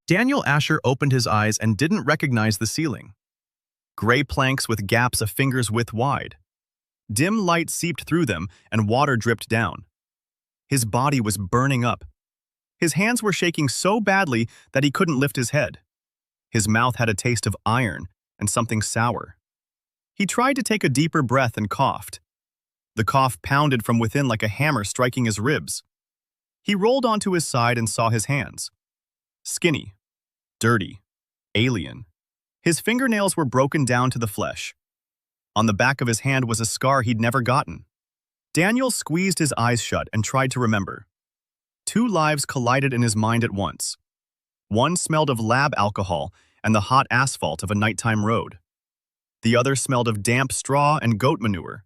Daniel Asher opened his eyes and didn't recognize the ceiling. Gray planks with gaps a finger's width wide. Dim light seeped through them and water dripped down. His body was burning up. His hands were shaking so badly that he couldn't lift his head. His mouth had a taste of iron and something sour. He tried to take a deeper breath and coughed. The cough pounded from within like a hammer striking his ribs. He rolled onto his side and saw his hands. Skinny, dirty, alien. His fingernails were broken down to the flesh. On the back of his hand was a scar he'd never gotten. Daniel squeezed his eyes shut and tried to remember. Two lives collided in his mind at once. One smelled of lab alcohol and the hot asphalt of a nighttime road. The other smelled of damp straw and goat manure.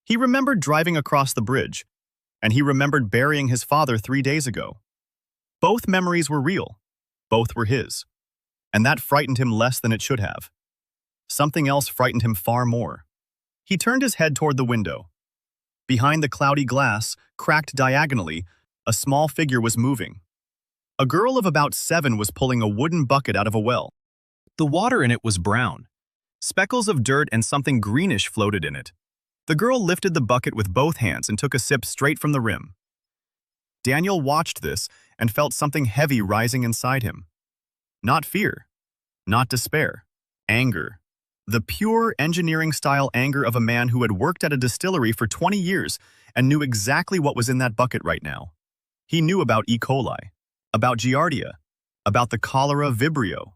He remembered driving across the bridge, and he remembered burying his father 3 days ago. Both memories were real. Both were his. And that frightened him less than it should have. Something else frightened him far more. He turned his head toward the window. Behind the cloudy glass, cracked diagonally, a small figure was moving. A girl of about 7 was pulling a wooden bucket out of a well. The water in it was brown. Speckles of dirt and something greenish floated in it. The girl lifted the bucket with both hands and took a sip straight from the rim. Daniel watched this and felt something heavy rising inside him. Not fear, not despair, anger. The pure engineering-style anger of a man who had worked at a distillery for 20 years and knew exactly what was in that bucket right now. He knew about E. coli, about Giardia, about the cholera vibrio.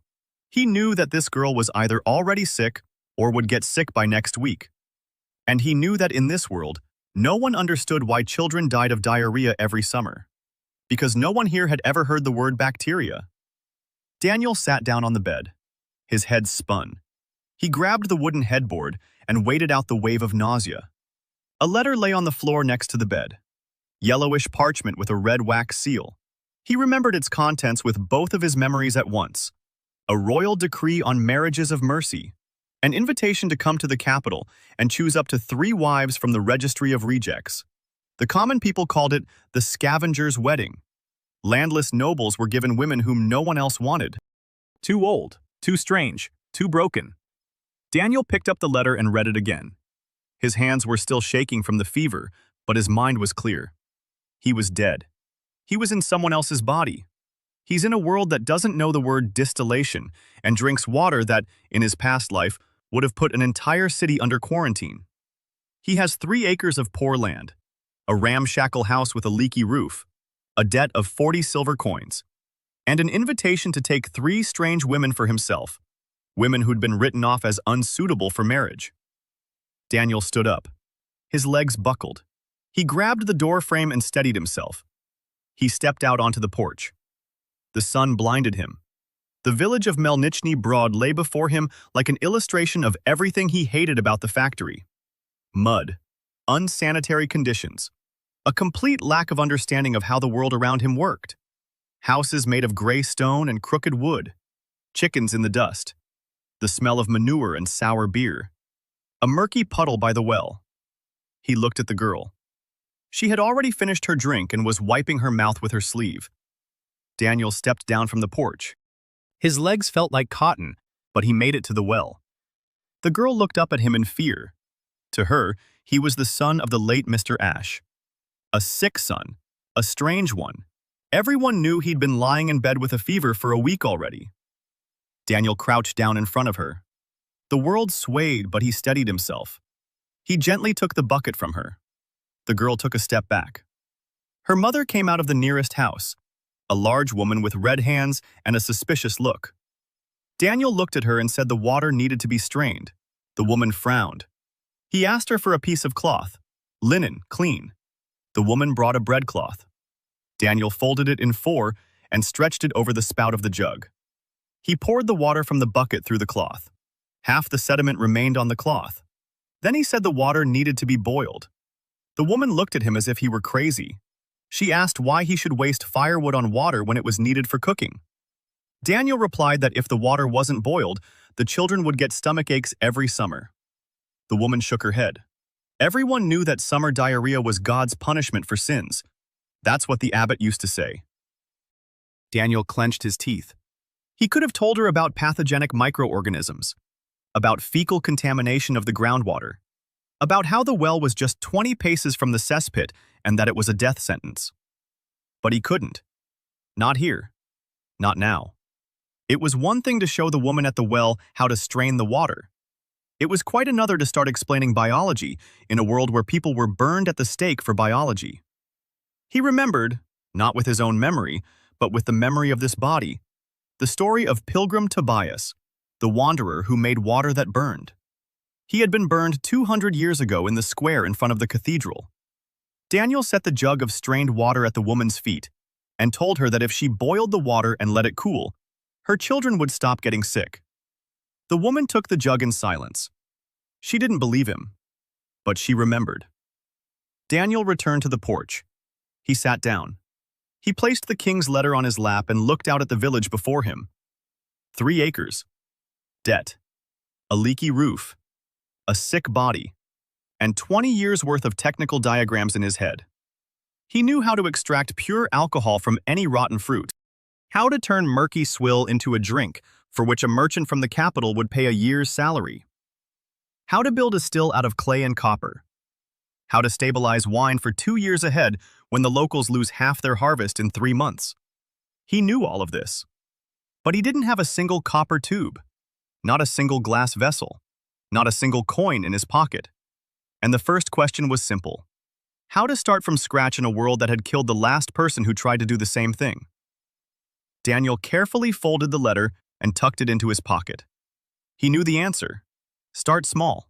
He knew that this girl was either already sick or would get sick by next week. And he knew that in this world, no one understood why children died of diarrhea every summer. Because no one here had ever heard the word bacteria. Daniel sat down on the bed. His head spun. He grabbed the wooden headboard and waited out the wave of nausea. A letter lay on the floor next to the bed. Yellowish parchment with a red wax seal. He remembered its contents with both of his memories at once. A royal decree on marriages of mercy. An invitation to come to the capital and choose up to 3 wives from the registry of rejects. The common people called it the scavenger's wedding. Landless nobles were given women whom no one else wanted. Too old, too strange, too broken. Daniel picked up the letter and read it again. His hands were still shaking from the fever, but his mind was clear. He was dead. He was in someone else's body. He's in a world that doesn't know the word distillation and drinks water that, in his past life, would have put an entire city under quarantine. He has 3 acres of poor land, a ramshackle house with a leaky roof, a debt of 40 silver coins, and an invitation to take 3 strange women for himself, women who'd been written off as unsuitable for marriage. Daniel stood up. His legs buckled. He grabbed the door frame and steadied himself. He stepped out onto the porch. The sun blinded him. The village of Melnichny Broad lay before him like an illustration of everything he hated about the factory. Mud, unsanitary conditions, a complete lack of understanding of how the world around him worked. Houses made of gray stone and crooked wood, chickens in the dust, the smell of manure and sour beer, a murky puddle by the well. He looked at the girl. She had already finished her drink and was wiping her mouth with her sleeve. Daniel stepped down from the porch. His legs felt like cotton, but he made it to the well. The girl looked up at him in fear. To her, he was the son of the late Mr. Ash. A sick son, a strange one. Everyone knew he'd been lying in bed with a fever for a week already. Daniel crouched down in front of her. The world swayed, but he steadied himself. He gently took the bucket from her. The girl took a step back. Her mother came out of the nearest house, a large woman with red hands and a suspicious look. Daniel looked at her and said the water needed to be strained. The woman frowned. He asked her for a piece of cloth. Linen, clean. The woman brought a breadcloth. Daniel folded it in 4 and stretched it over the spout of the jug. He poured the water from the bucket through the cloth. Half the sediment remained on the cloth. Then he said the water needed to be boiled. The woman looked at him as if he were crazy. She asked why he should waste firewood on water when it was needed for cooking. Daniel replied that if the water wasn't boiled, the children would get stomach aches every summer. The woman shook her head. Everyone knew that summer diarrhea was God's punishment for sins. That's what the abbot used to say. Daniel clenched his teeth. He could have told her about pathogenic microorganisms, about fecal contamination of the groundwater, about how the well was just 20 paces from the cesspit and that it was a death sentence. But he couldn't. Not here. Not now. It was one thing to show the woman at the well how to strain the water. It was quite another to start explaining biology in a world where people were burned at the stake for biology. He remembered, not with his own memory, but with the memory of this body, the story of Pilgrim Tobias, the wanderer who made water that burned. He had been burned 200 years ago in the square in front of the cathedral. Daniel set the jug of strained water at the woman's feet and told her that if she boiled the water and let it cool, her children would stop getting sick. The woman took the jug in silence. She didn't believe him, but she remembered. Daniel returned to the porch. He sat down. He placed the king's letter on his lap and looked out at the village before him. 3 acres. Debt. A leaky roof. A sick body. And 20 years' worth of technical diagrams in his head. He knew how to extract pure alcohol from any rotten fruit, how to turn murky swill into a drink for which a merchant from the capital would pay a year's salary, how to build a still out of clay and copper, how to stabilize wine for 2 years ahead when the locals lose half their harvest in 3 months. He knew all of this. But he didn't have a single copper tube, not a single glass vessel, not a single coin in his pocket. And the first question was simple: how to start from scratch in a world that had killed the last person who tried to do the same thing. Daniel carefully folded the letter and tucked it into his pocket. He knew the answer. Start small,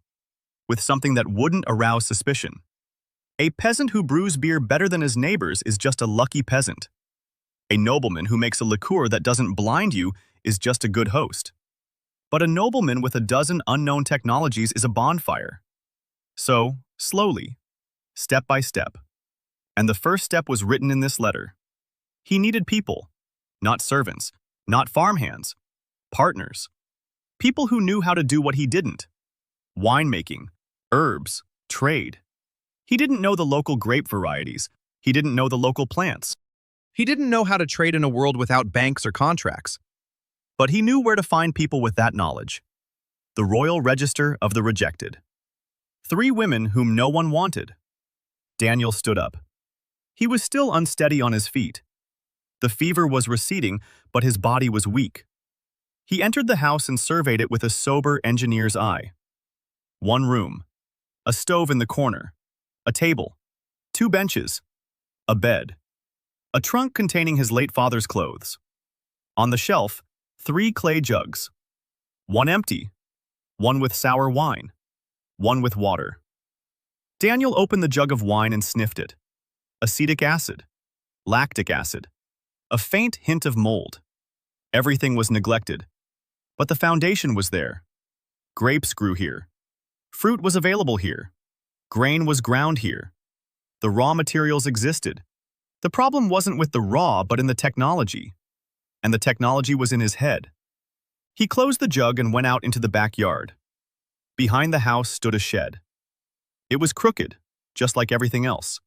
with something that wouldn't arouse suspicion. A peasant who brews beer better than his neighbors is just a lucky peasant. A nobleman who makes a liqueur that doesn't blind you is just a good host. But a nobleman with a dozen unknown technologies is a bonfire. So, slowly, step by step. And the first step was written in this letter. He needed people, not servants, not farmhands, partners. People who knew how to do what he didn't. Winemaking, herbs, trade. He didn't know the local grape varieties. He didn't know the local plants. He didn't know how to trade in a world without banks or contracts. But he knew where to find people with that knowledge. The Royal Register of the Rejected. 3 women whom no one wanted. Daniel stood up. He was still unsteady on his feet. The fever was receding, but his body was weak. He entered the house and surveyed it with a sober engineer's eye. 1 room. A stove in the corner. A table. 2 benches. A bed. A trunk containing his late father's clothes. On the shelf, 3 clay jugs. 1 empty. 1 with sour wine. 1 with water. Daniel opened the jug of wine and sniffed it. Acetic acid. Lactic acid. A faint hint of mold. Everything was neglected. But the foundation was there. Grapes grew here. Fruit was available here. Grain was ground here. The raw materials existed. The problem wasn't with the raw, but in the technology. And the technology was in his head. He closed the jug and went out into the backyard. Behind the house stood a shed. It was crooked, just like everything else.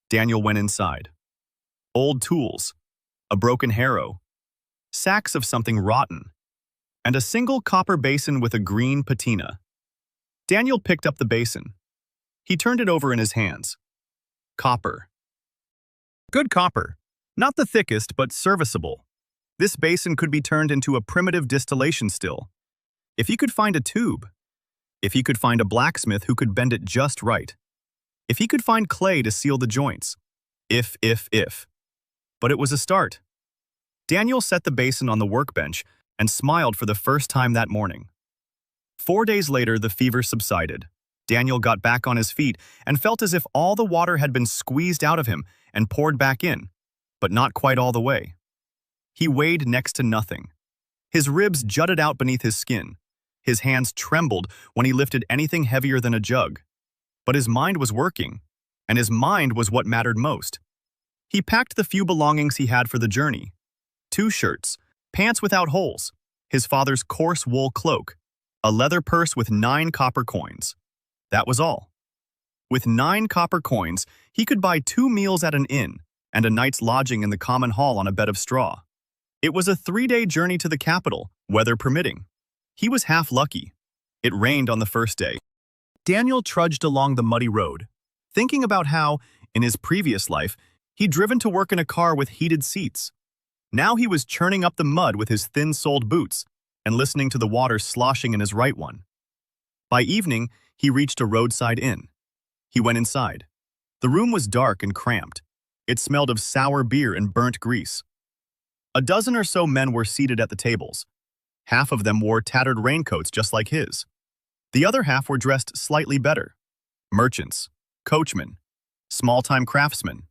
Daniel went inside. Old tools, a broken harrow, sacks of something rotten, and a single copper basin with a green patina. Daniel picked up the basin. He turned it over in his hands. Copper. Good copper. Not the thickest, but serviceable. This basin could be turned into a primitive distillation still. If he could find a tube. If he could find a blacksmith who could bend it just right. If he could find clay to seal the joints. If. But it was a start. Daniel set the basin on the workbench and smiled for the first time that morning. 4 days later, the fever subsided. Daniel got back on his feet and felt as if all the water had been squeezed out of him and poured back in, but not quite all the way. He weighed next to nothing. His ribs jutted out beneath his skin. His hands trembled when he lifted anything heavier than a jug. But his mind was working, and his mind was what mattered most. He packed the few belongings he had for the journey. 2 shirts, pants without holes, his father's coarse wool cloak, a leather purse with 9 copper coins. That was all. With 9 copper coins, he could buy 2 meals at an inn and a night's lodging in the common hall on a bed of straw. It was a 3-day journey to the capital, weather permitting. He was half lucky. It rained on the first day. Daniel trudged along the muddy road, thinking about how, in his previous life, he'd driven to work in a car with heated seats. Now he was churning up the mud with his thin-soled boots and listening to the water sloshing in his right one. By evening, he reached a roadside inn. He went inside. The room was dark and cramped. It smelled of sour beer and burnt grease. A dozen or so men were seated at the tables. Half of them wore tattered raincoats just like his. The other half were dressed slightly better. Merchants, coachmen, small-time craftsmen.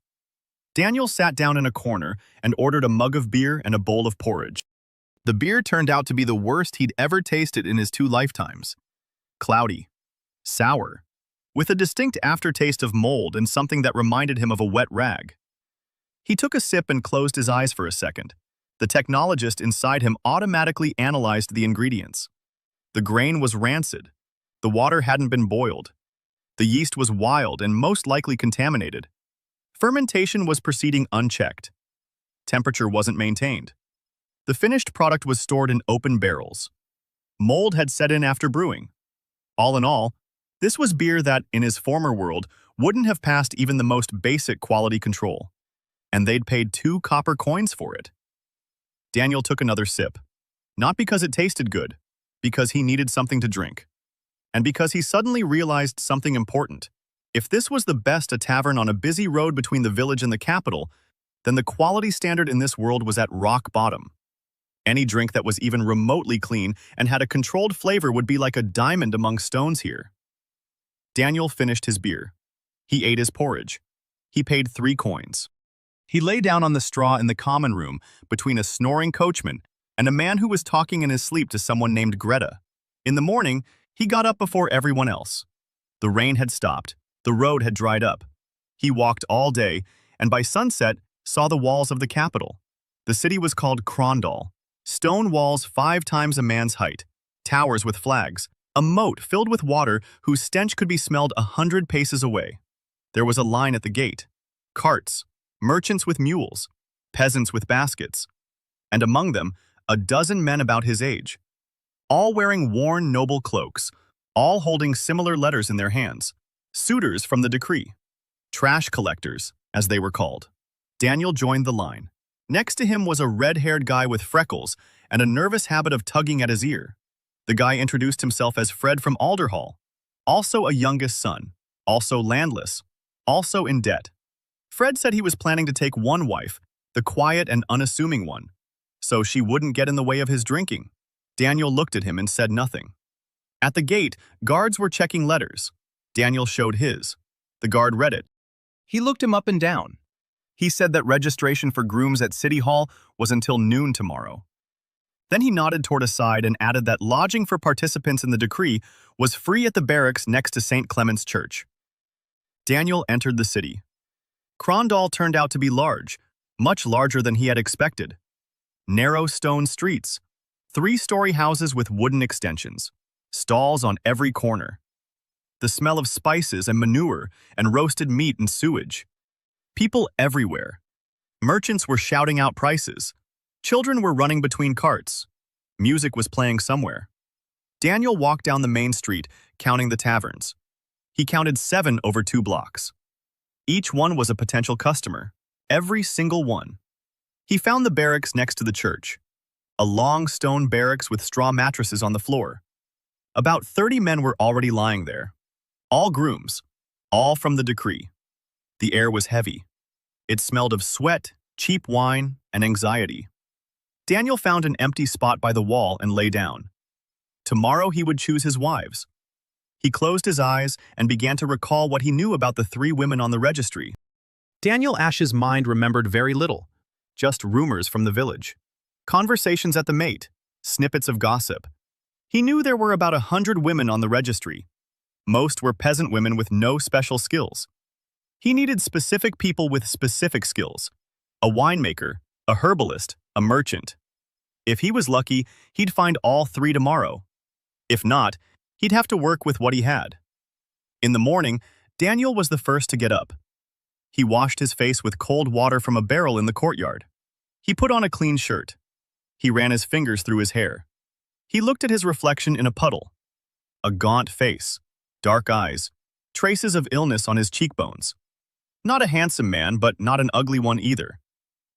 Daniel sat down in a corner and ordered a mug of beer and a bowl of porridge. The beer turned out to be the worst he'd ever tasted in his 2 lifetimes. Cloudy, sour, with a distinct aftertaste of mold and something that reminded him of a wet rag. He took a sip and closed his eyes for a second. The technologist inside him automatically analyzed the ingredients. The grain was rancid. The water hadn't been boiled. The yeast was wild and most likely contaminated. Fermentation was proceeding unchecked. Temperature wasn't maintained. The finished product was stored in open barrels. Mold had set in after brewing. All in all, this was beer that, in his former world, wouldn't have passed even the most basic quality control. And they'd paid 2 copper coins for it. Daniel took another sip. Not because it tasted good, because he needed something to drink. And because he suddenly realized something important. If this was the best a tavern on a busy road between the village and the capital, then the quality standard in this world was at rock bottom. Any drink that was even remotely clean and had a controlled flavor would be like a diamond among stones here. Daniel finished his beer. He ate his porridge. He paid 3 coins. He lay down on the straw in the common room between a snoring coachman and a man who was talking in his sleep to someone named Greta. In the morning, he got up before everyone else. The rain had stopped. The road had dried up. He walked all day, and by sunset, saw the walls of the capital. The city was called Krondal. Stone walls 5 times a man's height, towers with flags, a moat filled with water whose stench could be smelled 100 paces away. There was a line at the gate, carts, merchants with mules, peasants with baskets, and among them, a dozen men about his age, all wearing worn noble cloaks, all holding similar letters in their hands, suitors from the decree, trash collectors, as they were called. Daniel joined the line. Next to him was a red-haired guy with freckles and a nervous habit of tugging at his ear. The guy introduced himself as Fred from Alderhall, also a youngest son, also landless, also in debt. Fred said he was planning to take one wife, the quiet and unassuming one, so she wouldn't get in the way of his drinking. Daniel looked at him and said nothing. At the gate, guards were checking letters. Daniel showed his. The guard read it. He looked him up and down. He said that registration for grooms at City Hall was until noon tomorrow. Then he nodded toward a side and added that lodging for participants in the decree was free at the barracks next to St. Clement's Church. Daniel entered the city. Krondal turned out to be large, much larger than he had expected. Narrow stone streets, 3-story houses with wooden extensions, stalls on every corner. The smell of spices and manure and roasted meat and sewage. People everywhere. Merchants were shouting out prices. Children were running between carts. Music was playing somewhere. Daniel walked down the main street, counting the taverns. He counted 7 over 2 blocks. Each one was a potential customer. Every single one. He found the barracks next to the church. A long stone barracks with straw mattresses on the floor. About 30 men were already lying there. All grooms. All from the decree. The air was heavy. It smelled of sweat, cheap wine, and anxiety. Daniel found an empty spot by the wall and lay down. Tomorrow he would choose his wives. He closed his eyes and began to recall what he knew about the 3 women on the registry. Daniel Ash's mind remembered very little, just rumors from the village. Conversations at the mate, snippets of gossip. He knew there were about 100 women on the registry. Most were peasant women with no special skills. He needed specific people with specific skills. A winemaker, a herbalist, a merchant. If he was lucky, he'd find all 3 tomorrow. If not, he'd have to work with what he had. In the morning, Daniel was the first to get up. He washed his face with cold water from a barrel in the courtyard. He put on a clean shirt. He ran his fingers through his hair. He looked at his reflection in a puddle. A gaunt face, dark eyes, traces of illness on his cheekbones. Not a handsome man, but not an ugly one either.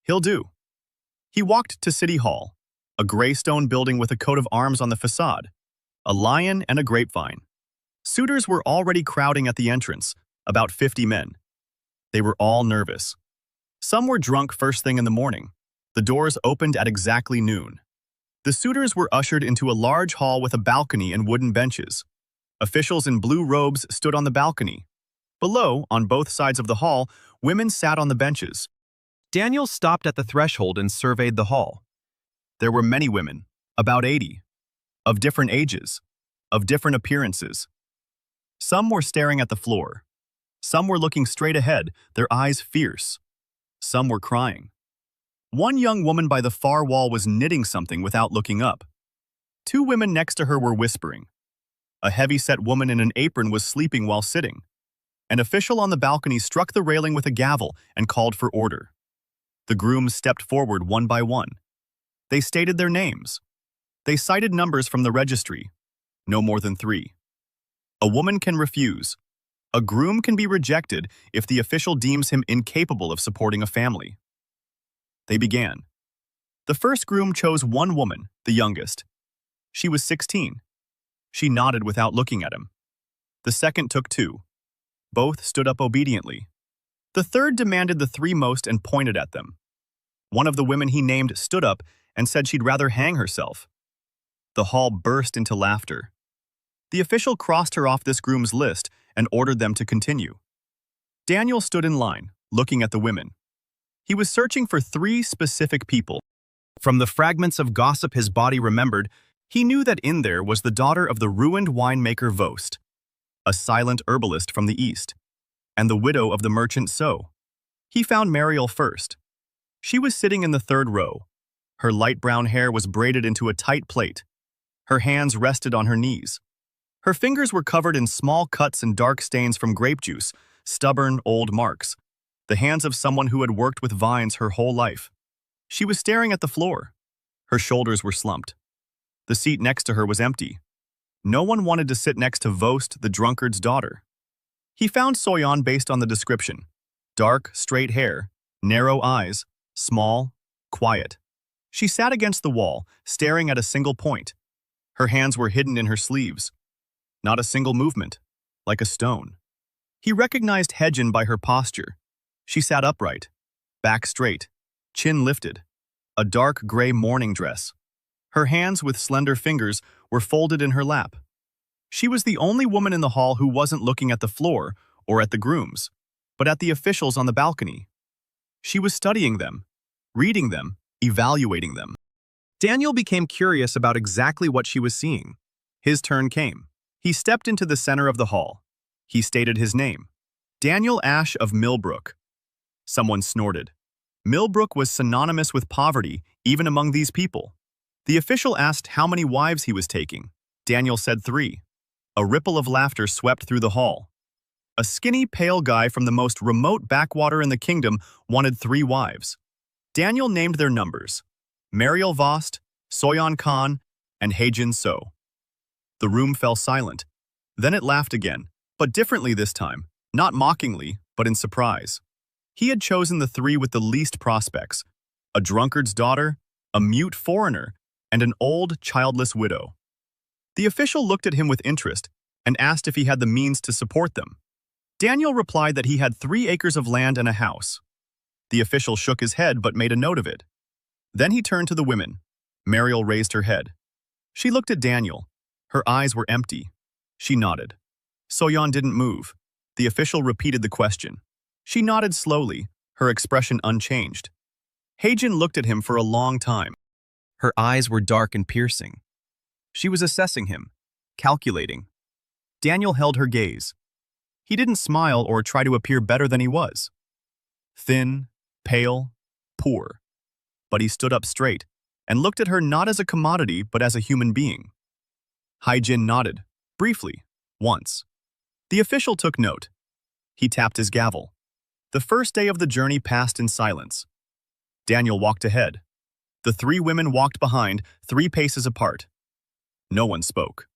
He'll do. He walked to City Hall, a gray stone building with a coat of arms on the facade, a lion and a grapevine. Suitors were already crowding at the entrance, about 50 men. They were all nervous. Some were drunk first thing in the morning. The doors opened at exactly noon. The suitors were ushered into a large hall with a balcony and wooden benches. Officials in blue robes stood on the balcony. Below, on both sides of the hall, women sat on the benches. Daniel stopped at the threshold and surveyed the hall. There were many women, about 80, of different ages, of different appearances. Some were staring at the floor. Some were looking straight ahead, their eyes fierce. Some were crying. One young woman by the far wall was knitting something without looking up. Two women next to her were whispering. A heavy-set woman in an apron was sleeping while sitting. An official on the balcony struck the railing with a gavel and called for order. The grooms stepped forward one by one. They stated their names. They cited numbers from the registry, no more than 3. A woman can refuse. A groom can be rejected if the official deems him incapable of supporting a family. They began. The first groom chose one woman, the youngest. She was 16. She nodded without looking at him. The second took 2. Both stood up obediently. The third demanded the 3 most and pointed at them. One of the women he named stood up and said she'd rather hang herself. The hall burst into laughter. The official crossed her off this groom's list and ordered them to continue. Daniel stood in line, looking at the women. He was searching for 3 specific people. From the fragments of gossip his body remembered, he knew that in there was the daughter of the ruined winemaker Vost, a silent herbalist from the east, and the widow of the merchant So. He found Mariel first. She was sitting in the 3rd row. Her light brown hair was braided into a tight plait. Her hands rested on her knees. Her fingers were covered in small cuts and dark stains from grape juice, stubborn, old marks, the hands of someone who had worked with vines her whole life. She was staring at the floor. Her shoulders were slumped. The seat next to her was empty. No one wanted to sit next to Vost, the drunkard's daughter. He found Soyan based on the description. Dark, straight hair, narrow eyes, small, quiet. She sat against the wall, staring at a single point. Her hands were hidden in her sleeves. Not a single movement, like a stone. He recognized Hedgen by her posture. She sat upright, back straight, chin lifted, a dark gray morning dress. Her hands with slender fingers were folded in her lap. She was the only woman in the hall who wasn't looking at the floor or at the grooms, but at the officials on the balcony. She was studying them, reading them, evaluating them. Daniel became curious about exactly what she was seeing. His turn came. He stepped into the center of the hall. He stated his name. Daniel Ashe of Millbrook. Someone snorted. Millbrook was synonymous with poverty, even among these people. The official asked how many wives he was taking. Daniel said 3. A ripple of laughter swept through the hall. A skinny, pale guy from the most remote backwater in the kingdom wanted 3 wives. Daniel named their numbers: Mariel Vost, Soyan Khan, and Hedgen So. The room fell silent. Then it laughed again, but differently this time, not mockingly, but in surprise. He had chosen the 3 with the least prospects: a drunkard's daughter, a mute foreigner, and an old, childless widow. The official looked at him with interest and asked if he had the means to support them. Daniel replied that he had 3 acres of land and a house. The official shook his head but made a note of it. Then he turned to the women. Mariel raised her head. She looked at Daniel. Her eyes were empty. She nodded. Soyan didn't move. The official repeated the question. She nodded slowly, her expression unchanged. Hedgen looked at him for a long time. Her eyes were dark and piercing. She was assessing him, calculating. Daniel held her gaze. He didn't smile or try to appear better than he was. Thin, pale, poor. But he stood up straight and looked at her not as a commodity but as a human being. Hedgen nodded, briefly, once. The official took note. He tapped his gavel. The first day of the journey passed in silence. Daniel walked ahead. The three women walked behind, 3 paces apart. No one spoke.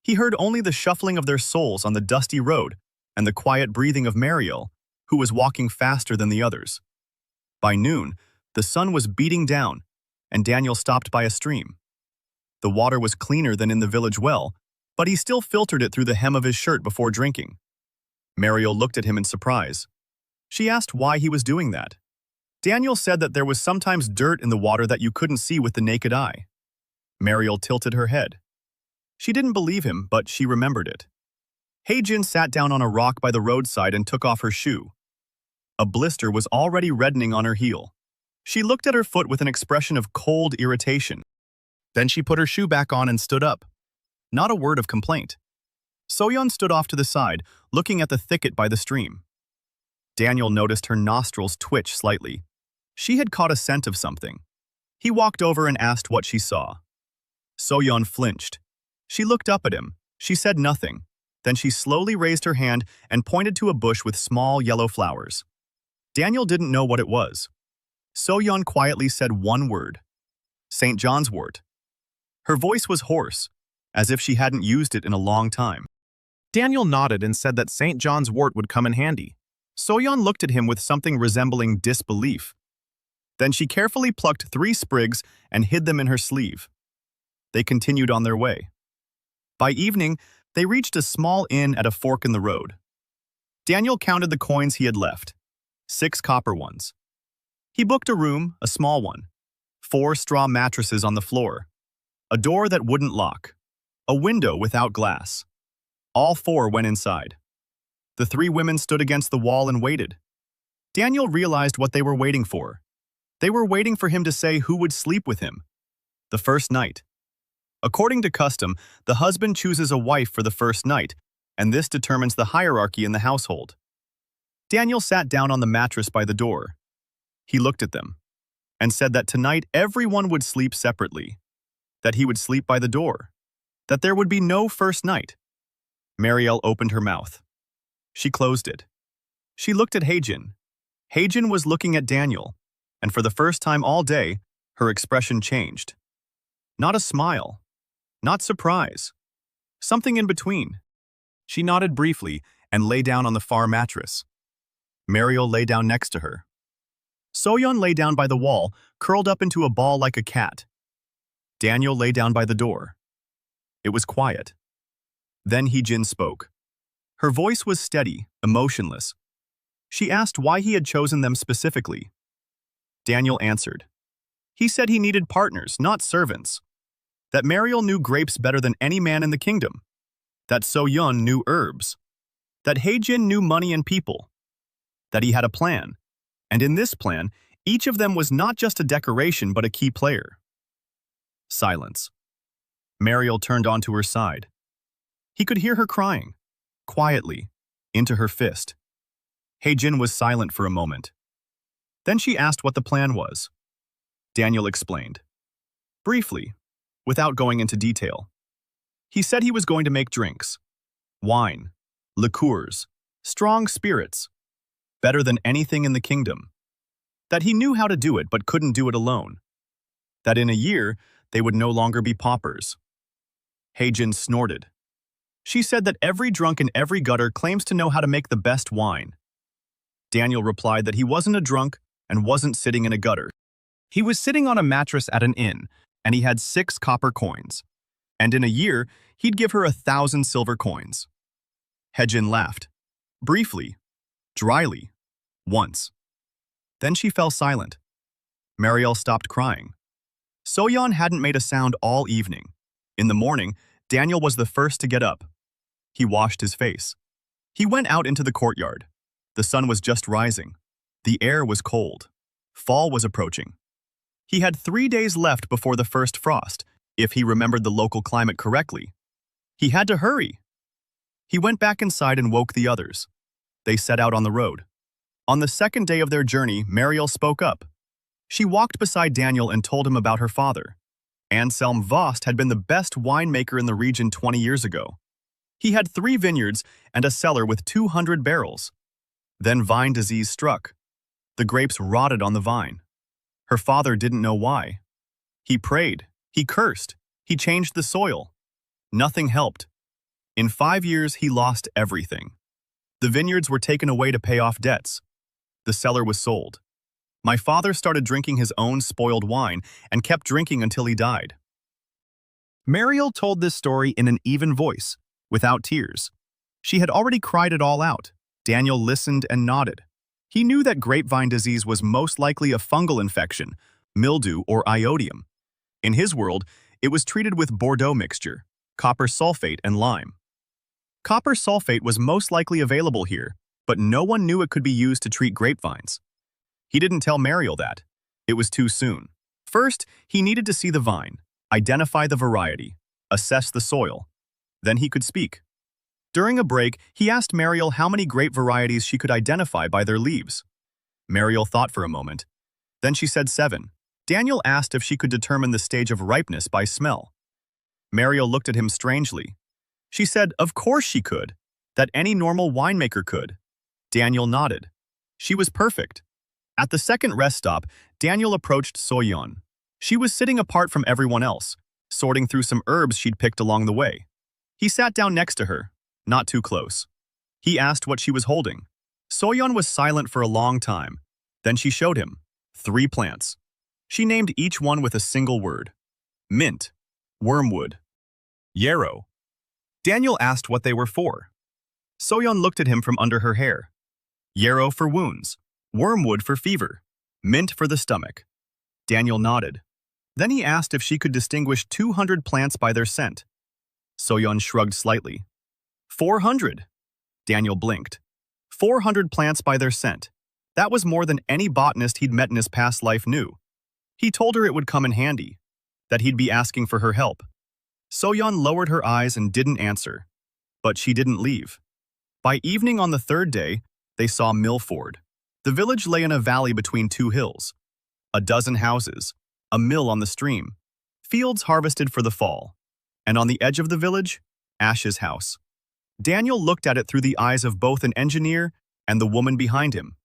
He heard only the shuffling of their soles on the dusty road and the quiet breathing of Mariel, who was walking faster than the others. By noon, the sun was beating down, and Daniel stopped by a stream. The water was cleaner than in the village well, but he still filtered it through the hem of his shirt before drinking. Mariel looked at him in surprise. She asked why he was doing that. Daniel said that there was sometimes dirt in the water that you couldn't see with the naked eye. Mariel tilted her head. She didn't believe him, but she remembered it. Heijin sat down on a rock by the roadside and took off her shoe. A blister was already reddening on her heel. She looked at her foot with an expression of cold irritation. Then she put her shoe back on and stood up. Not a word of complaint. Soyeon stood off to the side, looking at the thicket by the stream. Daniel noticed her nostrils twitch slightly. She had caught a scent of something. He walked over and asked what she saw. Soyeon flinched. She looked up at him. She said nothing. Then she slowly raised her hand and pointed to a bush with small yellow flowers. Daniel didn't know what it was. Soyeon quietly said one word. St. John's wort. Her voice was hoarse, as if she hadn't used it in a long time. Daniel nodded and said that St. John's wort would come in handy. Soyeon looked at him with something resembling disbelief. Then she carefully plucked 3 sprigs and hid them in her sleeve. They continued on their way. By evening, they reached a small inn at a fork in the road. Daniel counted the coins he had left. 6 copper ones. He booked a room, a small one. 4 straw mattresses on the floor. A door that wouldn't lock. A window without glass. All 4 went inside. The 3 women stood against the wall and waited. Daniel realized what they were waiting for. They were waiting for him to say who would sleep with him. The first night. According to custom, the husband chooses a wife for the first night, and this determines the hierarchy in the household. Daniel sat down on the mattress by the door. He looked at them and said that tonight everyone would sleep separately, that he would sleep by the door, that there would be no first night. Mariel opened her mouth. She closed it. She looked at Heijin. Heijin was looking at Daniel, and for the first time all day, her expression changed. Not a smile. Not surprise. Something in between. She nodded briefly and lay down on the far mattress. Mariel lay down next to her. Soyeon lay down by the wall, curled up into a ball like a cat. Daniel lay down by the door. It was quiet. Then Heijin spoke. Her voice was steady, emotionless. She asked why he had chosen them specifically. Daniel answered. He said he needed partners, not servants. That Mariel knew grapes better than any man in the kingdom. That Soyeon knew herbs. That Heijin knew money and people. That he had a plan. And in this plan, each of them was not just a decoration but a key player. Silence. Mariel turned onto her side. He could hear her crying, quietly, into her fist. Heijin was silent for a moment. Then she asked what the plan was. Daniel explained. Briefly, without going into detail. He said he was going to make drinks. Wine, liqueurs, strong spirits. Better than anything in the kingdom. That he knew how to do it but couldn't do it alone. That in a year, they would no longer be paupers. Heijin snorted. She said that every drunk in every gutter claims to know how to make the best wine. Daniel replied that he wasn't a drunk and wasn't sitting in a gutter. He was sitting on a mattress at an inn, and he had 6 copper coins. And in a year, he'd give her 1,000 silver coins. Heijin laughed. Briefly. Dryly. Once. Then she fell silent. Mariel stopped crying. Soyeon hadn't made a sound all evening. In the morning, Daniel was the first to get up. He washed his face. He went out into the courtyard. The sun was just rising. The air was cold. Fall was approaching. He had 3 days left before the first frost, if he remembered the local climate correctly. He had to hurry. He went back inside and woke the others. They set out on the road. On the second day of their journey, Mariel spoke up. She walked beside Daniel and told him about her father. Anselm Vost had been the best winemaker in the region 20 years ago. He had 3 vineyards and a cellar with 200 barrels. Then vine disease struck. The grapes rotted on the vine. Her father didn't know why. He prayed, he cursed, he changed the soil. Nothing helped. In 5 years, he lost everything. The vineyards were taken away to pay off debts. The cellar was sold. My father started drinking his own spoiled wine and kept drinking until he died. Mariel told this story in an even voice, without tears. She had already cried it all out. Daniel listened and nodded. He knew that grapevine disease was most likely a fungal infection, mildew or iodium. In his world, it was treated with Bordeaux mixture, copper sulfate and lime. Copper sulfate was most likely available here, but no one knew it could be used to treat grapevines. He didn't tell Mariel that. It was too soon. First, he needed to see the vine, identify the variety, assess the soil. Then he could speak. During a break, he asked Mariel how many grape varieties she could identify by their leaves. Mariel thought for a moment. Then she said 7. Daniel asked if she could determine the stage of ripeness by smell. Mariel looked at him strangely. She said, of course she could, that any normal winemaker could. Daniel nodded. She was perfect. At the second rest stop, Daniel approached Soyeon. She was sitting apart from everyone else, sorting through some herbs she'd picked along the way. He sat down next to her, not too close. He asked what she was holding. Soyeon was silent for a long time. Then she showed him 3 plants. She named each one with a single word. Mint, wormwood, yarrow. Daniel asked what they were for. Soyeon looked at him from under her hair. Yarrow for wounds, wormwood for fever, mint for the stomach. Daniel nodded. Then he asked if she could distinguish 200 plants by their scent. Soyeon shrugged slightly. 400. Daniel blinked. 400 plants by their scent. That was more than any botanist he'd met in his past life knew. He told her it would come in handy, that he'd be asking for her help. Soyeon lowered her eyes and didn't answer. But she didn't leave. By evening on the 3rd day, they saw Milford. The village lay in a valley between 2 hills. A dozen houses, a mill on the stream, fields harvested for the fall. And on the edge of the village, Ash's house. Daniel looked at it through the eyes of both an engineer and the woman behind him.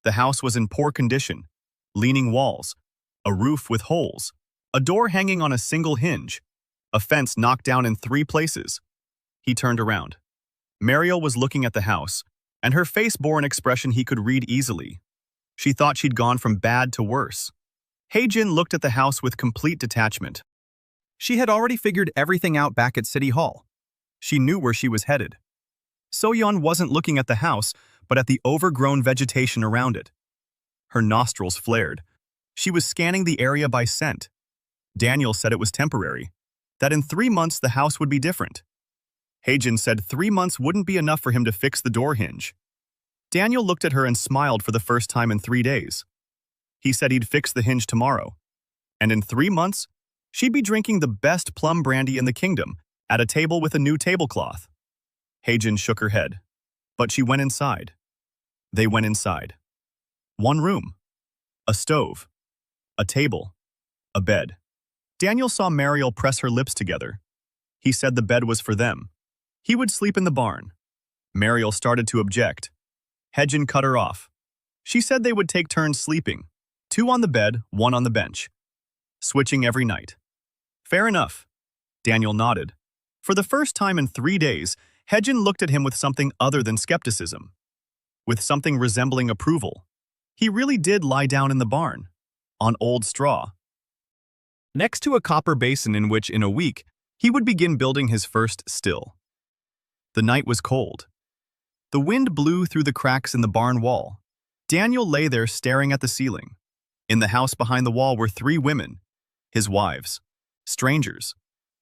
The house was in poor condition, leaning walls, a roof with holes, a door hanging on a single hinge, a fence knocked down in 3 places. He turned around. Mariel was looking at the house, and her face bore an expression he could read easily. She thought she'd gone from bad to worse. Hae-jin looked at the house with complete detachment. She had already figured everything out back at City Hall. She knew where she was headed. Soyeon wasn't looking at the house, but at the overgrown vegetation around it. Her nostrils flared. She was scanning the area by scent. Daniel said it was temporary, that in 3 months the house would be different. Hae-jin said 3 months wouldn't be enough for him to fix the door hinge. Daniel looked at her and smiled for the first time in 3 days. He said he'd fix the hinge tomorrow. And in 3 months, she'd be drinking the best plum brandy in the kingdom, at a table with a new tablecloth. Hae-jin shook her head. But she went inside. They went inside. 1 room. A stove. A table. A bed. Daniel saw Mariel press her lips together. He said the bed was for them. He would sleep in the barn. Mariel started to object. Hae-jin cut her off. She said they would take turns sleeping. 2 on the bed, 1 on the bench. Switching every night. Fair enough. Daniel nodded. For the first time in 3 days, Hae-jin looked at him with something other than skepticism. With something resembling approval. He really did lie down in the barn. On old straw. Next to a copper basin in which, in a week, he would begin building his first still. The night was cold. The wind blew through the cracks in the barn wall. Daniel lay there staring at the ceiling. In the house behind the wall were 3 women, his wives, strangers,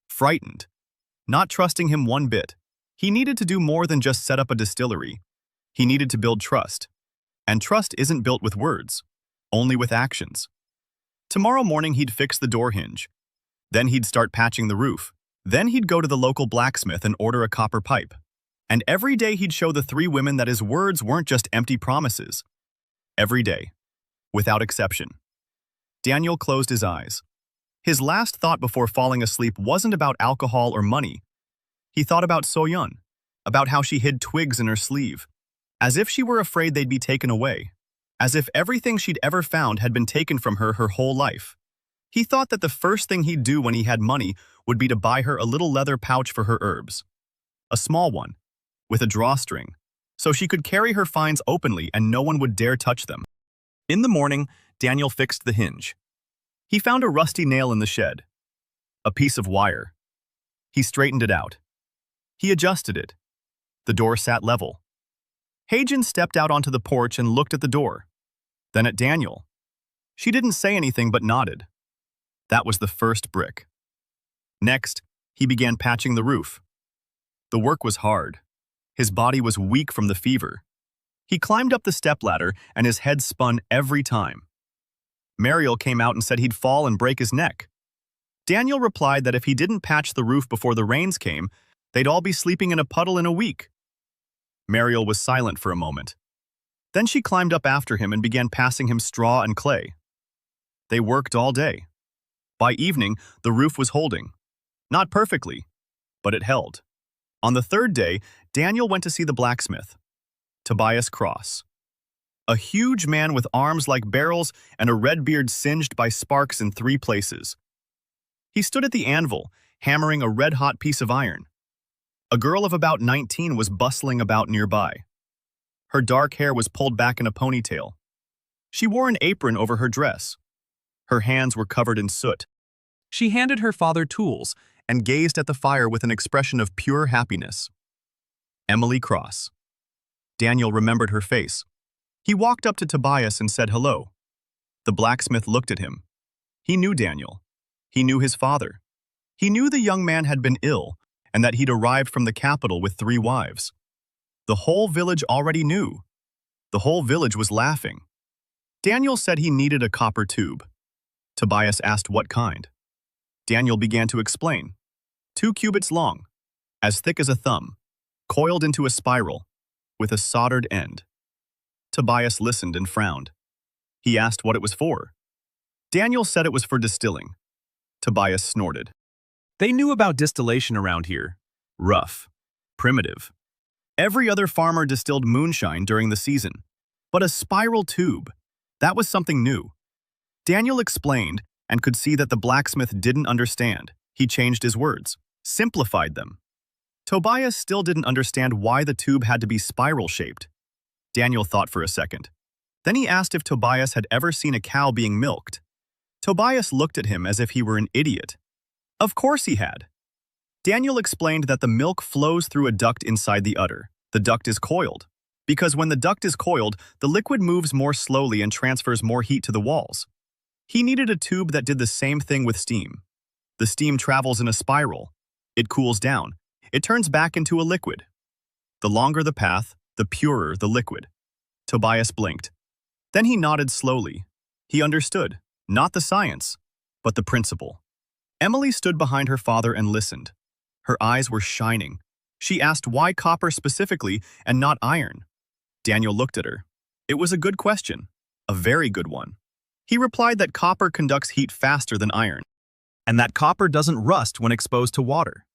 frightened, not trusting him one bit. He needed to do more than just set up a distillery. He needed to build trust. And trust isn't built with words, only with actions. Tomorrow morning he'd fix the door hinge. Then he'd start patching the roof. Then he'd go to the local blacksmith and order a copper pipe. And every day he'd show the 3 women that his words weren't just empty promises. Every day, without exception. Daniel closed his eyes. His last thought before falling asleep wasn't about alcohol or money. He thought about Soyeon, about how she hid twigs in her sleeve, as if she were afraid they'd be taken away, as if everything she'd ever found had been taken from her whole life. He thought that the first thing he'd do when he had money would be to buy her a little leather pouch for her herbs. A small one, with a drawstring, so she could carry her finds openly and no one would dare touch them. In the morning, Daniel fixed the hinge. He found a rusty nail in the shed, a piece of wire. He straightened it out. He adjusted it. The door sat level. Hagen stepped out onto the porch and looked at the door, then at Daniel. She didn't say anything but nodded. That was the first brick. Next, he began patching the roof. The work was hard. His body was weak from the fever. He climbed up the stepladder and his head spun every time. Mariel came out and said he'd fall and break his neck. Daniel replied that if he didn't patch the roof before the rains came, they'd all be sleeping in a puddle in a week. Mariel was silent for a moment. Then she climbed up after him and began passing him straw and clay. They worked all day. By evening, the roof was holding. Not perfectly, but it held. On the third day, Daniel went to see the blacksmith, Tobias Cross. A huge man with arms like barrels and a red beard singed by sparks in 3 places. He stood at the anvil, hammering a red-hot piece of iron. A girl of about 19 was bustling about nearby. Her dark hair was pulled back in a ponytail. She wore an apron over her dress. Her hands were covered in soot. She handed her father tools and gazed at the fire with an expression of pure happiness. Emily Cross. Daniel remembered her face. He walked up to Tobias and said hello. The blacksmith looked at him. He knew Daniel. He knew his father. He knew the young man had been ill and that he'd arrived from the capital with 3 wives. The whole village already knew. The whole village was laughing. Daniel said he needed a copper tube. Tobias asked what kind. Daniel began to explain. 2 cubits long, as thick as a thumb, coiled into a spiral, with a soldered end. Tobias listened and frowned. He asked what it was for. Daniel said it was for distilling. Tobias snorted. They knew about distillation around here. Rough. Primitive. Every other farmer distilled moonshine during the season. But a spiral tube, that was something new. Daniel explained and could see that the blacksmith didn't understand. He changed his words, simplified them. Tobias still didn't understand why the tube had to be spiral-shaped. Daniel thought for a second. Then he asked if Tobias had ever seen a cow being milked. Tobias looked at him as if he were an idiot. Of course he had. Daniel explained that the milk flows through a duct inside the udder. The duct is coiled, because when the duct is coiled, the liquid moves more slowly and transfers more heat to the walls. He needed a tube that did the same thing with steam. The steam travels in a spiral. It cools down. It turns back into a liquid. The longer the path, the purer the liquid. Tobias blinked. Then he nodded slowly. He understood, not the science, but the principle. Emily stood behind her father and listened. Her eyes were shining. She asked why copper specifically and not iron. Daniel looked at her. It was a good question, a very good one. He replied that copper conducts heat faster than iron, and that copper doesn't rust when exposed to water,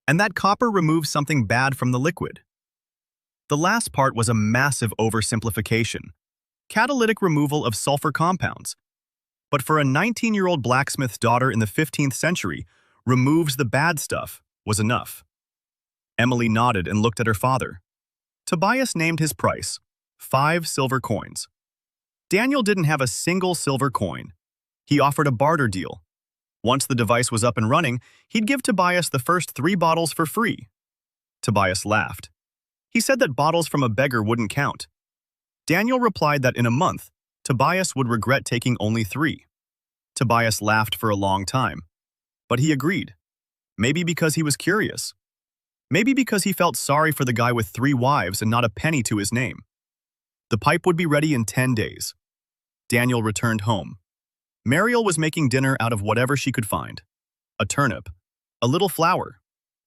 and that copper removes something bad from the liquid. The last part was a massive oversimplification. Catalytic removal of sulfur compounds. But for a 19-year-old blacksmith's daughter in the 15th century, removes the bad stuff was enough. Emily nodded and looked at her father. Tobias named his price, 5 silver coins. Daniel didn't have a single silver coin. He offered a barter deal. Once the device was up and running, he'd give Tobias the first 3 bottles for free. Tobias laughed. He said that bottles from a beggar wouldn't count. Daniel replied that in a month, Tobias would regret taking only 3. Tobias laughed for a long time, but he agreed. Maybe because he was curious. Maybe because he felt sorry for the guy with 3 wives and not a penny to his name. The pipe would be ready in 10 days. Daniel returned home. Mariel was making dinner out of whatever she could find. A turnip, a little flour,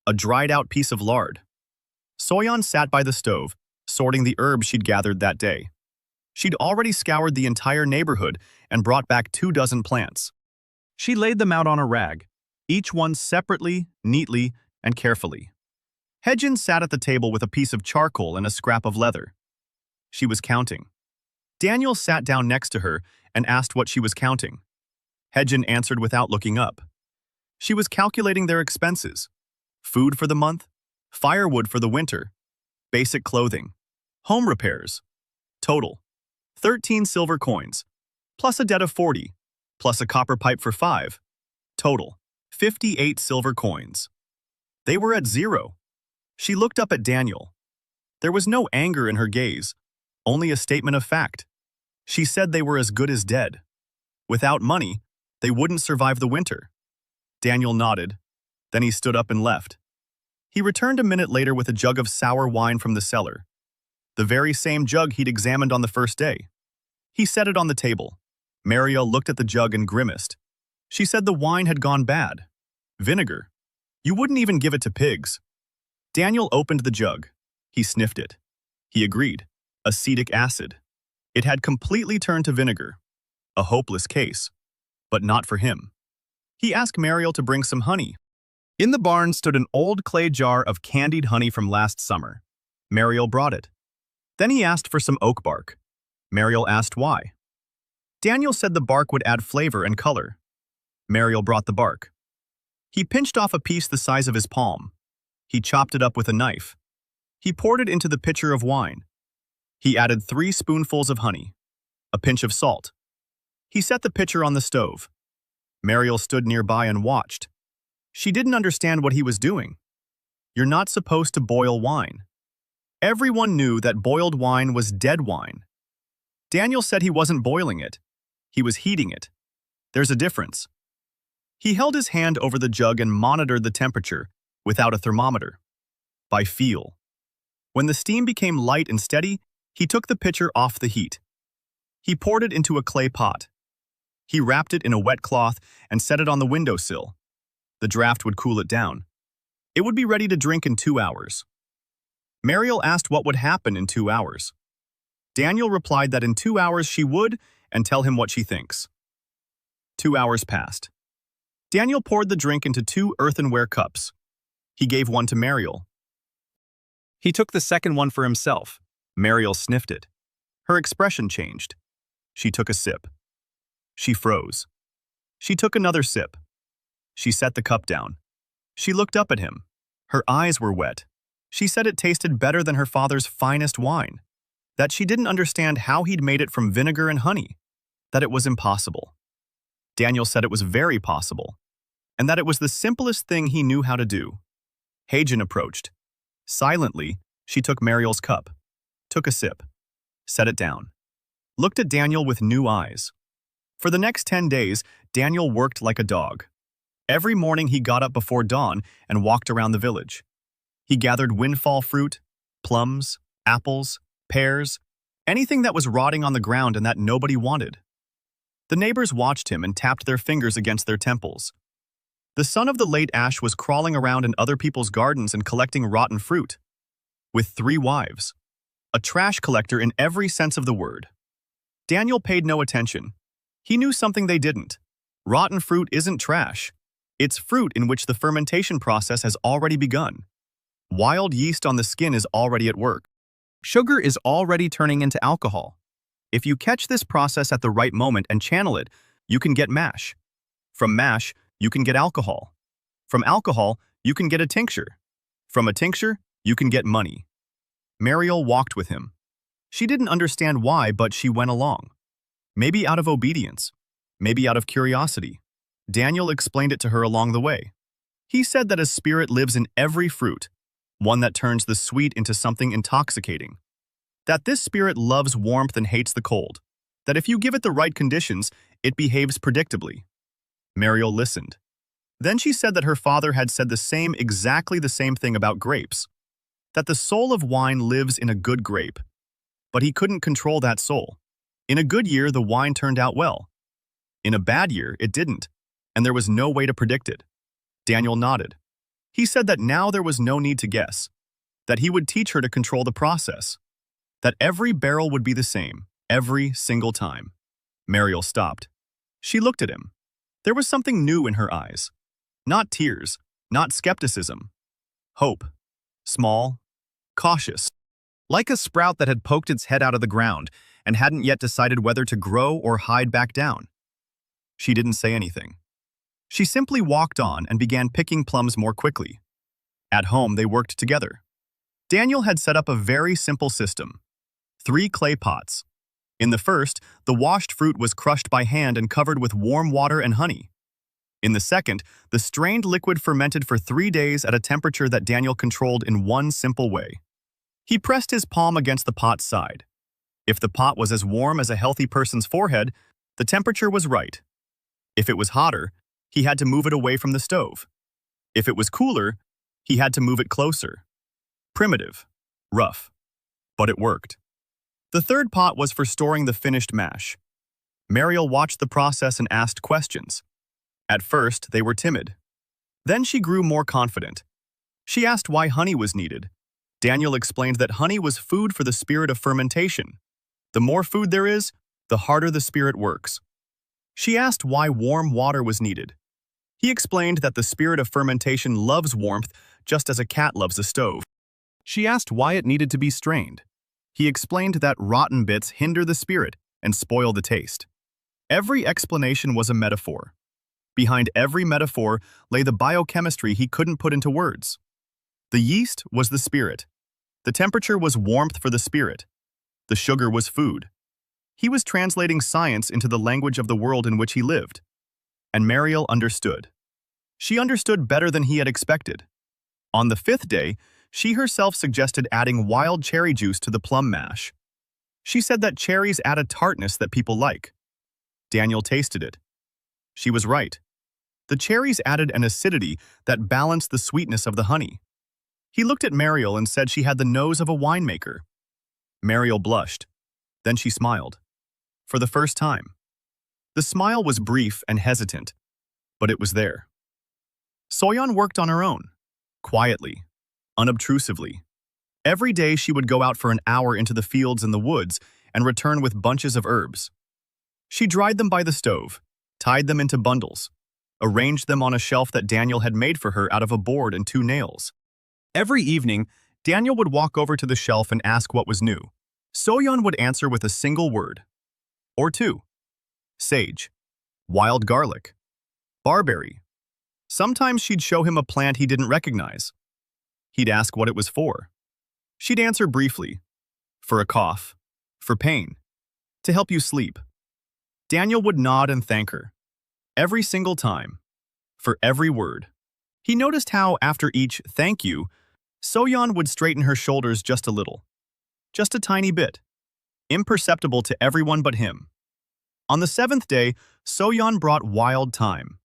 a dried-out piece of lard. Soyeon sat by the stove, sorting the herbs she'd gathered that day. She'd already scoured the entire neighborhood and brought back 24 plants. She laid them out on a rag, each one separately, neatly, and carefully. Hagen sat at the table with a piece of charcoal and a scrap of leather. She was counting. Daniel sat down next to her and asked what she was counting. Hedgen answered without looking up. She was calculating their expenses. Food for the month, firewood for the winter, basic clothing, home repairs. Total, 13 silver coins, plus a debt of 40, plus a copper pipe for 5. Total, 58 silver coins. They were at 0. She looked up at Daniel. There was no anger in her gaze, only a statement of fact. She said they were as good as dead. Without money, they wouldn't survive the winter. Daniel nodded. Then he stood up and left. He returned a minute later with a jug of sour wine from the cellar. The very same jug he'd examined on the first day. He set it on the table. Mariel looked at the jug and grimaced. She said the wine had gone bad. Vinegar. You wouldn't even give it to pigs. Daniel opened the jug. He sniffed it. He agreed. Acetic acid. It had completely turned to vinegar. A hopeless case. But not for him. He asked Mariel to bring some honey. In the barn stood an old clay jar of candied honey from last summer. Mariel brought it. Then he asked for some oak bark. Mariel asked why. Daniel said the bark would add flavor and color. Mariel brought the bark. He pinched off a piece the size of his palm. He chopped it up with a knife. He poured it into the pitcher of wine. He added 3 spoonfuls of honey, a pinch of salt. He set the pitcher on the stove. Mariel stood nearby and watched. She didn't understand what he was doing. You're not supposed to boil wine. Everyone knew that boiled wine was dead wine. Daniel said he wasn't boiling it. He was heating it. There's a difference. He held his hand over the jug and monitored the temperature without a thermometer. By feel. When the steam became light and steady, he took the pitcher off the heat. He poured it into a clay pot. He wrapped it in a wet cloth and set it on the windowsill. The draft would cool it down. It would be ready to drink in 2 hours. Mariel asked what would happen in 2 hours. Daniel replied that in 2 hours she would, and tell him what she thinks. 2 hours passed. Daniel poured the drink into 2 earthenware cups. He gave one to Mariel. He took the second one for himself. Mariel sniffed it. Her expression changed. She took a sip. She froze. She took another sip. She set the cup down. She looked up at him. Her eyes were wet. She said it tasted better than her father's finest wine. That she didn't understand how he'd made it from vinegar and honey. That it was impossible. Daniel said it was very possible. And that it was the simplest thing he knew how to do. Hedgen approached. Silently, she took Mariel's cup. Took a sip. Set it down. Looked at Daniel with new eyes. For the next 10 days, Daniel worked like a dog. Every morning he got up before dawn and walked around the village. He gathered windfall fruit, plums, apples, pears, anything that was rotting on the ground and that nobody wanted. The neighbors watched him and tapped their fingers against their temples. The son of the late Ash was crawling around in other people's gardens and collecting rotten fruit. With 3 wives. A trash collector in every sense of the word. Daniel paid no attention. He knew something they didn't. Rotten fruit isn't trash. It's fruit in which the fermentation process has already begun. Wild yeast on the skin is already at work. Sugar is already turning into alcohol. If you catch this process at the right moment and channel it, you can get mash. From mash, you can get alcohol. From alcohol, you can get a tincture. From a tincture, you can get money. Mariel walked with him. She didn't understand why, but she went along. Maybe out of obedience. Maybe out of curiosity. Daniel explained it to her along the way. He said that a spirit lives in every fruit, one that turns the sweet into something intoxicating. That this spirit loves warmth and hates the cold. That if you give it the right conditions, it behaves predictably. Mariel listened. Then she said that her father had said exactly the same thing about grapes. That the soul of wine lives in a good grape. But he couldn't control that soul. In a good year, the wine turned out well. In a bad year, it didn't, and there was no way to predict it. Daniel nodded. He said that now there was no need to guess. That he would teach her to control the process. That every barrel would be the same, every single time. Mariel stopped. She looked at him. There was something new in her eyes. Not tears, not skepticism. Hope. Small, cautious. Like a sprout that had poked its head out of the ground and hadn't yet decided whether to grow or hide back down. She didn't say anything. She simply walked on and began picking plums more quickly. At home, they worked together. Daniel had set up a very simple system. 3 clay pots. In the first, the washed fruit was crushed by hand and covered with warm water and honey. In the second, the strained liquid fermented for 3 days at a temperature that Daniel controlled in one simple way. He pressed his palm against the pot's side. If the pot was as warm as a healthy person's forehead, the temperature was right. If it was hotter, he had to move it away from the stove. If it was cooler, he had to move it closer. Primitive, rough, but it worked. The third pot was for storing the finished mash. Mariel watched the process and asked questions. At first, they were timid. Then she grew more confident. She asked why honey was needed. Daniel explained that honey was food for the spirit of fermentation. The more food there is, the harder the spirit works. She asked why warm water was needed. He explained that the spirit of fermentation loves warmth just as a cat loves a stove. She asked why it needed to be strained. He explained that rotten bits hinder the spirit and spoil the taste. Every explanation was a metaphor. Behind every metaphor lay the biochemistry he couldn't put into words. The yeast was the spirit. The temperature was warmth for the spirit. The sugar was food. He was translating science into the language of the world in which he lived. And Mariel understood. She understood better than he had expected. On the 5th day, she herself suggested adding wild cherry juice to the plum mash. She said that cherries add a tartness that people like. Daniel tasted it. She was right. The cherries added an acidity that balanced the sweetness of the honey. He looked at Mariel and said she had the nose of a winemaker. Mariel blushed. Then she smiled. For the first time. The smile was brief and hesitant, but it was there. Soyeon worked on her own, quietly, unobtrusively. Every day she would go out for an hour into the fields and the woods and return with bunches of herbs. She dried them by the stove, tied them into bundles, arranged them on a shelf that Daniel had made for her out of a board and 2 nails. Every evening, Daniel would walk over to the shelf and ask what was new. Soyeon would answer with a single word. Or 2. Sage. Wild garlic. Barberry. Sometimes she'd show him a plant he didn't recognize. He'd ask what it was for. She'd answer briefly. For a cough. For pain. To help you sleep. Daniel would nod and thank her. Every single time. For every word. He noticed how, after each thank you, Soyeon would straighten her shoulders just a little. Just a tiny bit. Imperceptible to everyone but him. On the 7th day, Soyeon brought wild thyme.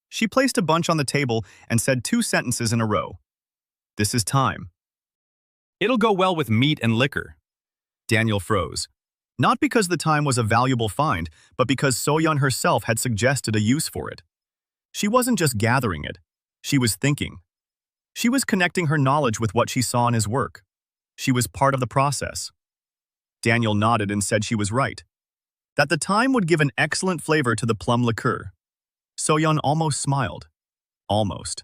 She placed a bunch on the table and said 2 sentences in a row. This is thyme. It'll go well with meat and liquor. Daniel froze. Not because the thyme was a valuable find, but because Soyeon herself had suggested a use for it. She wasn't just gathering it. She was thinking. She was connecting her knowledge with what she saw in his work. She was part of the process. Daniel nodded and said she was right. That the thyme would give an excellent flavor to the plum liqueur. Soyeon almost smiled. Almost.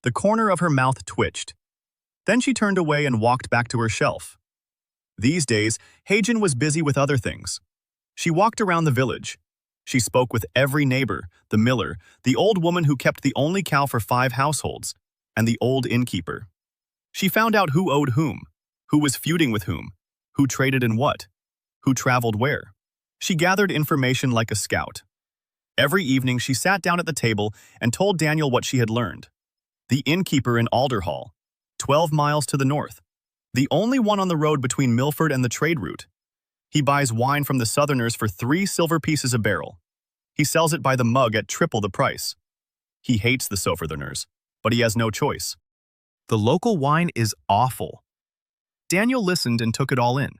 The corner of her mouth twitched. Then she turned away and walked back to her shelf. These days, Haejin was busy with other things. She walked around the village. She spoke with every neighbor, the miller, the old woman who kept the only cow for 5 households, and the old innkeeper. She found out who owed whom, who was feuding with whom, who traded in what, who traveled where. She gathered information like a scout. Every evening she sat down at the table and told Daniel what she had learned. The innkeeper in Alderhall, 12 miles to the north. The only one on the road between Milford and the trade route. He buys wine from the Southerners for 3 silver pieces a barrel. He sells it by the mug at triple the price. He hates the Southerners, but he has no choice. The local wine is awful. Daniel listened and took it all in.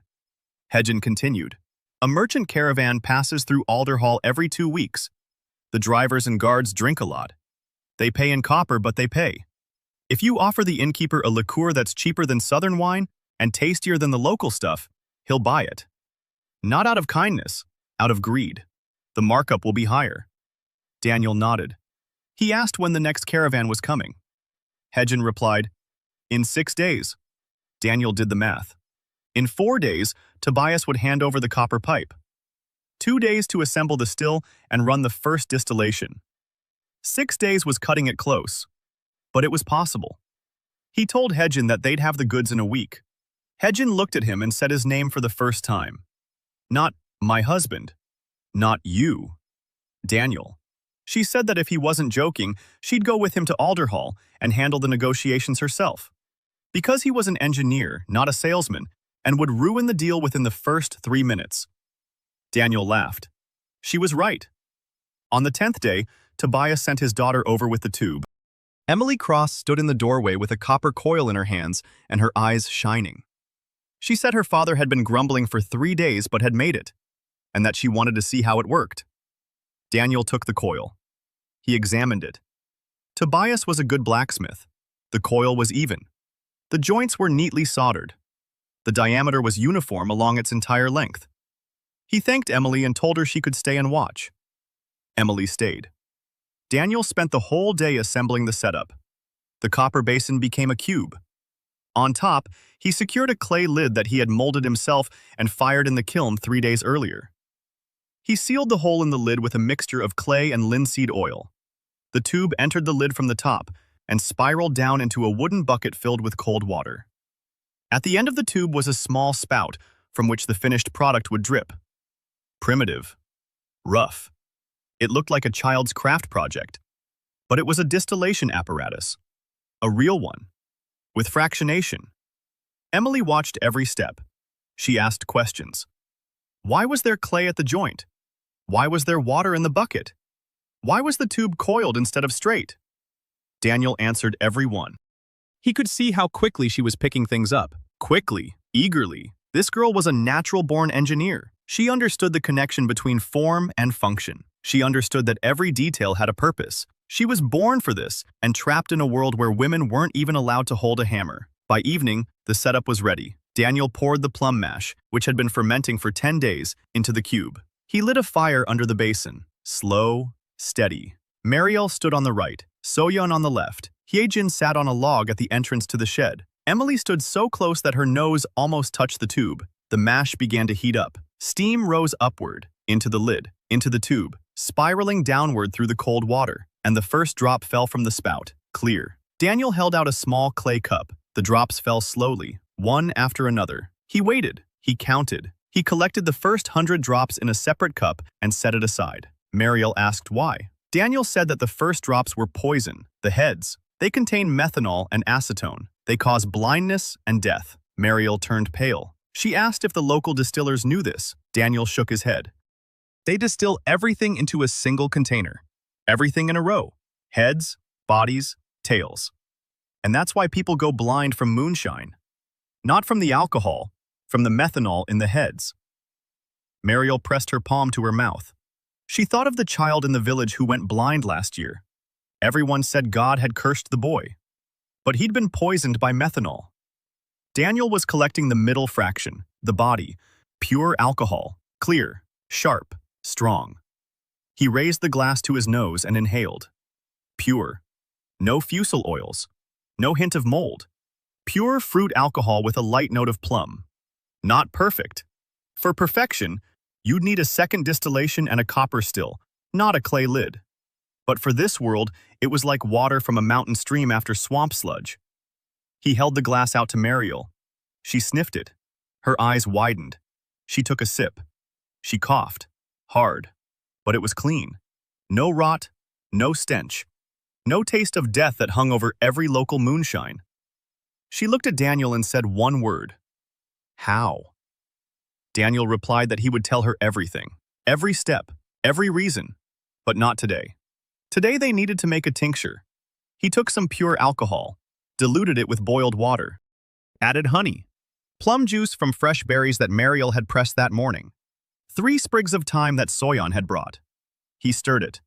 Haejin continued. A merchant caravan passes through Alderhall every 2 weeks. The drivers and guards drink a lot. They pay in copper, but they pay. If you offer the innkeeper a liqueur that's cheaper than Southern wine and tastier than the local stuff, he'll buy it. Not out of kindness, out of greed. The markup will be higher. Daniel nodded. He asked when the next caravan was coming. Haejin replied, in 6 days. Daniel did the math. In 4 days, Tobias would hand over the copper pipe. 2 days to assemble the still and run the first distillation. 6 days was cutting it close, but it was possible. He told Hedgen that they'd have the goods in a week. Hedgen looked at him and said his name for the first time. Not my husband. Not you. Daniel. She said that if he wasn't joking, she'd go with him to Alderhall and handle the negotiations herself. Because he was an engineer, not a salesman, and would ruin the deal within the first 3 minutes. Daniel laughed. She was right. On the 10th day, Tobias sent his daughter over with the tube. Emily Cross stood in the doorway with a copper coil in her hands and her eyes shining. She said her father had been grumbling for 3 days but had made it, and that she wanted to see how it worked. Daniel took the coil. He examined it. Tobias was a good blacksmith. The coil was even. The joints were neatly soldered. The diameter was uniform along its entire length. He thanked Emily and told her she could stay and watch. Emily stayed. Daniel spent the whole day assembling the setup. The copper basin became a cube. On top, he secured a clay lid that he had molded himself and fired in the kiln 3 days earlier. He sealed the hole in the lid with a mixture of clay and linseed oil. The tube entered the lid from the top and spiraled down into a wooden bucket filled with cold water. At the end of the tube was a small spout from which the finished product would drip. Primitive. Rough. It looked like a child's craft project, but it was a distillation apparatus. A real one. With fractionation. Emily watched every step. She asked questions. Why was there clay at the joint? Why was there water in the bucket? Why was the tube coiled instead of straight? Daniel answered every one. He could see how quickly she was picking things up. Quickly, eagerly. This girl was a natural-born engineer. She understood the connection between form and function. She understood that every detail had a purpose. She was born for this and trapped in a world where women weren't even allowed to hold a hammer. By evening, the setup was ready. Daniel poured the plum mash, which had been fermenting for 10 days, into the cube. He lit a fire under the basin. Slow, steady. Mariel stood on the right, Soyeon on the left. Hyejin sat on a log at the entrance to the shed. Emily stood so close that her nose almost touched the tube. The mash began to heat up. Steam rose upward, into the lid, into the tube, spiraling downward through the cold water, and the first drop fell from the spout, clear. Daniel held out a small clay cup. The drops fell slowly, one after another. He waited. He counted. He collected the first 100 drops in a separate cup and set it aside. Mariel asked why. Daniel said that the first drops were poison, the heads. They contain methanol and acetone. They cause blindness and death. Mariel turned pale. She asked if the local distillers knew this. Daniel shook his head. They distill everything into a single container. Everything in a row. Heads, bodies, tails. And that's why people go blind from moonshine. Not from the alcohol, from the methanol in the heads. Mariel pressed her palm to her mouth. She thought of the child in the village who went blind last year. Everyone said God had cursed the boy. But he'd been poisoned by methanol. Daniel was collecting the middle fraction, the body, pure alcohol, clear, sharp, strong. He raised the glass to his nose and inhaled. Pure. No fusel oils. No hint of mold. Pure fruit alcohol with a light note of plum. Not perfect. For perfection, you'd need a second distillation and a copper still, not a clay lid. But for this world, it was like water from a mountain stream after swamp sludge. He held the glass out to Mariel. She sniffed it. Her eyes widened. She took a sip. She coughed. Hard. But it was clean. No rot, no stench. No taste of death that hung over every local moonshine. She looked at Daniel and said one word. How? Daniel replied that he would tell her everything. Every step. Every reason. But not today. Today they needed to make a tincture. He took some pure alcohol, diluted it with boiled water, added honey, plum juice from fresh berries that Mariel had pressed that morning, 3 sprigs of thyme that Soyeon had brought. He stirred it,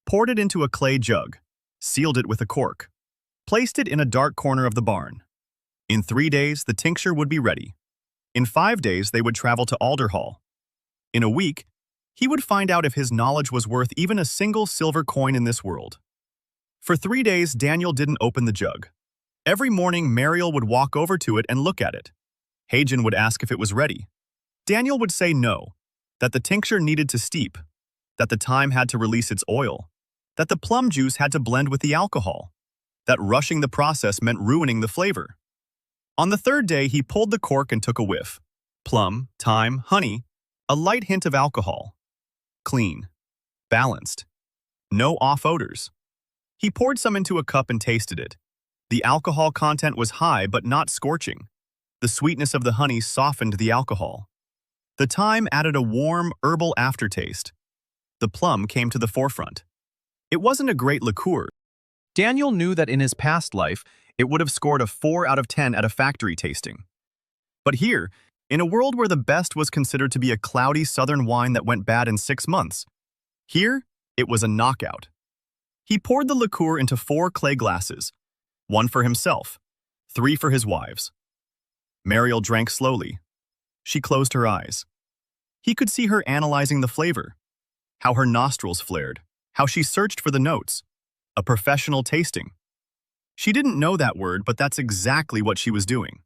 poured it into a clay jug, sealed it with a cork, placed it in a dark corner of the barn. In 3 days, the tincture would be ready. In 5 days, they would travel to Alderhall. In a week, he would find out if his knowledge was worth even a single silver coin in this world. For 3 days, Daniel didn't open the jug. Every morning, Mariel would walk over to it and look at it. Hyejin would ask if it was ready. Daniel would say no. that the tincture needed to steep, that the thyme had to release its oil, that the plum juice had to blend with the alcohol, that rushing the process meant ruining the flavor. On the third day, he pulled the cork and took a whiff. Plum, thyme, honey, a light hint of alcohol. Clean. Balanced. No off odors. He poured some into a cup and tasted it. The alcohol content was high but not scorching. The sweetness of the honey softened the alcohol. The thyme added a warm, herbal aftertaste. The plum came to the forefront. It wasn't a great liqueur. Daniel knew that in his past life, it would have scored a 4 out of 10 at a factory tasting. But here, in a world where the best was considered to be a cloudy southern wine that went bad in 6 months, here, it was a knockout. He poured the liqueur into 4 clay glasses, 1 for himself, 3 for his wives. Mariel drank slowly. She closed her eyes. He could see her analyzing the flavor, how her nostrils flared, how she searched for the notes. A professional tasting. She didn't know that word, but that's exactly what she was doing.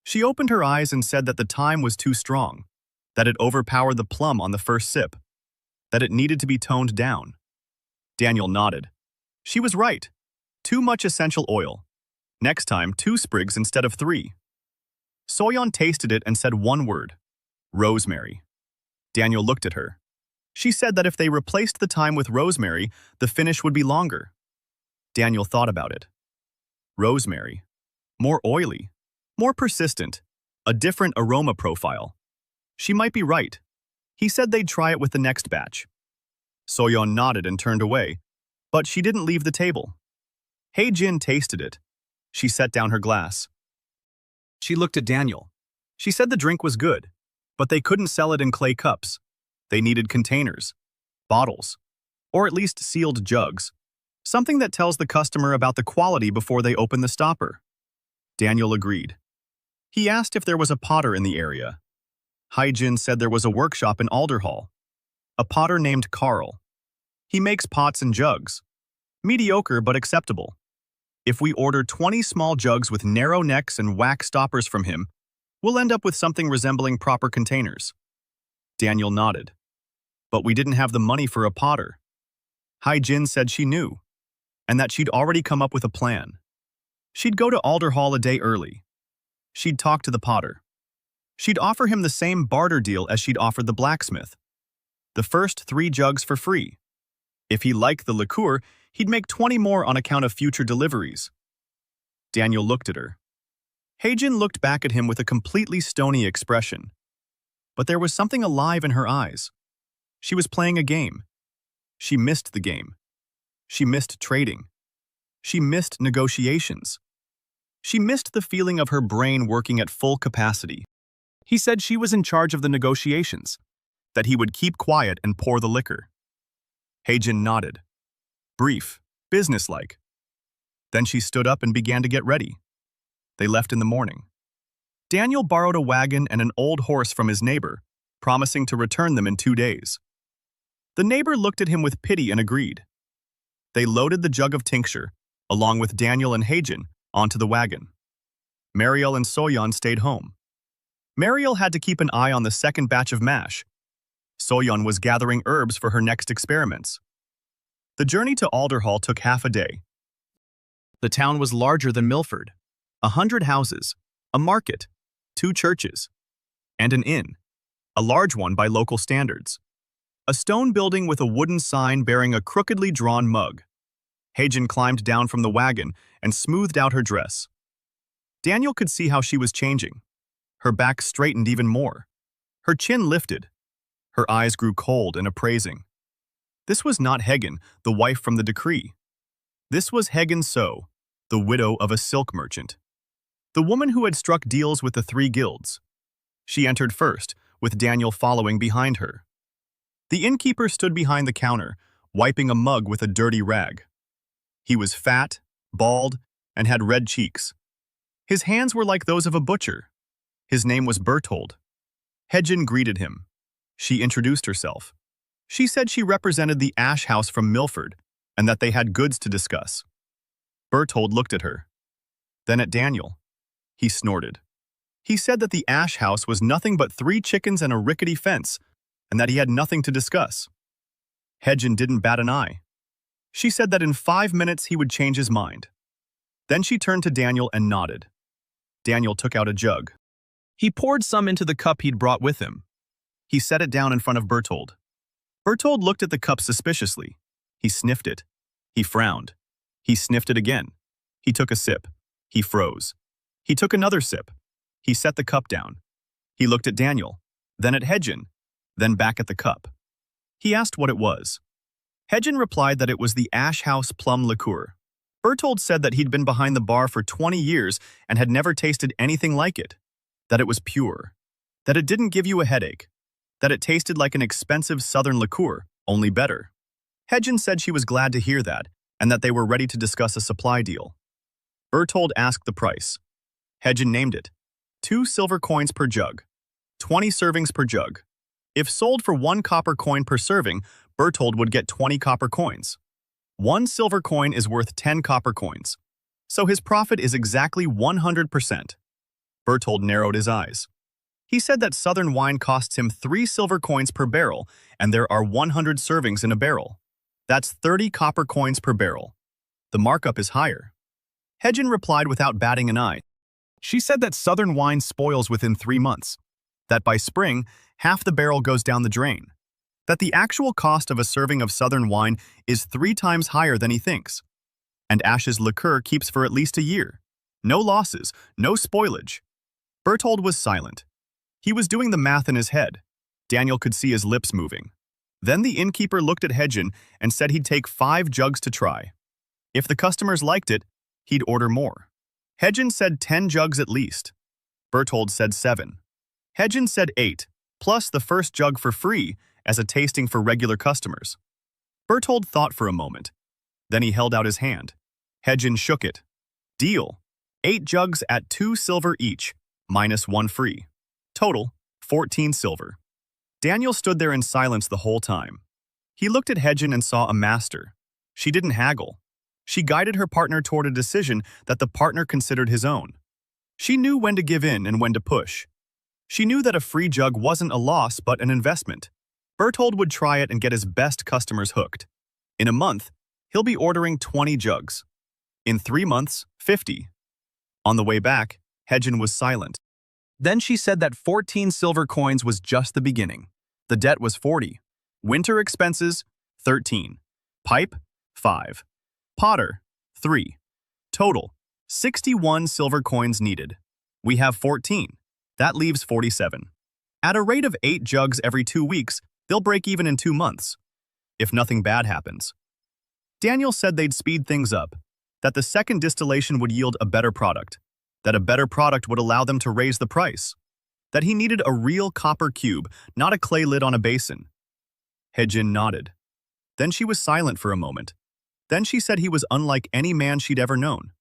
She opened her eyes and said that the thyme was too strong, that it overpowered the plum on the first sip, that it needed to be toned down. Daniel nodded. She was right. Too much essential oil. Next time, 2 sprigs instead of 3. Soyeon tasted it and said one word. Rosemary. Daniel looked at her. She said that if they replaced the thyme with rosemary, the finish would be longer. Daniel thought about it. Rosemary. More oily. More persistent. A different aroma profile. She might be right. He said they'd try it with the next batch. Soyeon nodded and turned away, but she didn't leave the table. Hae-jin tasted it. She set down her glass. She looked at Daniel. She said the drink was good, but they couldn't sell it in clay cups. They needed containers, bottles, or at least sealed jugs, something that tells the customer about the quality before they open the stopper. Daniel agreed. He asked if there was a potter in the area. Hae-jin said there was a workshop in Alderhall. A potter named Carl. He makes pots and jugs. Mediocre but acceptable. If we order 20 small jugs with narrow necks and wax stoppers from him, we'll end up with something resembling proper containers. Daniel nodded. But we didn't have the money for a potter. Hae-jin said she knew, and that she'd already come up with a plan. She'd go to Alderhall a day early. She'd talk to the potter. She'd offer him the same barter deal as she'd offered the blacksmith. The first 3 jugs for free. If he liked the liqueur, he'd make 20 more on account of future deliveries. Daniel looked at her. Hae-jin looked back at him with a completely stony expression. But there was something alive in her eyes. She was playing a game. She missed the game. She missed trading. She missed negotiations. She missed the feeling of her brain working at full capacity. He said she was in charge of the negotiations, that he would keep quiet and pour the liquor. Hae-jin nodded. Brief, businesslike. Then she stood up and began to get ready. They left in the morning. Daniel borrowed a wagon and an old horse from his neighbor, promising to return them in 2 days. The neighbor looked at him with pity and agreed. They loaded the jug of tincture, along with Daniel and Hae-jin, onto the wagon. Mariel and Soyeon stayed home. Mariel had to keep an eye on the second batch of mash. Soyeon was gathering herbs for her next experiments. The journey to Alderhall took half a day. The town was larger than Milford. 100 houses, a market, 2 churches, and an inn, a large one by local standards. A stone building with a wooden sign bearing a crookedly drawn mug. Hae-jin climbed down from the wagon and smoothed out her dress. Daniel could see how she was changing. Her back straightened even more. Her chin lifted. Her eyes grew cold and appraising. This was not Hagen, the wife from the decree. This was Hagen So, the widow of a silk merchant. The woman who had struck deals with the 3 guilds. She entered first, with Daniel following behind her. The innkeeper stood behind the counter, wiping a mug with a dirty rag. He was fat, bald, and had red cheeks. His hands were like those of a butcher. His name was Berthold. Hae-jin greeted him. She introduced herself. She said she represented the Ash House from Milford and that they had goods to discuss. Berthold looked at her. Then at Daniel. He snorted. He said that the Ash House was nothing but 3 chickens and a rickety fence, and that he had nothing to discuss. Hedgen didn't bat an eye. She said that in 5 minutes he would change his mind. Then she turned to Daniel and nodded. Daniel took out a jug. He poured some into the cup he'd brought with him. He set it down in front of Bertold. Bertold looked at the cup suspiciously. He sniffed it. He frowned. He sniffed it again. He took a sip. He froze. He took another sip. He set the cup down. He looked at Daniel, then at Hedgen, then back at the cup. He asked what it was. Hedgen replied that it was the Ash House plum liqueur. Bertold said that he'd been behind the bar for 20 years and had never tasted anything like it. That it was pure. That it didn't give you a headache. That it tasted like an expensive southern liqueur, only better. Hedgen said she was glad to hear that and that they were ready to discuss a supply deal. Bertold asked the price. Hedgen named it. 2 silver coins per jug. 20 servings per jug. If sold for 1 copper coin per serving, Bertold would get 20 copper coins. 1 silver coin is worth 10 copper coins. So his profit is exactly 100%. Bertold narrowed his eyes. He said that southern wine costs him 3 silver coins per barrel, and there are 100 servings in a barrel. That's 30 copper coins per barrel. The markup is higher. Hedgen replied without batting an eye. She said that southern wine spoils within 3 months. That by spring, half the barrel goes down the drain. That the actual cost of a serving of southern wine is 3 times higher than he thinks. And Ash's liqueur keeps for at least a year. No losses, no spoilage. Bertold was silent. He was doing the math in his head. Daniel could see his lips moving. Then the innkeeper looked at Hedgen and said he'd take 5 jugs to try. If the customers liked it, he'd order more. Hedgen said 10 jugs at least. Bertold said 7. Hedgen said 8, plus the first jug for free as a tasting for regular customers. Bertold thought for a moment. Then he held out his hand. Hedgen shook it. Deal. 8 jugs at 2 silver each, minus 1 free. Total, 14 silver. Daniel stood there in silence the whole time. He looked at Hedgen and saw a master. She didn't haggle. She guided her partner toward a decision that the partner considered his own. She knew when to give in and when to push. She knew that a free jug wasn't a loss but an investment. Bertold would try it and get his best customers hooked. In a month, he'll be ordering 20 jugs. In 3 months, 50. On the way back, Hedgen was silent. Then she said that 14 silver coins was just the beginning. The debt was 40. Winter expenses, 13. Pipe, 5. Potter, 3. Total, 61 silver coins needed. We have 14. That leaves 47. At a rate of 8 jugs every 2 weeks, they'll break even in 2 months, if nothing bad happens. Daniel said they'd speed things up, that the second distillation would yield a better product, that a better product would allow them to raise the price, that he needed a real copper cube, not a clay lid on a basin. Hedgen nodded. Then she was silent for a moment. Then she said he was unlike any man she'd ever known.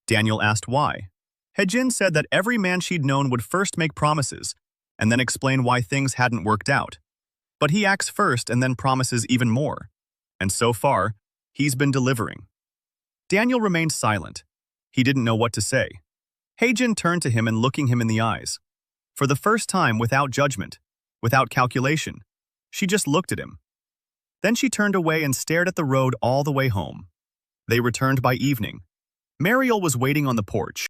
Daniel asked why. Hedgen said that every man she'd known would first make promises, and then explain why things hadn't worked out. But he acts first and then promises even more. And so far, he's been delivering. Daniel remained silent. He didn't know what to say. Hedgen turned to him and looking him in the eyes. For the first time, without judgment, without calculation, she just looked at him. Then she turned away and stared at the road all the way home. They returned by evening. Mariel was waiting on the porch.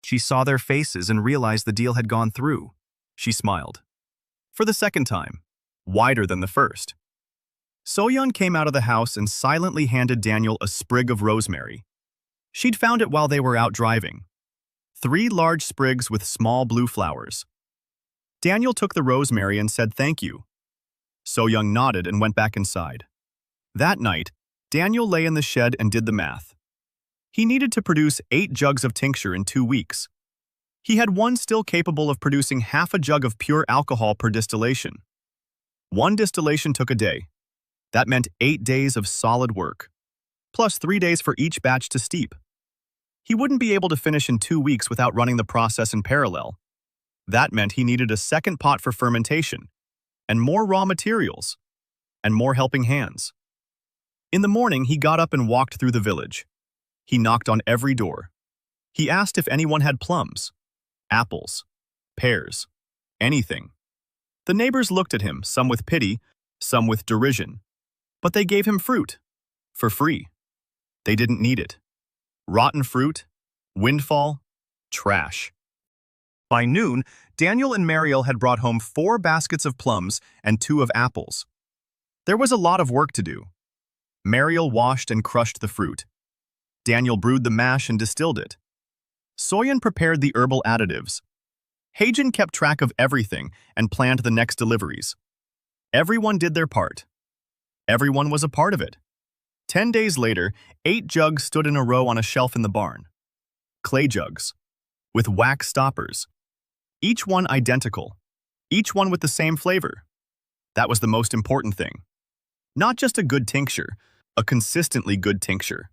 She saw their faces and realized the deal had gone through. She smiled. For the second time, wider than the first. Soyeon came out of the house and silently handed Daniel a sprig of rosemary. She'd found it while they were out driving. 3 large sprigs with small blue flowers. Daniel took the rosemary and said thank you. Soyeon nodded and went back inside. That night, Daniel lay in the shed and did the math. He needed to produce 8 jugs of tincture in 2 weeks. He had one still capable of producing half a jug of pure alcohol per distillation. 1 distillation took a day. That meant 8 days of solid work, plus 3 days for each batch to steep. He wouldn't be able to finish in 2 weeks without running the process in parallel. That meant he needed a second pot for fermentation, and more raw materials, and more helping hands. In the morning, he got up and walked through the village. He knocked on every door. He asked if anyone had plums, apples, pears, anything. The neighbors looked at him, some with pity, some with derision. But they gave him fruit. For free. They didn't need it. Rotten fruit, windfall, trash. By noon, Daniel and Mariel had brought home 4 baskets of plums and 2 of apples. There was a lot of work to do. Mariel washed and crushed the fruit. Daniel brewed the mash and distilled it. Soyan prepared the herbal additives. Hagen kept track of everything and planned the next deliveries. Everyone did their part. Everyone was a part of it. 10 days later, 8 jugs stood in a row on a shelf in the barn. Clay jugs, with wax stoppers. Each one identical. Each one with the same flavor. That was the most important thing. Not just a good tincture, a consistently good tincture.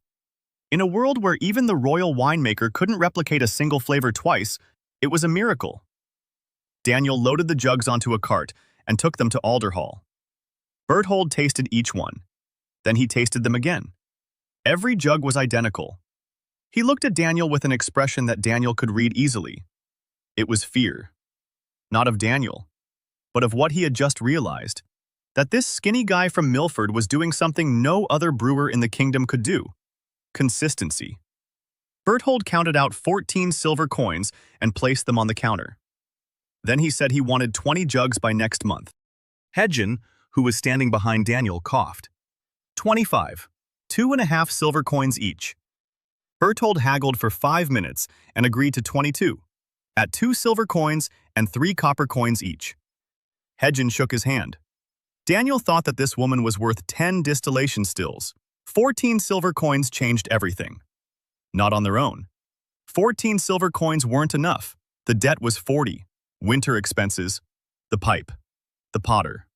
In a world where even the royal winemaker couldn't replicate a single flavor twice, it was a miracle. Daniel loaded the jugs onto a cart and took them to Alderhall. Berthold tasted each one. Then he tasted them again. Every jug was identical. He looked at Daniel with an expression that Daniel could read easily. It was fear. Not of Daniel, but of what he had just realized. That this skinny guy from Milford was doing something no other brewer in the kingdom could do. Consistency. Berthold counted out 14 silver coins and placed them on the counter. Then he said he wanted 20 jugs by next month. Hedgen, who was standing behind Daniel, coughed. 25. 2.5 silver coins each. Berthold haggled for 5 minutes and agreed to 22, at 2 silver coins and 3 copper coins each. Hedgen shook his hand. Daniel thought that this woman was worth 10 distillation stills. 14 silver coins changed everything. Not on their own. 14 silver coins weren't enough. The debt was 40. Winter expenses, the pipe, the potter.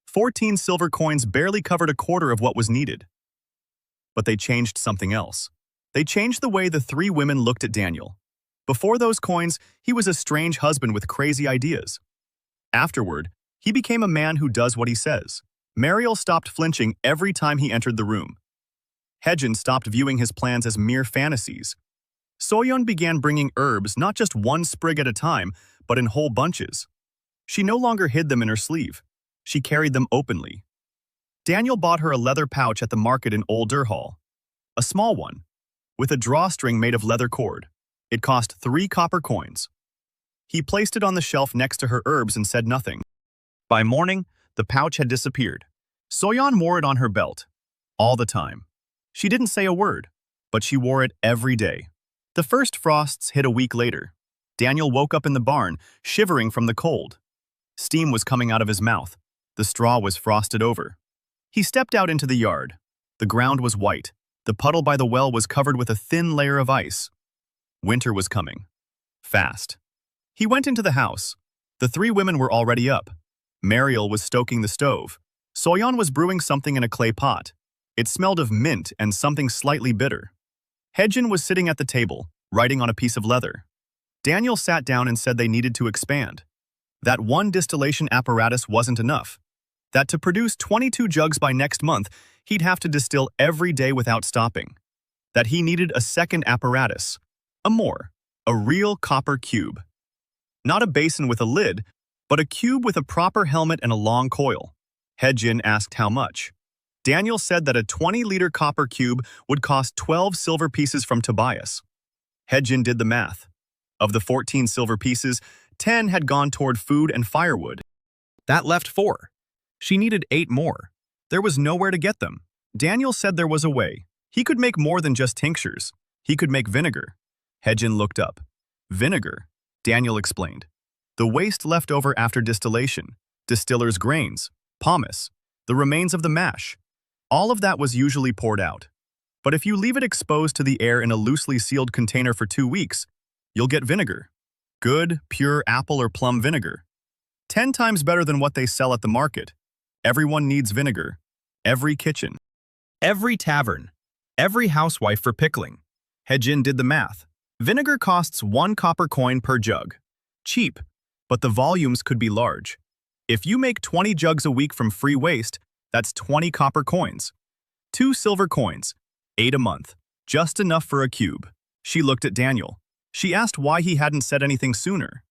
14 silver coins barely covered a quarter of what was needed. But they changed something else. They changed the way the 3 women looked at Daniel. Before those coins, he was a strange husband with crazy ideas. Afterward, he became a man who does what he says. Mariel stopped flinching every time he entered the room. Hedgen stopped viewing his plans as mere fantasies. Soyeon began bringing herbs not just one sprig at a time, but in whole bunches. She no longer hid them in her sleeve. She carried them openly. Daniel bought her a leather pouch at the market in Old Durhall. A small one, with a drawstring made of leather cord. It cost 3 copper coins. He placed it on the shelf next to her herbs and said nothing. By morning, the pouch had disappeared. Soyeon wore it on her belt, all the time. She didn't say a word, but she wore it every day. The first frosts hit a week later. Daniel woke up in the barn, shivering from the cold. Steam was coming out of his mouth. The straw was frosted over. He stepped out into the yard. The ground was white. The puddle by the well was covered with a thin layer of ice. Winter was coming. Fast. He went into the house. The 3 women were already up. Mariel was stoking the stove. Soyeon was brewing something in a clay pot. It smelled of mint and something slightly bitter. Hedgen was sitting at the table, writing on a piece of leather. Daniel sat down and said they needed to expand. That one distillation apparatus wasn't enough. That to produce 22 jugs by next month, he'd have to distill every day without stopping. That he needed a second apparatus. A real copper cube. Not a basin with a lid, but a cube with a proper helmet and a long coil. Hedgen asked how much. Daniel said that a 20-liter copper cube would cost 12 silver pieces from Tobias. Hedgen did the math. Of the 14 silver pieces, 10 had gone toward food and firewood. That left 4. She needed 8 more. There was nowhere to get them. Daniel said there was a way. He could make more than just tinctures. He could make vinegar. Hedgen looked up. Vinegar, Daniel explained. The waste left over after distillation, distiller's grains, pomace, the remains of the mash. All of that was usually poured out. But if you leave it exposed to the air in a loosely sealed container for 2 weeks, you'll get vinegar. Good, pure apple or plum vinegar. 10 times better than what they sell at the market. Everyone needs vinegar. Every kitchen. Every tavern. Every housewife for pickling. Hedgen did the math. Vinegar costs 1 copper coin per jug. Cheap, but the volumes could be large. If you make 20 jugs a week from free waste, that's 20 copper coins. 2 silver coins. 8 a month. Just enough for a cube. She looked at Daniel. She asked why he hadn't said anything sooner.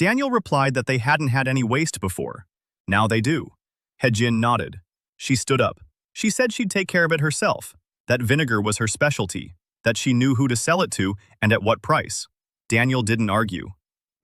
Daniel replied that they hadn't had any waste before. Now they do. Hejin nodded. She stood up. She said she'd take care of it herself, that vinegar was her specialty, that she knew who to sell it to and at what price. Daniel didn't argue.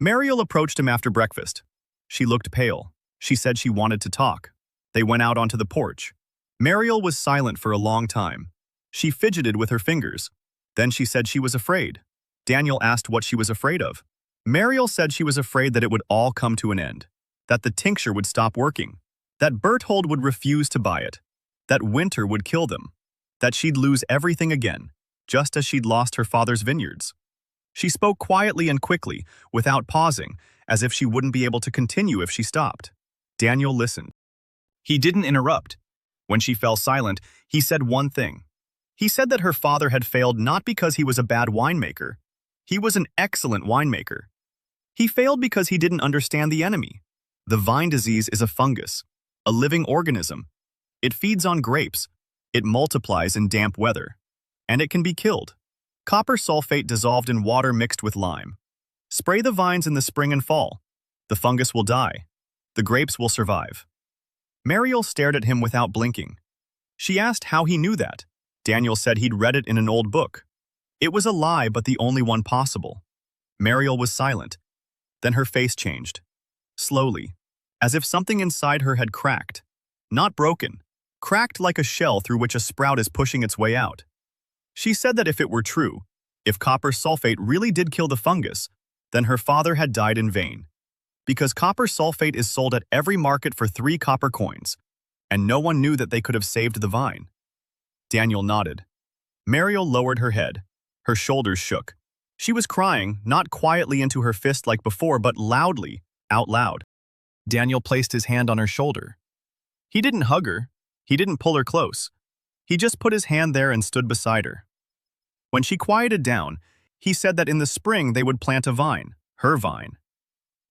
Mariel approached him after breakfast. She looked pale. She said she wanted to talk. They went out onto the porch. Mariel was silent for a long time. She fidgeted with her fingers. Then she said she was afraid. Daniel asked what she was afraid of. Mariel said she was afraid that it would all come to an end, that the tincture would stop working, that Berthold would refuse to buy it, that winter would kill them, that she'd lose everything again, just as she'd lost her father's vineyards. She spoke quietly and quickly, without pausing, as if she wouldn't be able to continue if she stopped. Daniel listened. He didn't interrupt. When she fell silent, he said one thing. He said that her father had failed not because he was a bad winemaker. He was an excellent winemaker. He failed because he didn't understand the enemy. The vine disease is a fungus, a living organism. It feeds on grapes. It multiplies in damp weather. And it can be killed. Copper sulfate dissolved in water mixed with lime. Spray the vines in the spring and fall. The fungus will die. The grapes will survive. Mariel stared at him without blinking. She asked how he knew that. Daniel said he'd read it in an old book. It was a lie, but the only one possible. Mariel was silent. Then her face changed. Slowly, as if something inside her had cracked. Not broken. Cracked like a shell through which a sprout is pushing its way out. She said that if it were true, if copper sulfate really did kill the fungus, then her father had died in vain. Because copper sulfate is sold at every market for 3 copper coins, and no one knew that they could have saved the vine. Daniel nodded. Mariel lowered her head. Her shoulders shook. She was crying, not quietly into her fist like before, but loudly, out loud. Daniel placed his hand on her shoulder. He didn't hug her. He didn't pull her close. He just put his hand there and stood beside her. When she quieted down, he said that in the spring they would plant a vine, her vine.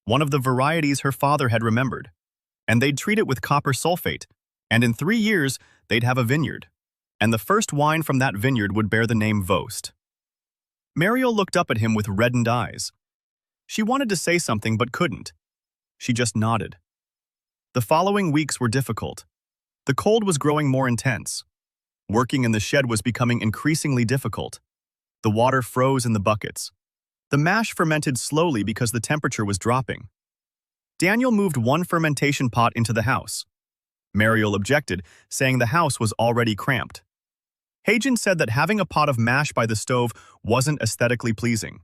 One of the varieties her father had remembered. And they'd treat it with copper sulfate, and in 3 years they'd have a vineyard. And the first wine from that vineyard would bear the name Vost. Mariel looked up at him with reddened eyes. She wanted to say something but couldn't. She just nodded. The following weeks were difficult. The cold was growing more intense. Working in the shed was becoming increasingly difficult. The water froze in the buckets. The mash fermented slowly because the temperature was dropping. Daniel moved 1 fermentation pot into the house. Mariel objected, saying the house was already cramped. Hejin said that having a pot of mash by the stove wasn't aesthetically pleasing.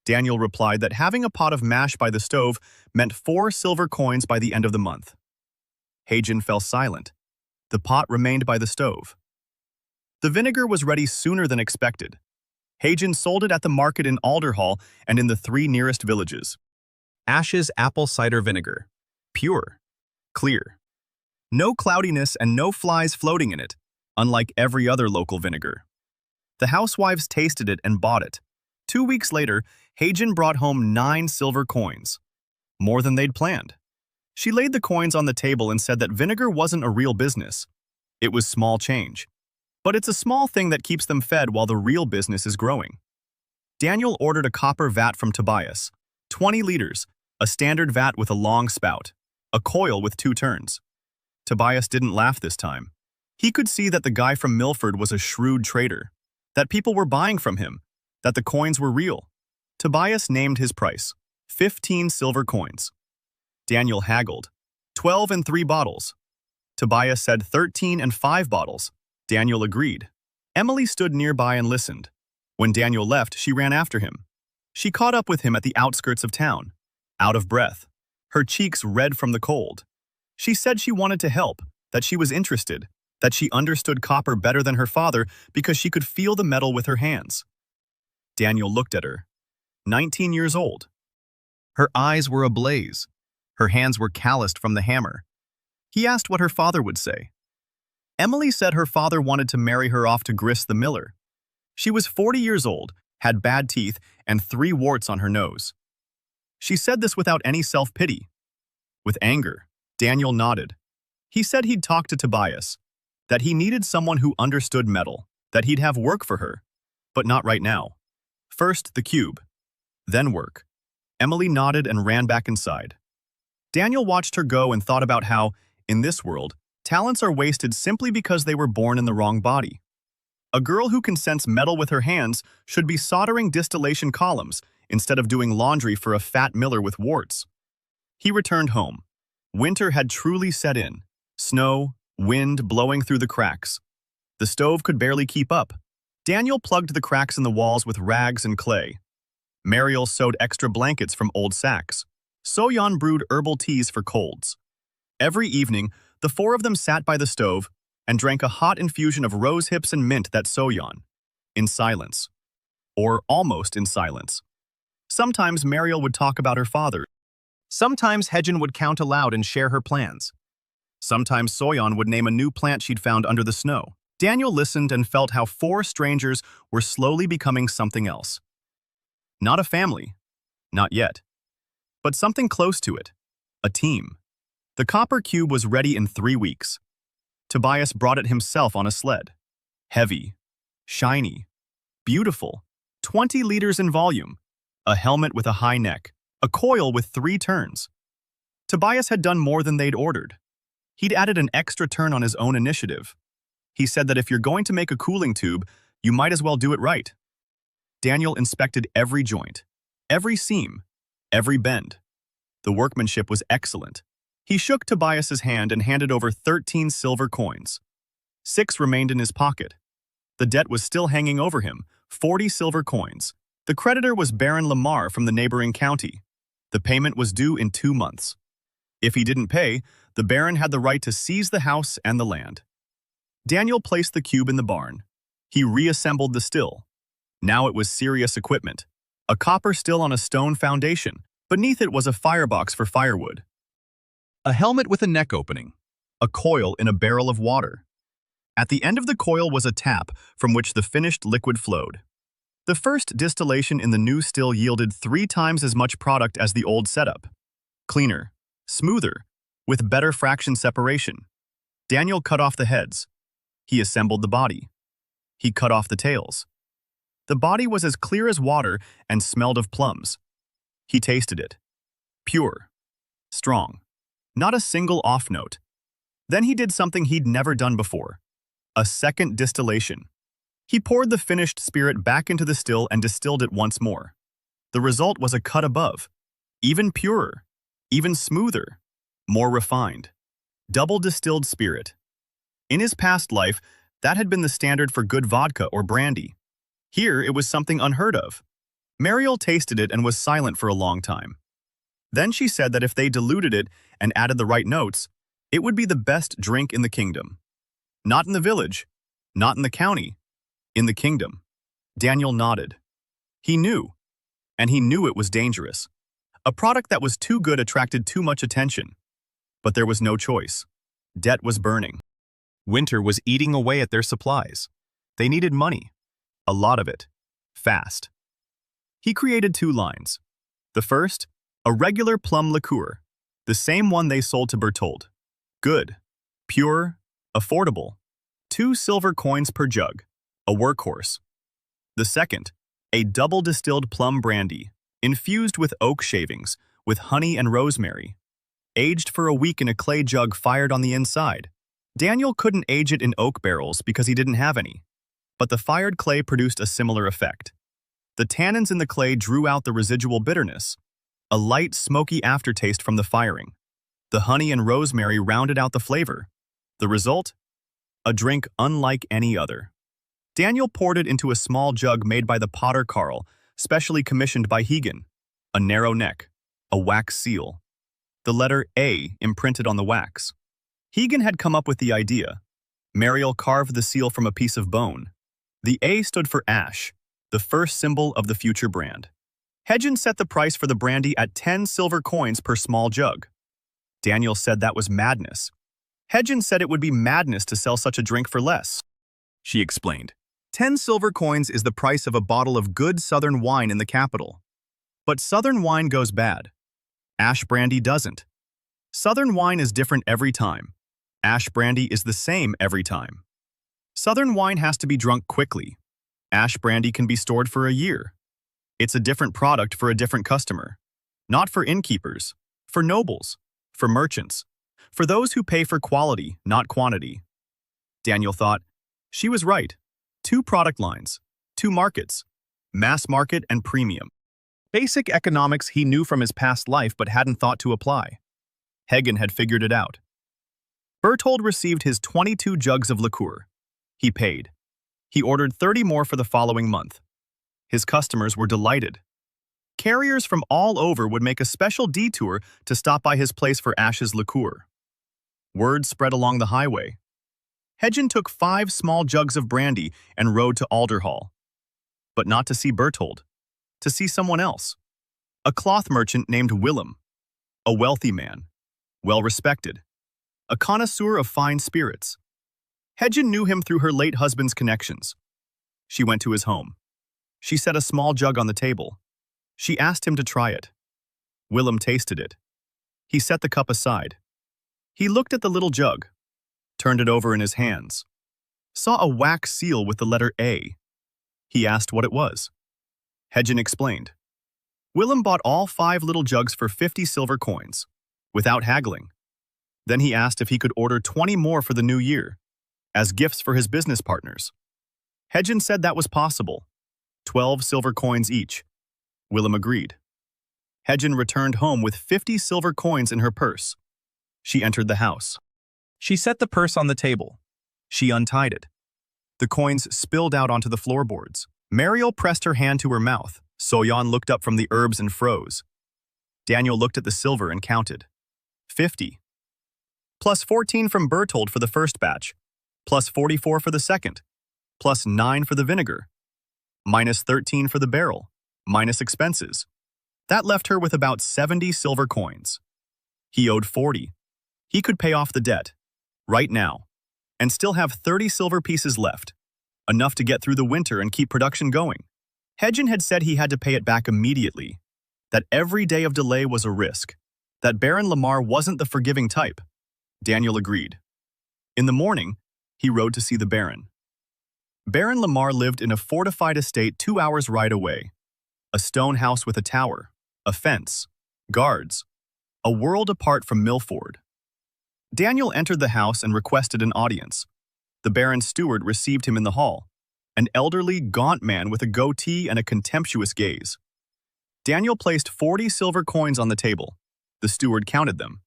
Daniel replied that having a pot of mash by the stove meant 4 silver coins by the end of the month. Hejin fell silent. The pot remained by the stove. The vinegar was ready sooner than expected. Hejin sold it at the market in Alderhall and in the 3 nearest villages. Ash's apple cider vinegar. Pure. Clear. No cloudiness and no flies floating in it, unlike every other local vinegar. The housewives tasted it and bought it. 2 weeks later, Hejin brought home 9 silver coins. More than they'd planned. She laid the coins on the table and said that vinegar wasn't a real business. It was small change. But it's a small thing that keeps them fed while the real business is growing. Daniel ordered a copper vat from Tobias. 20 liters, a standard vat with a long spout, a coil with 2 turns. Tobias didn't laugh this time. He could see that the guy from Milford was a shrewd trader, that people were buying from him, that the coins were real. Tobias named his price, 15 silver coins. Daniel haggled, 12 and 3 bottles. Tobias said 13 and 5 bottles. Daniel agreed. Emily stood nearby and listened. When Daniel left, she ran after him. She caught up with him at the outskirts of town, out of breath, her cheeks red from the cold. She said she wanted to help, that she was interested, that she understood copper better than her father because she could feel the metal with her hands. Daniel looked at her. 19 years old. Her eyes were ablaze. Her hands were calloused from the hammer. He asked what her father would say. Emily said her father wanted to marry her off to Gris the miller. She was 40 years old, had bad teeth, and 3 warts on her nose. She said this without any self-pity. With anger, Daniel nodded. He said he'd talk to Tobias, that he needed someone who understood metal, that he'd have work for her, but not right now. First the cube, then work, Emily nodded and ran back inside. Daniel watched her go and thought about how, in this world, talents are wasted simply because they were born in the wrong body. A girl who can sense metal with her hands should be soldering distillation columns instead of doing laundry for a fat miller with warts. He returned home. Winter had truly set in. Snow, wind blowing through the cracks. The stove could barely keep up. Daniel plugged the cracks in the walls with rags and clay. Mariel sewed extra blankets from old sacks. So-yeon brewed herbal teas for colds. Every evening, the four of them sat by the stove and drank a hot infusion of rose hips and mint that So-yeon, in silence. Or almost in silence. Sometimes Mariel would talk about her father. Sometimes Hejin would count aloud and share her plans. Sometimes So-yeon would name a new plant she'd found under the snow. Daniel listened and felt how four strangers were slowly becoming something else. Not a family. Not yet. But something close to it. A team. The copper cube was ready in 3 weeks. Tobias brought it himself on a sled. Heavy. Shiny. Beautiful. 20 liters in volume. A helmet with a high neck. A coil with 3 turns. Tobias had done more than they'd ordered. He'd added an extra turn on his own initiative. He said that if you're going to make a cooling tube, you might as well do it right. Daniel inspected every joint, every seam, every bend. The workmanship was excellent. He shook Tobias's hand and handed over 13 silver coins. 6 remained in his pocket. The debt was still hanging over him, 40 silver coins. The creditor was Baron Lamar from the neighboring county. The payment was due in 2 months. If he didn't pay, the Baron had the right to seize the house and the land. Daniel placed the cube in the barn. He reassembled the still. Now it was serious equipment. A copper still on a stone foundation. Beneath it was a firebox for firewood. A helmet with a neck opening. A coil in a barrel of water. At the end of the coil was a tap from which the finished liquid flowed. The first distillation in the new still yielded 3 times as much product as the old setup. Cleaner, smoother, with better fraction separation. Daniel cut off the heads. He assembled the body. He cut off the tails. The body was as clear as water and smelled of plums. He tasted it. Pure. Strong. Not a single off note. Then he did something he'd never done before. A second distillation. He poured the finished spirit back into the still and distilled it once more. The result was a cut above. Even purer. Even smoother. More refined. Double distilled spirit. In his past life, that had been the standard for good vodka or brandy. Here, it was something unheard of. Mariel tasted it and was silent for a long time. Then she said that if they diluted it and added the right notes, it would be the best drink in the kingdom. Not in the village, not in the county, in the kingdom. Daniel nodded. He knew, and he knew it was dangerous. A product that was too good attracted too much attention. But there was no choice. Debt was burning. Winter was eating away at their supplies. They needed money. A lot of it. Fast. He created 2 lines. The first, a regular plum liqueur, the same one they sold to Berthold. Good, pure, affordable. 2 silver coins per jug, a workhorse. The second, a double distilled plum brandy, infused with oak shavings, with honey and rosemary. Aged for a week in a clay jug fired on the inside. Daniel couldn't age it in oak barrels because he didn't have any. But the fired clay produced a similar effect. The tannins in the clay drew out the residual bitterness, a light, smoky aftertaste from the firing. The honey and rosemary rounded out the flavor. The result? A drink unlike any other. Daniel poured it into a small jug made by the potter Carl, specially commissioned by Hegan. A narrow neck, a wax seal. The letter A imprinted on the wax. Hegan had come up with the idea. Mariel carved the seal from a piece of bone. The A stood for ash, the first symbol of the future brand. Hejin set the price for the brandy at 10 silver coins per small jug. Daniel said that was madness. Hejin said it would be madness to sell such a drink for less. She explained. 10 silver coins is the price of a bottle of good southern wine in the capital. But southern wine goes bad. Ash brandy doesn't. Southern wine is different every time. Ash brandy is the same every time. Southern wine has to be drunk quickly. Ash brandy can be stored for a year. It's a different product for a different customer. Not for innkeepers, for nobles, for merchants, for those who pay for quality, not quantity. Daniel thought, she was right. 2 product lines, 2 markets, mass market and premium. Basic economics he knew from his past life but hadn't thought to apply. Hagen had figured it out. Berthold received his 22 jugs of liqueur. He paid. He ordered 30 more for the following month. His customers were delighted. Carriers from all over would make a special detour to stop by his place for Ash's liqueur. Word spread along the highway. Hagen took 5 small jugs of brandy and rode to Alderhall. But not to see Berthold, to see someone else. A cloth merchant named Willem. A wealthy man, well-respected. A connoisseur of fine spirits. Hagen knew him through her late husband's connections. She went to his home. She set a small jug on the table. She asked him to try it. Willem tasted it. He set the cup aside. He looked at the little jug, turned it over in his hands, saw a wax seal with the letter A. He asked what it was. Hagen explained. Willem bought all 5 little jugs for 50 silver coins, without haggling. Then he asked if he could order 20 more for the new year, as gifts for his business partners. Hagen said that was possible. 12 silver coins each. Willem agreed. Hagen returned home with 50 silver coins in her purse. She entered the house. She set the purse on the table. She untied it. The coins spilled out onto the floorboards. Mariel pressed her hand to her mouth. Soyan looked up from the herbs and froze. Daniel looked at the silver and counted. 50. Plus 14 from Berthold for the first batch. Plus 44 for the second. Plus 9 for the vinegar. Minus 13 for the barrel. Minus expenses. That left her with about 70 silver coins. He owed 40. He could pay off the debt, right now, and still have 30 silver pieces left, enough to get through the winter and keep production going. Hagen had said he had to pay it back immediately, that every day of delay was a risk, that Baron Lamar wasn't the forgiving type. Daniel agreed. In the morning, he rode to see the Baron. Baron Lamar lived in a fortified estate 2 hours' ride away. A stone house with a tower, a fence, guards, a world apart from Milford. Daniel entered the house and requested an audience. The Baron's steward received him in the hall, an elderly, gaunt man with a goatee and a contemptuous gaze. Daniel placed 40 silver coins on the table. The steward counted them.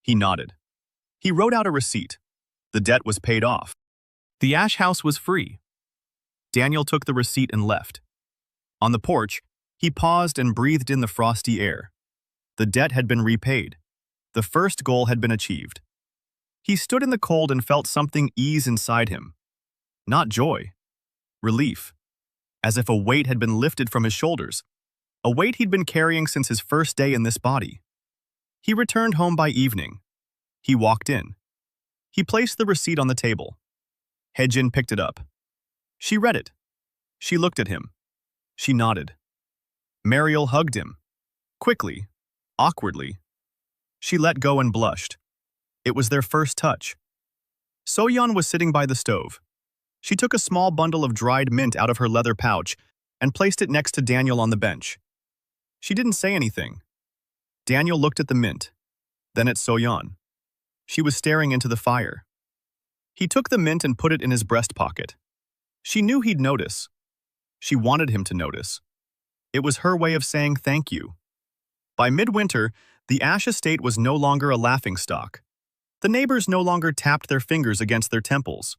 He nodded. He wrote out a receipt. The debt was paid off. The ash house was free. Daniel took the receipt and left. On the porch, he paused and breathed in the frosty air. The debt had been repaid. The first goal had been achieved. He stood in the cold and felt something ease inside him. Not joy. Relief. As if a weight had been lifted from his shoulders. A weight he'd been carrying since his first day in this body. He returned home by evening. He walked in. He placed the receipt on the table. Hagen picked it up. She read it. She looked at him. She nodded. Mariel hugged him. Quickly, awkwardly. She let go and blushed. It was their first touch. Soyan was sitting by the stove. She took a small bundle of dried mint out of her leather pouch and placed it next to Daniel on the bench. She didn't say anything. Daniel looked at the mint, then at Soyan. She was staring into the fire. He took the mint and put it in his breast pocket. She knew he'd notice. She wanted him to notice. It was her way of saying thank you. By midwinter, the Ash estate was no longer a laughingstock. The neighbors no longer tapped their fingers against their temples.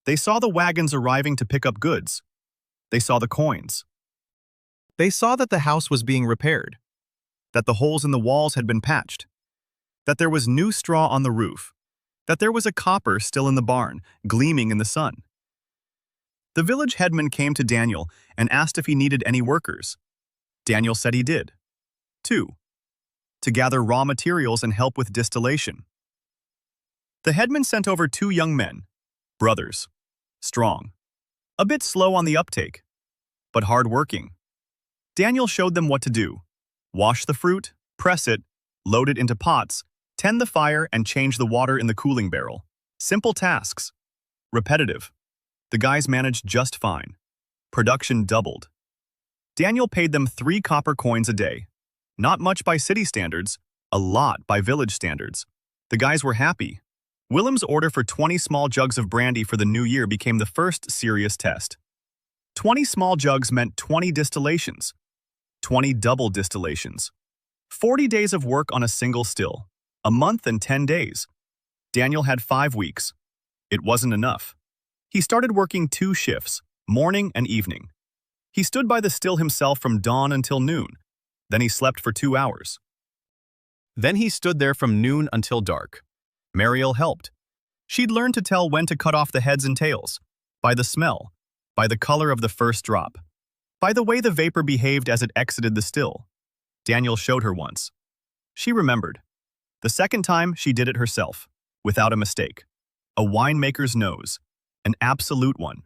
They saw the wagons arriving to pick up goods. They saw the coins. They saw that the house was being repaired, that the holes in the walls had been patched, that there was new straw on the roof, that there was a copper still in the barn, gleaming in the sun. The village headman came to Daniel and asked if he needed any workers. Daniel said he did. 2. To gather raw materials and help with distillation. The headman sent over 2 young men, brothers, strong, a bit slow on the uptake, but hard-working. Daniel showed them what to do. Wash the fruit, press it, load it into pots, tend the fire, and change the water in the cooling barrel. Simple tasks. Repetitive. The guys managed just fine. Production doubled. Daniel paid them 3 copper coins a day. Not much by city standards, a lot by village standards. The guys were happy. Willem's order for 20 small jugs of brandy for the new year became the first serious test. 20 small jugs meant 20 distillations, 20 double distillations, 40 days of work on a single still, a month and 10 days. Daniel had 5 weeks. It wasn't enough. He started working 2 shifts, morning and evening. He stood by the still himself from dawn until noon. Then he slept for 2 hours. Then he stood there from noon until dark. Mariel helped. She'd learned to tell when to cut off the heads and tails, by the smell, by the color of the first drop, by the way the vapor behaved as it exited the still. Daniel showed her once. She remembered. The second time, she did it herself, without a mistake. A winemaker's nose, an absolute one.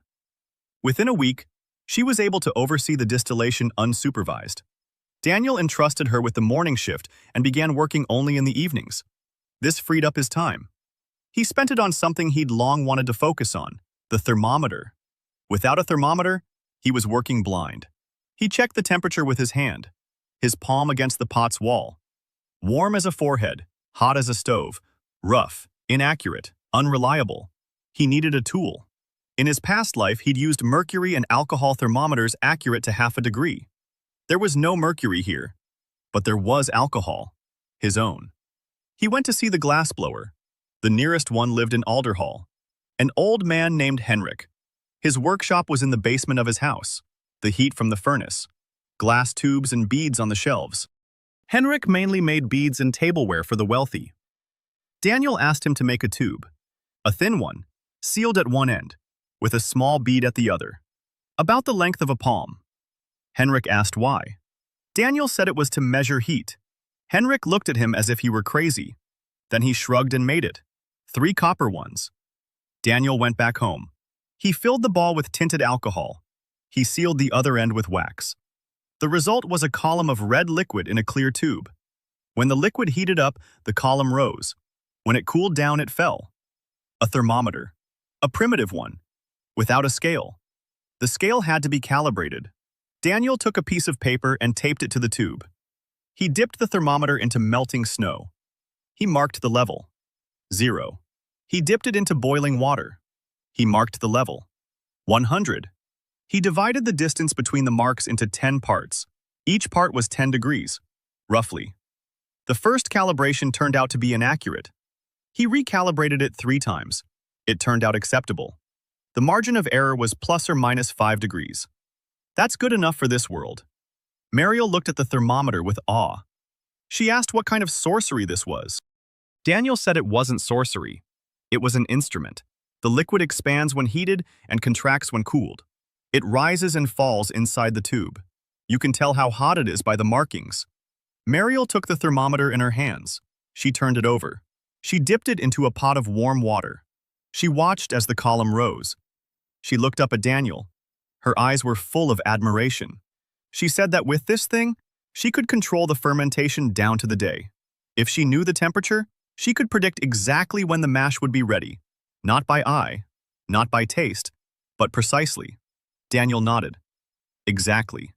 Within a week, she was able to oversee the distillation unsupervised. Daniel entrusted her with the morning shift and began working only in the evenings. This freed up his time. He spent it on something he'd long wanted to focus on, the thermometer. Without a thermometer, he was working blind. He checked the temperature with his hand, his palm against the pot's wall. Warm as a forehead, hot as a stove, rough, inaccurate, unreliable. He needed a tool. In his past life, he'd used mercury and alcohol thermometers accurate to half a degree. There was no mercury here, but there was alcohol, his own. He went to see the glassblower. The nearest one lived in Alderhall. An old man named Henrik. His workshop was in the basement of his house, the heat from the furnace, glass tubes and beads on the shelves. Henrik mainly made beads and tableware for the wealthy. Daniel asked him to make a tube, a thin one, sealed at one end, with a small bead at the other, about the length of a palm. Henrik asked why. Daniel said it was to measure heat. Henrik looked at him as if he were crazy. Then he shrugged and made it. 3 copper ones. Daniel went back home. He filled the ball with tinted alcohol. He sealed the other end with wax. The result was a column of red liquid in a clear tube. When the liquid heated up, the column rose. When it cooled down, it fell. A thermometer. A primitive one. Without a scale. The scale had to be calibrated. Daniel took a piece of paper and taped it to the tube. He dipped the thermometer into melting snow. He marked the level. 0. He dipped it into boiling water. He marked the level. 100. He divided the distance between the marks into 10 parts. Each part was 10 degrees, roughly. The first calibration turned out to be inaccurate. He recalibrated it 3 times. It turned out acceptable. The margin of error was plus or minus 5 degrees. That's good enough for this world. Mariel looked at the thermometer with awe. She asked what kind of sorcery this was. Daniel said it wasn't sorcery. It was an instrument. The liquid expands when heated and contracts when cooled. It rises and falls inside the tube. You can tell how hot it is by the markings. Mariel took the thermometer in her hands. She turned it over. She dipped it into a pot of warm water. She watched as the column rose. She looked up at Daniel. Her eyes were full of admiration. She said that with this thing, she could control the fermentation down to the day. If she knew the temperature, she could predict exactly when the mash would be ready. Not by eye, not by taste, but precisely. Daniel nodded. Exactly.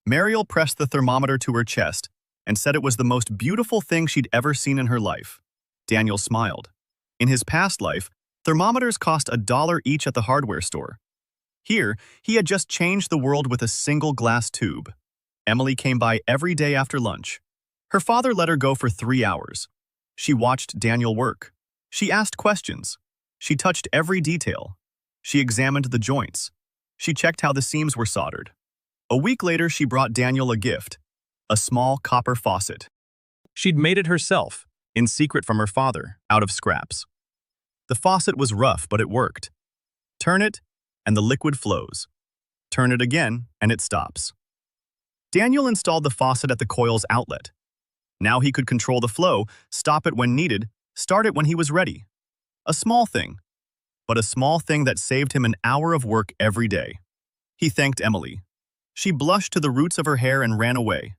Mariel pressed the thermometer to her chest and said it was the most beautiful thing she'd ever seen in her life. Daniel smiled. In his past life, thermometers cost $1 each at the hardware store. Here, he had just changed the world with a single glass tube. Emily came by every day after lunch. Her father let her go for 3 hours. She watched Daniel work. She asked questions. She touched every detail. She examined the joints. She checked how the seams were soldered. A week later, she brought Daniel a gift, a small copper faucet. She'd made it herself, in secret from her father, out of scraps. The faucet was rough, but it worked. Turn it, and the liquid flows. Turn it again, and it stops. Daniel installed the faucet at the coil's outlet. Now he could control the flow, stop it when needed, start it when he was ready. A small thing, but a small thing that saved him an hour of work every day. He thanked Emily. She blushed to the roots of her hair and ran away.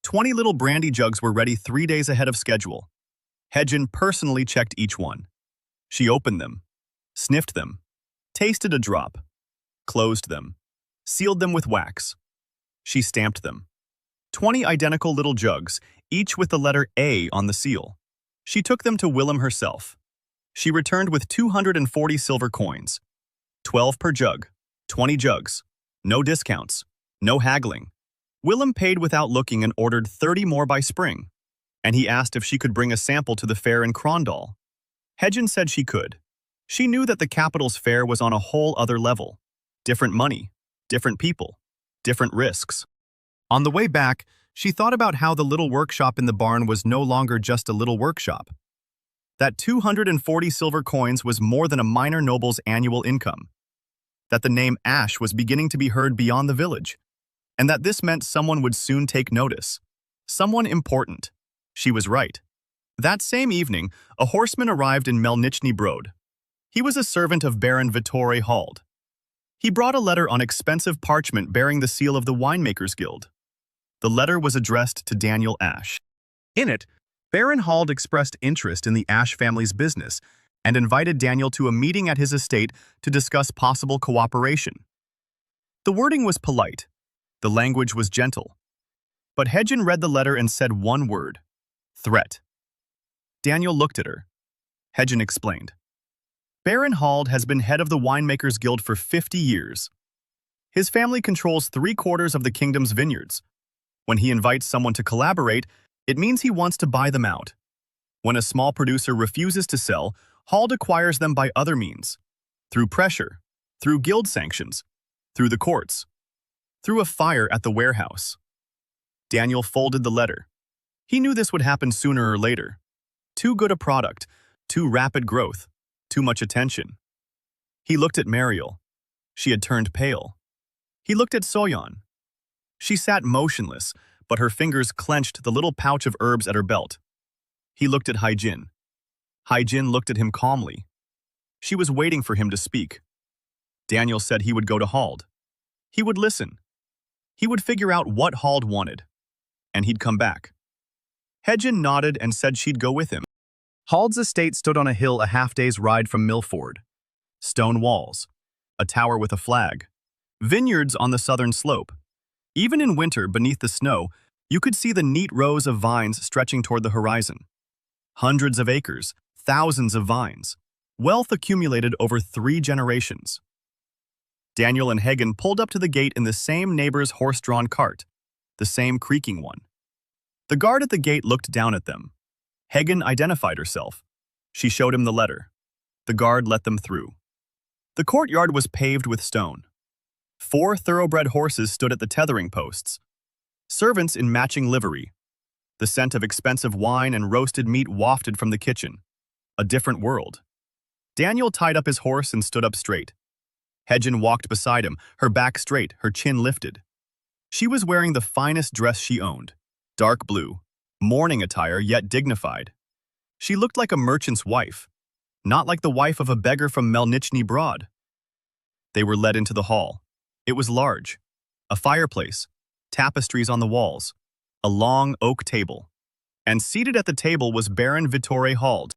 20 little brandy jugs were ready 3 days ahead of schedule. Hedgen personally checked each one. She opened them, sniffed them, tasted a drop, closed them, sealed them with wax. She stamped them. 20 identical little jugs, each with the letter A on the seal. She took them to Willem herself. She returned with 240 silver coins. 12 per jug. 20 jugs. No discounts. No haggling. Willem paid without looking and ordered 30 more by spring. And he asked if she could bring a sample to the fair in Krondal. Hedgen said she could. She knew that the capital's fair was on a whole other level. Different money, different people, different risks. On the way back, she thought about how the little workshop in the barn was no longer just a little workshop. That 240 silver coins was more than a minor noble's annual income. That the name Ash was beginning to be heard beyond the village. And that this meant someone would soon take notice. Someone important. She was right. That same evening, a horseman arrived in Melnichny Brod. He was a servant of Baron Vittore Hald. He brought a letter on expensive parchment bearing the seal of the Winemakers Guild. The letter was addressed to Daniel Ash. In it, Baron Hald expressed interest in the Ash family's business and invited Daniel to a meeting at his estate to discuss possible cooperation. The wording was polite. The language was gentle. But Hedgen read the letter and said one word: threat. Daniel looked at her. Hedgen explained. Baron Hald has been head of the Winemakers Guild for 50 years. His family controls 3/4 of the kingdom's vineyards. When he invites someone to collaborate, it means he wants to buy them out. When a small producer refuses to sell, Hald acquires them by other means. Through pressure, through guild sanctions, through the courts, through a fire at the warehouse. Daniel folded the letter. He knew this would happen sooner or later. Too good a product, too rapid growth, too much attention. He looked at Mariel. She had turned pale. He looked at Soyeon. She sat motionless, but her fingers clenched the little pouch of herbs at her belt. He looked at Haijin. Haijin looked at him calmly. She was waiting for him to speak. Daniel said he would go to Hald. He would listen. He would figure out what Hald wanted. And he'd come back. Hedgen nodded and said she'd go with him. Hald's estate stood on a hill a half-day's ride from Milford. Stone walls. A tower with a flag. Vineyards on the southern slope. Even in winter, beneath the snow, you could see the neat rows of vines stretching toward the horizon. Hundreds of acres, thousands of vines. Wealth accumulated over 3 generations. Daniel and Hagen pulled up to the gate in the same neighbor's horse-drawn cart, the same creaking one. The guard at the gate looked down at them. Hagen identified herself. She showed him the letter. The guard let them through. The courtyard was paved with stone. 4 thoroughbred horses stood at the tethering posts. Servants in matching livery. The scent of expensive wine and roasted meat wafted from the kitchen. A different world. Daniel tied up his horse and stood up straight. Hedgen walked beside him, her back straight, her chin lifted. She was wearing the finest dress she owned. Dark blue. Mourning attire, yet dignified. She looked like a merchant's wife, not like the wife of a beggar from Melnichny Brod. They were led into the hall. It was large. A fireplace, tapestries on the walls, a long oak table. And seated at the table was Baron Vittore Hald.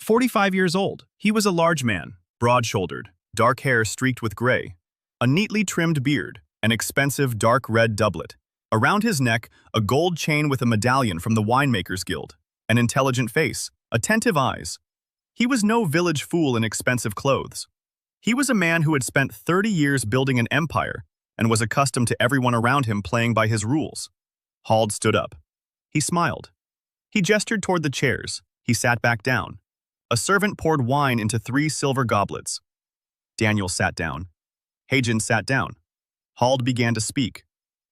45 years old, he was a large man, broad-shouldered, dark hair streaked with gray, a neatly trimmed beard, an expensive dark red doublet. Around his neck, a gold chain with a medallion from the Winemakers Guild, an intelligent face, attentive eyes. He was no village fool in expensive clothes. He was a man who had spent 30 years building an empire and was accustomed to everyone around him playing by his rules. Hald stood up. He smiled. He gestured toward the chairs. He sat back down. A servant poured wine into 3 silver goblets. Daniel sat down. Hagen sat down. Hald began to speak.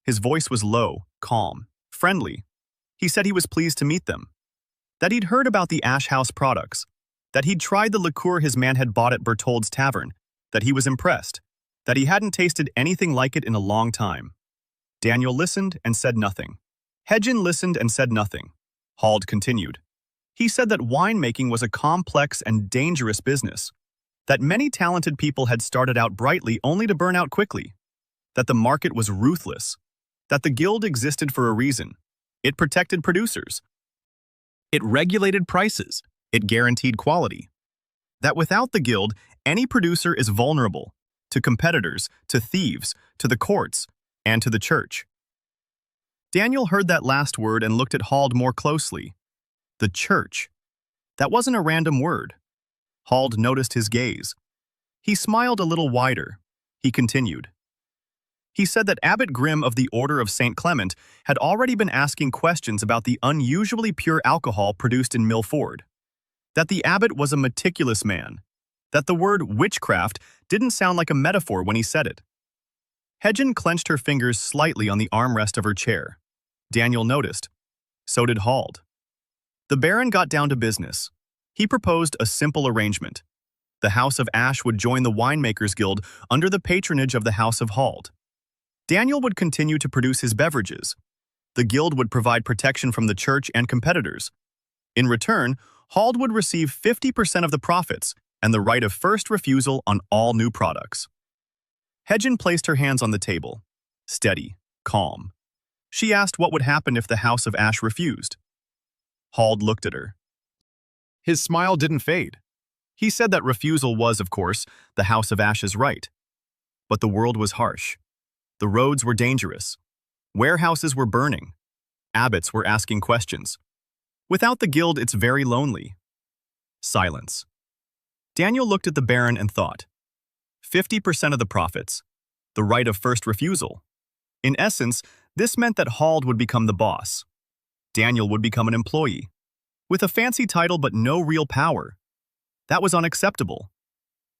His voice was low, calm, friendly. He said he was pleased to meet them. That he'd heard about the Ash House products. That he'd tried the liqueur his man had bought at Berthold's tavern. That he was impressed. That he hadn't tasted anything like it in a long time. Daniel listened and said nothing. Hedgen listened and said nothing. Hald continued. He said that winemaking was a complex and dangerous business. That many talented people had started out brightly only to burn out quickly. That the market was ruthless. That the guild existed for a reason. It protected producers. It regulated prices. It guaranteed quality. That without the guild, any producer is vulnerable to competitors, to thieves, to the courts, and to the church. Daniel heard that last word and looked at Hald more closely. The church. That wasn't a random word. Hald noticed his gaze. He smiled a little wider. He continued. He said that Abbot Grimm of the Order of St. Clement had already been asking questions about the unusually pure alcohol produced in Milford. That the abbot was a meticulous man. That the word witchcraft didn't sound like a metaphor when he said it. Hedgen clenched her fingers slightly on the armrest of her chair. Daniel noticed. So did Hald. The Baron got down to business. He proposed a simple arrangement. The House of Ash would join the Winemakers Guild under the patronage of the House of Hald. Daniel would continue to produce his beverages. The guild would provide protection from the church and competitors. In return, Hald would receive 50% of the profits and the right of first refusal on all new products. Hedgen placed her hands on the table. Steady, calm. She asked what would happen if the House of Ash refused. Hald looked at her. His smile didn't fade. He said that refusal was, of course, the House of Ash's right. But the world was harsh. The roads were dangerous. Warehouses were burning. Abbots were asking questions. Without the guild, it's very lonely. Silence. Daniel looked at the Baron and thought. 50% of the profits. The right of first refusal. In essence, this meant that Hald would become the boss. Daniel would become an employee. With a fancy title but no real power. That was unacceptable.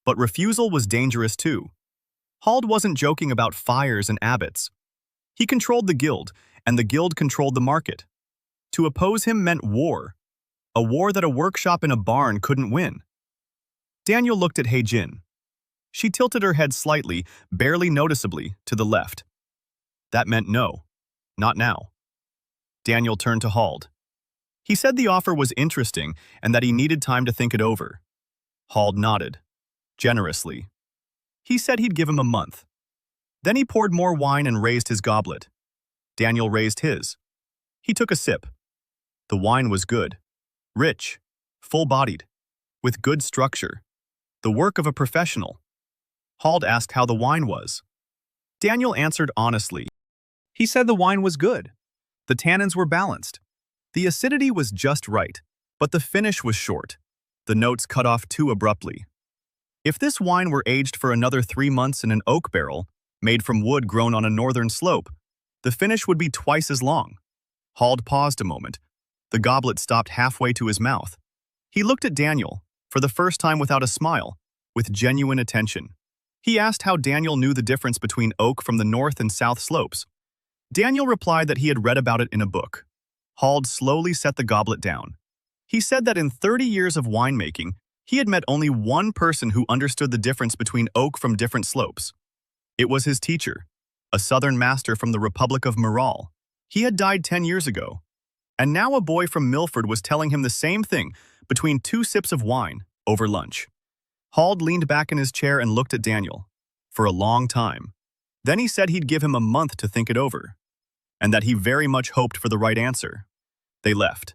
But refusal was dangerous too. Hald wasn't joking about fires and abbots. He controlled the guild, and the guild controlled the market. To oppose him meant war. A war that a workshop in a barn couldn't win. Daniel looked at Hedgen. She tilted her head slightly, barely noticeably, to the left. That meant no. Not now. Daniel turned to Hald. He said the offer was interesting and that he needed time to think it over. Hald nodded. Generously. He said he'd give him a month. Then he poured more wine and raised his goblet. Daniel raised his. He took a sip. The wine was good. Rich. Full-bodied. With good structure. The work of a professional. Hald asked how the wine was. Daniel answered honestly. He said the wine was good. The tannins were balanced. The acidity was just right, but the finish was short. The notes cut off too abruptly. If this wine were aged for another 3 months in an oak barrel, made from wood grown on a northern slope, the finish would be twice as long. Hald paused a moment. The goblet stopped halfway to his mouth. He looked at Daniel, for the first time without a smile, with genuine attention. He asked how Daniel knew the difference between oak from the north and south slopes. Daniel replied that he had read about it in a book. Hald slowly set the goblet down. He said that in 30 years of winemaking, he had met only one person who understood the difference between oak from different slopes. It was his teacher, a southern master from the Republic of Mural. He had died 10 years ago. And now a boy from Milford was telling him the same thing between 2 sips of wine over lunch. Hald leaned back in his chair and looked at Daniel for a long time. Then he said he'd give him a month to think it over, and that he very much hoped for the right answer. They left.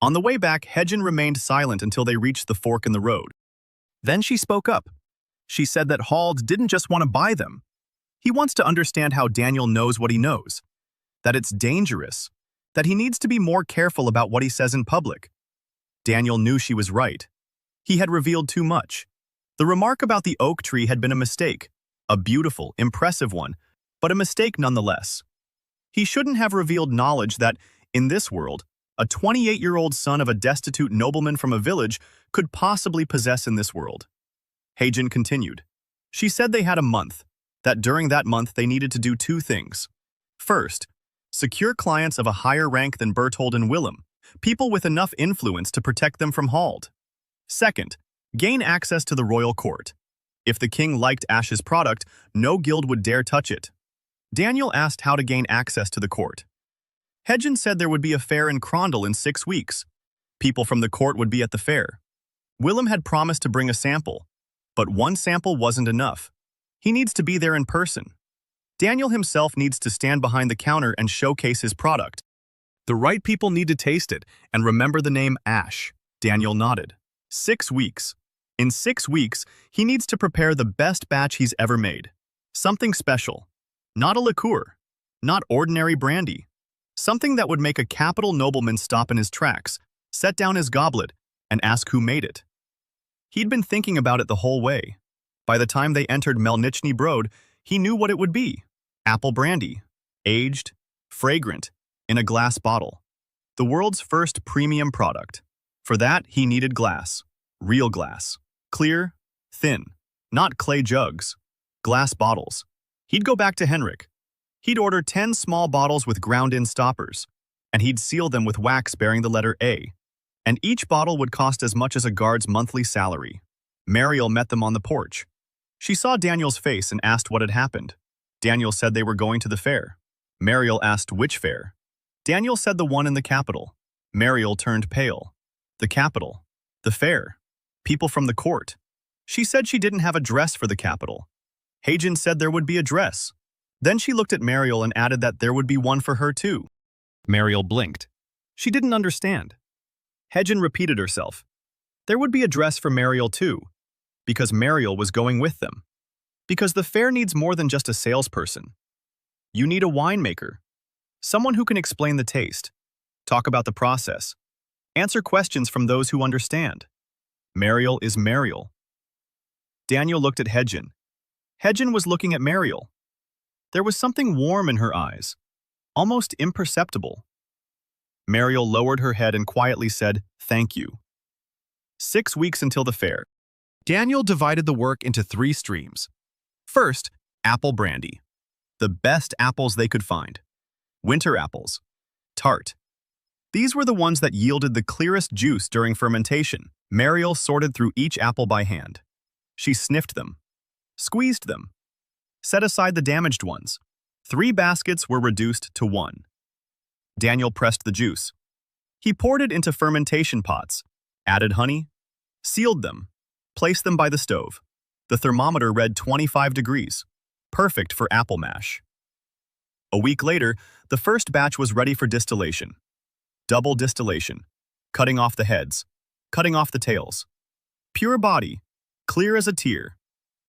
On the way back, Hedgen remained silent until they reached the fork in the road. Then she spoke up. She said that Hald didn't just want to buy them. He wants to understand how Daniel knows what he knows, that it's dangerous, that he needs to be more careful about what he says in public. Daniel knew she was right. He had revealed too much. The remark about the oak tree had been a mistake, a beautiful, impressive one, but a mistake nonetheless. He shouldn't have revealed knowledge that, in this world, a 28-year-old son of a destitute nobleman from a village could possibly possess in this world. Hedgen continued. She said they had a month, that during that month they needed to do 2 things. First, secure clients of a higher rank than Berthold and Willem, people with enough influence to protect them from Hald. Second, gain access to the royal court. If the king liked Ash's product, no guild would dare touch it. Daniel asked how to gain access to the court. Hedgen said there would be a fair in Crondall in 6 weeks. People from the court would be at the fair. Willem had promised to bring a sample, but one sample wasn't enough. He needs to be there in person. Daniel himself needs to stand behind the counter and showcase his product. The right people need to taste it and remember the name Ash. Daniel nodded. 6 weeks. In 6 weeks, he needs to prepare the best batch he's ever made. Something special. Not a liqueur. Not ordinary brandy. Something that would make a capital nobleman stop in his tracks, set down his goblet, and ask who made it. He'd been thinking about it the whole way. By the time they entered Melnichny Brod, he knew what it would be. Apple brandy. Aged, fragrant, in a glass bottle. The world's first premium product. For that, he needed glass. Real glass. Clear, thin. Not clay jugs. Glass bottles. He'd go back to Henrik. He'd order 10 small bottles with ground-in stoppers, and he'd seal them with wax bearing the letter A. And each bottle would cost as much as a guard's monthly salary. Mariel met them on the porch. She saw Daniel's face and asked what had happened. Daniel said they were going to the fair. Mariel asked which fair. Daniel said the one in the capital. Mariel turned pale. The capital. The fair. People from the court. She said she didn't have a dress for the capital. Hagen said there would be a dress. Then she looked at Mariel and added that there would be one for her too. Mariel blinked. She didn't understand. Hagen repeated herself. There would be a dress for Mariel too, because Mariel was going with them. Because the fair needs more than just a salesperson. You need a winemaker. Someone who can explain the taste, talk about the process, answer questions from those who understand. Mariel is Mariel. Daniel looked at Hagen. Hagen was looking at Mariel. There was something warm in her eyes, almost imperceptible. Mariel lowered her head and quietly said, "Thank you." 6 weeks until the fair. Daniel divided the work into 3 streams. First, apple brandy. The best apples they could find. Winter apples. Tart. These were the ones that yielded the clearest juice during fermentation. Mariel sorted through each apple by hand. She sniffed them. Squeezed them. Set aside the damaged ones. 3 baskets were reduced to 1. Daniel pressed the juice. He poured it into fermentation pots, added honey, sealed them, placed them by the stove. The thermometer read 25 degrees, perfect for apple mash. A week later, the first batch was ready for distillation. Double distillation, cutting off the heads, cutting off the tails. Pure body, clear as a tear,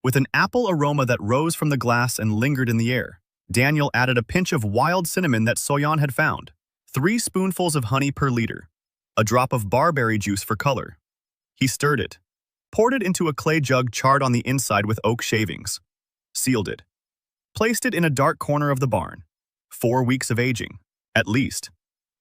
with an apple aroma that rose from the glass and lingered in the air. Daniel added a pinch of wild cinnamon that Soyan had found, 3 spoonfuls of honey per liter, a drop of barberry juice for color. He stirred it, poured it into a clay jug charred on the inside with oak shavings, sealed it, placed it in a dark corner of the barn. 4 weeks of aging, at least.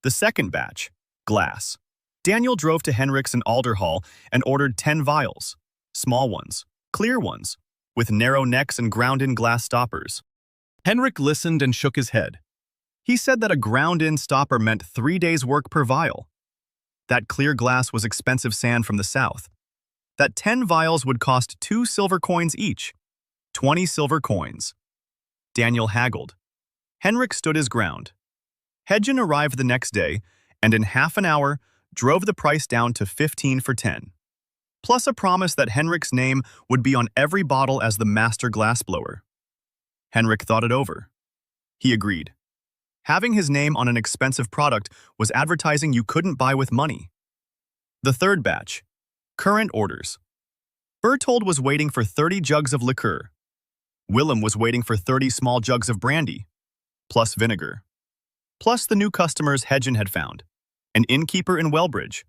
The second batch, glass. Daniel drove to Henrik's in Alderhall and ordered 10 vials, small ones, clear ones, with narrow necks and ground-in glass stoppers. Henrik listened and shook his head. He said that a ground-in stopper meant 3 days' work per vial. That clear glass was expensive sand from the south. That 10 vials would cost 2 silver coins each. 20 silver coins. Daniel haggled. Henrik stood his ground. Hagen arrived the next day, and in half an hour, drove the price down to 15 for 10. Plus a promise that Henrik's name would be on every bottle as the master glassblower. Henrik thought it over. He agreed. Having his name on an expensive product was advertising you couldn't buy with money. The third batch. Current orders. Berthold was waiting for 30 jugs of liqueur. Willem was waiting for 30 small jugs of brandy, plus vinegar. Plus the new customers Hagen had found. An innkeeper in Wellbridge.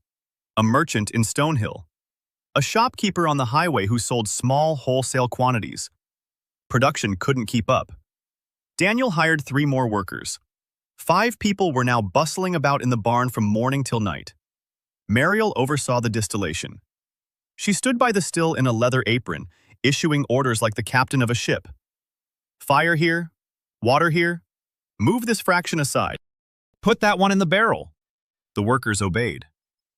A merchant in Stonehill. A shopkeeper on the highway who sold small wholesale quantities. Production couldn't keep up. Daniel hired 3 more workers. 5 people were now bustling about in the barn from morning till night. Mariel oversaw the distillation. She stood by the still in a leather apron, issuing orders like the captain of a ship. Fire here, water here, move this fraction aside. Put that one in the barrel. The workers obeyed.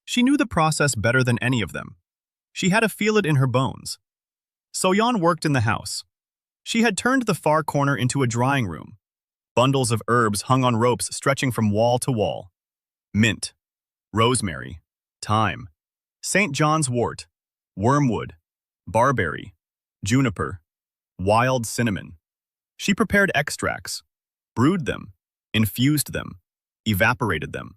She knew the process better than any of them. She had to feel it in her bones. Soyan worked in the house. She had turned the far corner into a drying room. Bundles of herbs hung on ropes stretching from wall to wall. Mint, rosemary, thyme, St. John's wort, wormwood, barberry, juniper, wild cinnamon. She prepared extracts, brewed them, infused them, evaporated them.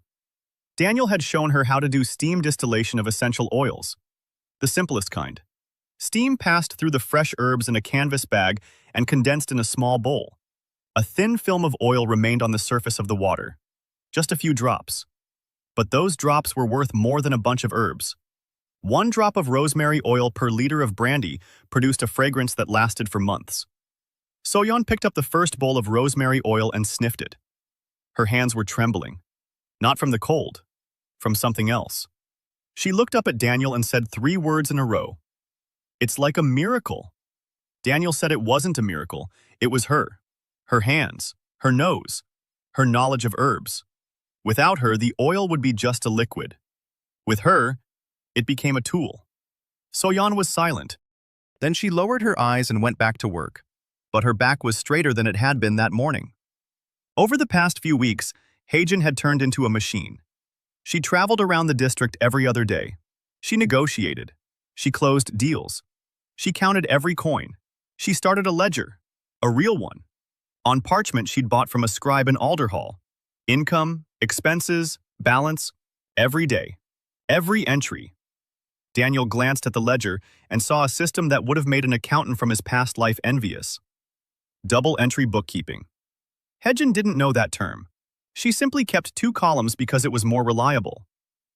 Daniel had shown her how to do steam distillation of essential oils, the simplest kind. Steam passed through the fresh herbs in a canvas bag and condensed in a small bowl. A thin film of oil remained on the surface of the water. just a few drops. But those drops were worth more than a bunch of herbs. 1 drop of rosemary oil per liter of brandy produced a fragrance that lasted for months. Soyeon picked up the first bowl of rosemary oil and sniffed it. Her hands were trembling. Not from the cold, from something else. She looked up at Daniel and said 3 words in a row. "It's like a miracle." Daniel said it wasn't a miracle, it was her. Her hands, her nose, her knowledge of herbs. Without her, the oil would be just a liquid. With her, it became a tool. Soyeon was silent. Then she lowered her eyes and went back to work. But her back was straighter than it had been that morning. Over the past few weeks, Haejin had turned into a machine. She traveled around the district every other day. She negotiated. She closed deals. She counted every coin. She started a ledger, a real one. On parchment she'd bought from a scribe in Alderhall. Income, expenses, balance, every day. Every entry. Daniel glanced at the ledger and saw a system that would have made an accountant from his past life envious. Double entry bookkeeping. Haejin didn't know that term. She simply kept 2 columns because it was more reliable.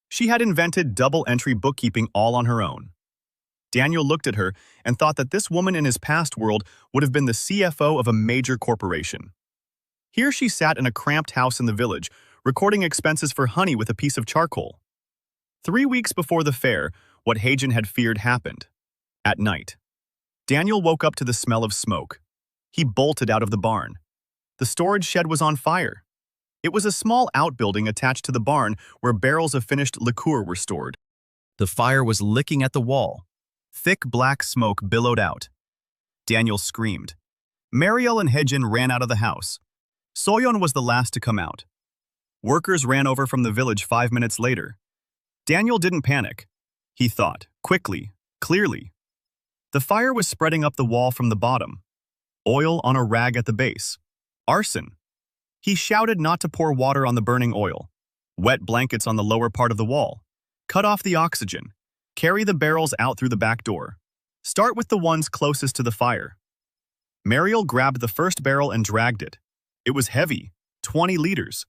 She had invented double entry bookkeeping all on her own. Daniel looked at her and thought that this woman in his past world would have been the CFO of a major corporation. Here she sat in a cramped house in the village, recording expenses for honey with a piece of charcoal. 3 weeks before the fair, what Haejin had feared happened. At night, Daniel woke up to the smell of smoke. He bolted out of the barn. The storage shed was on fire. It was a small outbuilding attached to the barn where barrels of finished liqueur were stored. The fire was licking at the wall. Thick black smoke billowed out. Daniel screamed. Mariel and Haejin ran out of the house. Soyeon was the last to come out. Workers ran over from the village 5 minutes later. Daniel didn't panic. He thought, quickly, clearly. The fire was spreading up the wall from the bottom. Oil on a rag at the base. Arson. He shouted not to pour water on the burning oil. Wet blankets on the lower part of the wall. Cut off the oxygen. Carry the barrels out through the back door. Start with the ones closest to the fire. Mariel grabbed the first barrel and dragged it. It was heavy, 20 liters.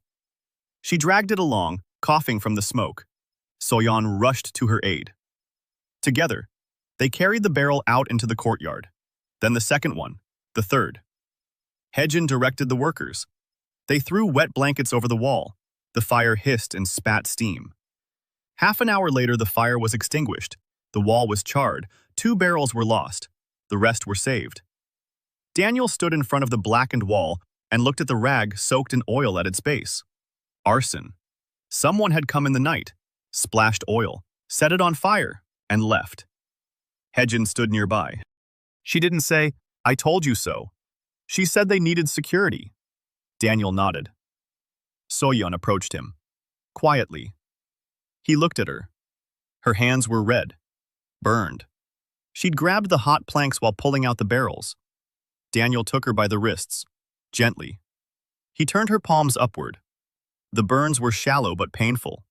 She dragged it along, coughing from the smoke. Soyeon rushed to her aid. Together, they carried the barrel out into the courtyard. Then the second one, the third. Haejin directed the workers. They threw wet blankets over the wall. The fire hissed and spat steam. Half an hour later, the fire was extinguished. The wall was charred. 2 barrels were lost. The rest were saved. Daniel stood in front of the blackened wall and looked at the rag soaked in oil at its base. Arson. Someone had come in the night, splashed oil, set it on fire, and left. Haejin stood nearby. She didn't say, "I told you so." She said they needed security. Daniel nodded. Soyeon approached him. Quietly. He looked at her. Her hands were red, burned. She'd grabbed the hot planks while pulling out the barrels. Daniel took her by the wrists, gently. He turned her palms upward. The burns were shallow but painful.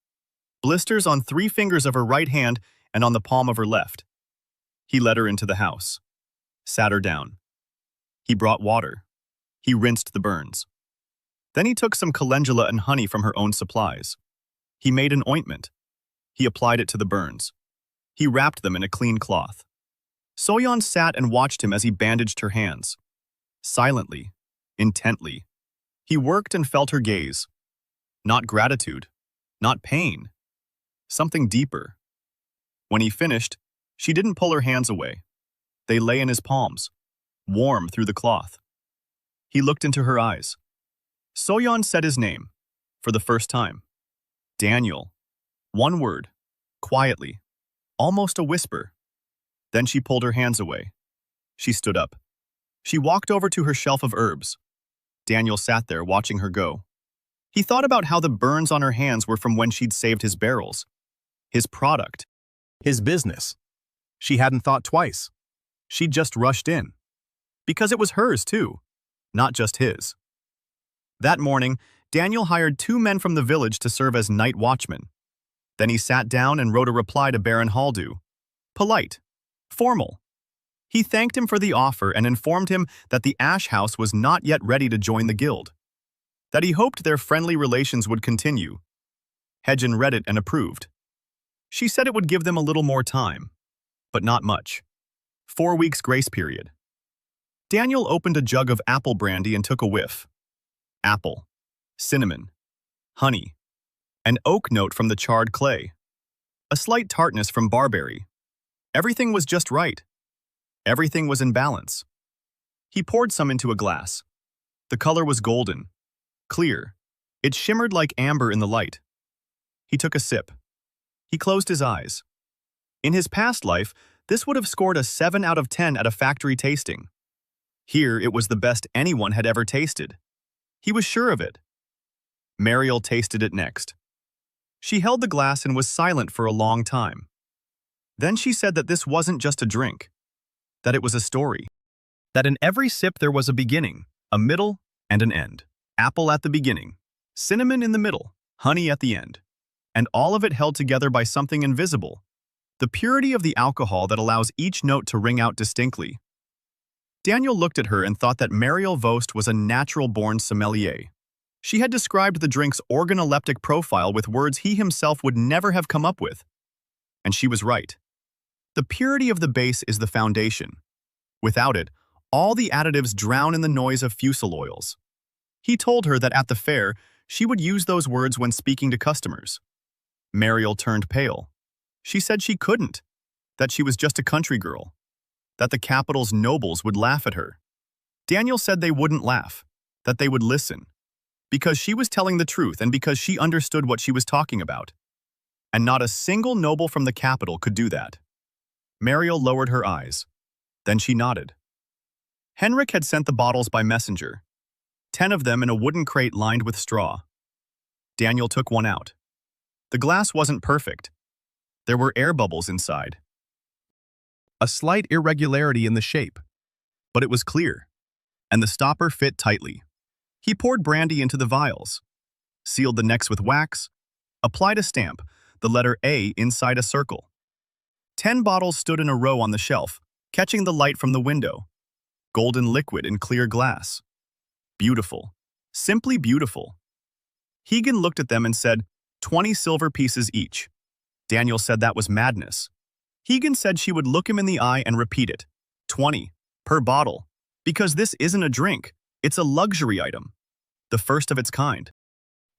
Blisters on 3 fingers of her right hand and on the palm of her left. He led her into the house. Sat her down. He brought water. He rinsed the burns. Then he took some calendula and honey from her own supplies. He made an ointment. He applied it to the burns. He wrapped them in a clean cloth. Soyeon sat and watched him as he bandaged her hands. Silently, intently. He worked and felt her gaze. Not gratitude, not pain. Something deeper. When he finished, she didn't pull her hands away. They lay in his palms, warm through the cloth. He looked into her eyes. Soyeon said his name, for the first time. Daniel. 1 word, quietly, almost a whisper. Then she pulled her hands away. She stood up. She walked over to her shelf of herbs. Daniel sat there watching her go. He thought about how the burns on her hands were from when she'd saved his barrels. His product. His business. She hadn't thought twice. She'd just rushed in. Because it was hers too, not just his. That morning, Daniel hired 2 men from the village to serve as night watchmen. Then he sat down and wrote a reply to Baron Haldu. Polite. Formal. He thanked him for the offer and informed him that the Ash House was not yet ready to join the guild. that he hoped their friendly relations would continue. Hedgen read it and approved. She said it would give them a little more time, but not much. 4 weeks grace period. Daniel opened a jug of apple brandy and took a whiff. Apple, cinnamon, honey, an oak note from the charred clay, a slight tartness from barberry. Everything was just right. Everything was in balance. He poured some into a glass. The color was golden, clear. It shimmered like amber in the light. He took a sip. He closed his eyes. In his past life, this would have scored a 7 out of 10 at a factory tasting. Here, it was the best anyone had ever tasted. He was sure of it. Mariel tasted it next. She held the glass and was silent for a long time. Then she said that this wasn't just a drink, that it was a story. That in every sip there was a beginning, a middle, and an end. Apple at the beginning, cinnamon in the middle, honey at the end. And all of it held together by something invisible. The purity of the alcohol that allows each note to ring out distinctly. Daniel looked at her and thought that Mariel Vost was a natural-born sommelier. She had described the drink's organoleptic profile with words he himself would never have come up with. And she was right. The purity of the base is the foundation. Without it, all the additives drown in the noise of fusel oils. He told her that at the fair, she would use those words when speaking to customers. Mariel turned pale. She said she couldn't, that she was just a country girl, that the capital's nobles would laugh at her. Daniel said they wouldn't laugh, that they would listen, because she was telling the truth and because she understood what she was talking about. And not a single noble from the capital could do that. Mariel lowered her eyes. Then she nodded. Henrik had sent the bottles by messenger, 10 of them in a wooden crate lined with straw. Daniel took one out. The glass wasn't perfect. There were air bubbles inside. A slight irregularity in the shape, but it was clear, and the stopper fit tightly. He poured brandy into the vials, sealed the necks with wax, applied a stamp, the letter A inside a circle. 10 bottles stood in a row on the shelf, catching the light from the window. Golden liquid in clear glass. Beautiful. Simply beautiful. Hegan looked at them and said, 20 silver pieces each. Daniel said that was madness. Hegan said she would look him in the eye and repeat it. 20. Per bottle. Because this isn't a drink. It's a luxury item. The first of its kind.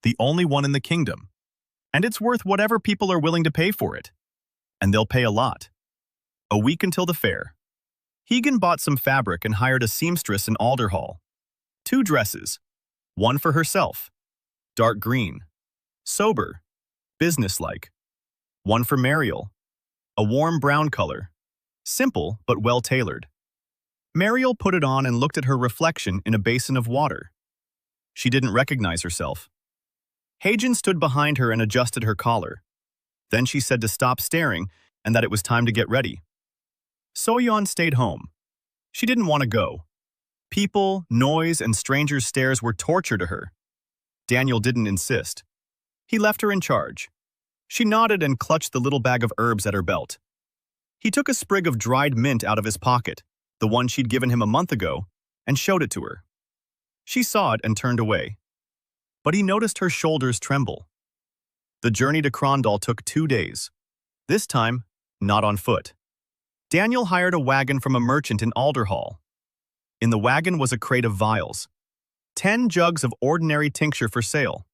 The only one in the kingdom. And it's worth whatever people are willing to pay for it. And they'll pay a lot. A week until the fair. Hegan bought some fabric and hired a seamstress in Alderhall. 2 dresses. One for herself. Dark green. Sober. Businesslike. One for Mariel. A warm brown color. Simple, but well-tailored. Mariel put it on and looked at her reflection in a basin of water. She didn't recognize herself. Hagen stood behind her and adjusted her collar. Then she said to stop staring and that it was time to get ready. Soyeon stayed home. She didn't want to go. People, noise, and strangers' stares were torture to her. Daniel didn't insist. He left her in charge. She nodded and clutched the little bag of herbs at her belt. He took a sprig of dried mint out of his pocket, the one she'd given him a month ago, and showed it to her. She saw it and turned away. But he noticed her shoulders tremble. The journey to Krondal took 2 days. This time, not on foot. Daniel hired a wagon from a merchant in Alderhall. In the wagon was a crate of vials, 10 jugs of ordinary tincture for sale,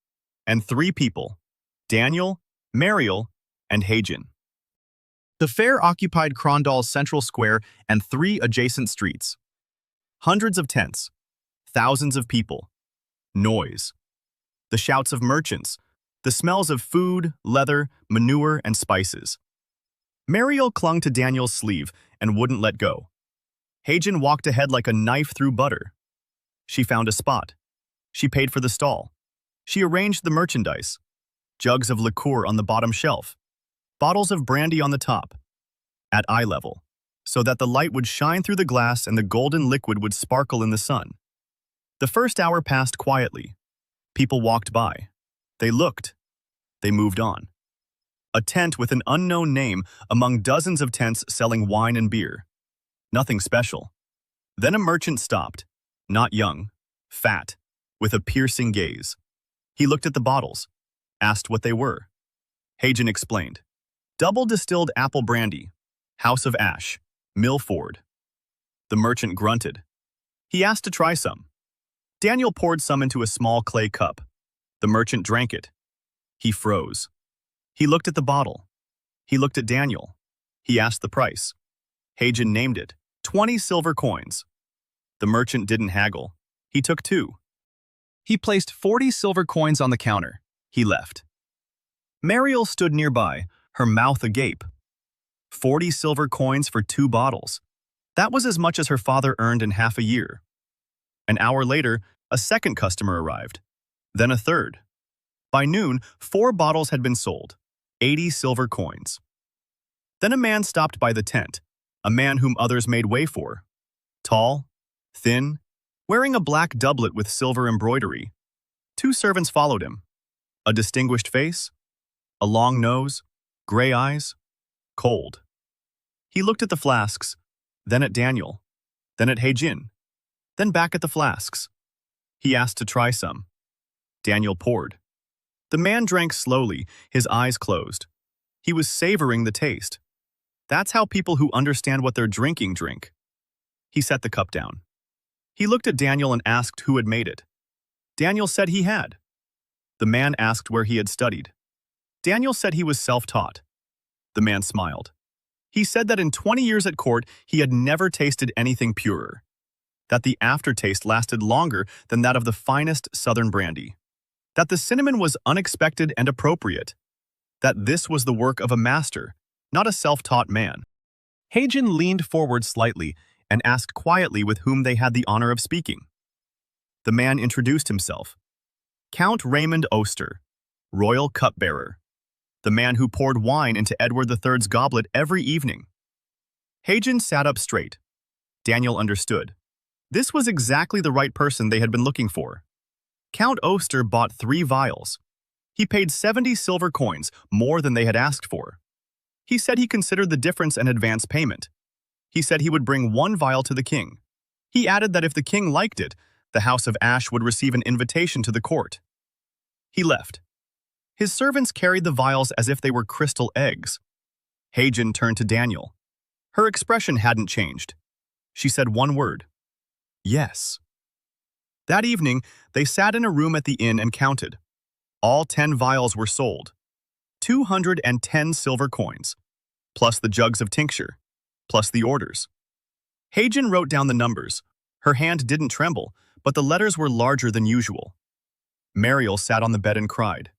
and 3 people, Daniel, Mariel, and Hagen. The fair occupied Krondal's central square and 3 adjacent streets. Hundreds of tents, thousands of people, noise, the shouts of merchants, the smells of food, leather, manure, and spices. Mariel clung to Daniel's sleeve and wouldn't let go. Hagen walked ahead like a knife through butter. She found a spot. She paid for the stall. She arranged the merchandise. Jugs of liqueur on the bottom shelf. Bottles of brandy on the top. At eye level, so that the light would shine through the glass and the golden liquid would sparkle in the sun. The first hour passed quietly. People walked by. They looked. They moved on. A tent with an unknown name among dozens of tents selling wine and beer. Nothing special. Then a merchant stopped. Not young. Fat. with a piercing gaze. He looked at the bottles, asked what they were. Hagen explained. Double distilled apple brandy, House of Ash, Milford. The merchant grunted. He asked to try some. Daniel poured some into a small clay cup. The merchant drank it. He froze. He looked at the bottle. He looked at Daniel. He asked the price. Hagen named it, 20 silver coins. The merchant didn't haggle. He took 2. He placed 40 silver coins on the counter. He left. Mariel stood nearby, her mouth agape. 40 silver coins for 2 bottles. That was as much as her father earned in half a year. An hour later, a second customer arrived. Then a third. By noon, 4 bottles had been sold, 80 silver coins. Then a man stopped by the tent, a man whom others made way for. Tall, thin, wearing a black doublet with silver embroidery. 2 servants followed him. A distinguished face, a long nose, gray eyes, cold. He looked at the flasks, then at Daniel, then at Hagen, then back at the flasks. He asked to try some. Daniel poured. The man drank slowly, his eyes closed. He was savoring the taste. That's how people who understand what they're drinking drink. He set the cup down. He looked at Daniel and asked who had made it. Daniel said he had. The man asked where he had studied. Daniel said he was self-taught. The man smiled. He said that in 20 years at court, he had never tasted anything purer. That the aftertaste lasted longer than that of the finest southern brandy. That the cinnamon was unexpected and appropriate. That this was the work of a master, not a self-taught man. Hagen leaned forward slightly and asked quietly with whom they had the honor of speaking. The man introduced himself. Count Raymond Oster, royal cupbearer. The man who poured wine into Edward III's goblet every evening. Hagen sat up straight. Daniel understood. This was exactly the right person they had been looking for. Count Oster bought 3 vials. He paid 70 silver coins, more than they had asked for. He said he considered the difference an advance payment. He said he would bring 1 vial to the king. He added that if the king liked it, the House of Ash would receive an invitation to the court. He left. His servants carried the vials as if they were crystal eggs. Hagen turned to Daniel. Her expression hadn't changed. She said 1 word. Yes. That evening, they sat in a room at the inn and counted. All 10 vials were sold. 210 silver coins, plus the jugs of tincture, plus the orders. Hagen wrote down the numbers. Her hand didn't tremble, but the letters were larger than usual. Mariel sat on the bed and cried.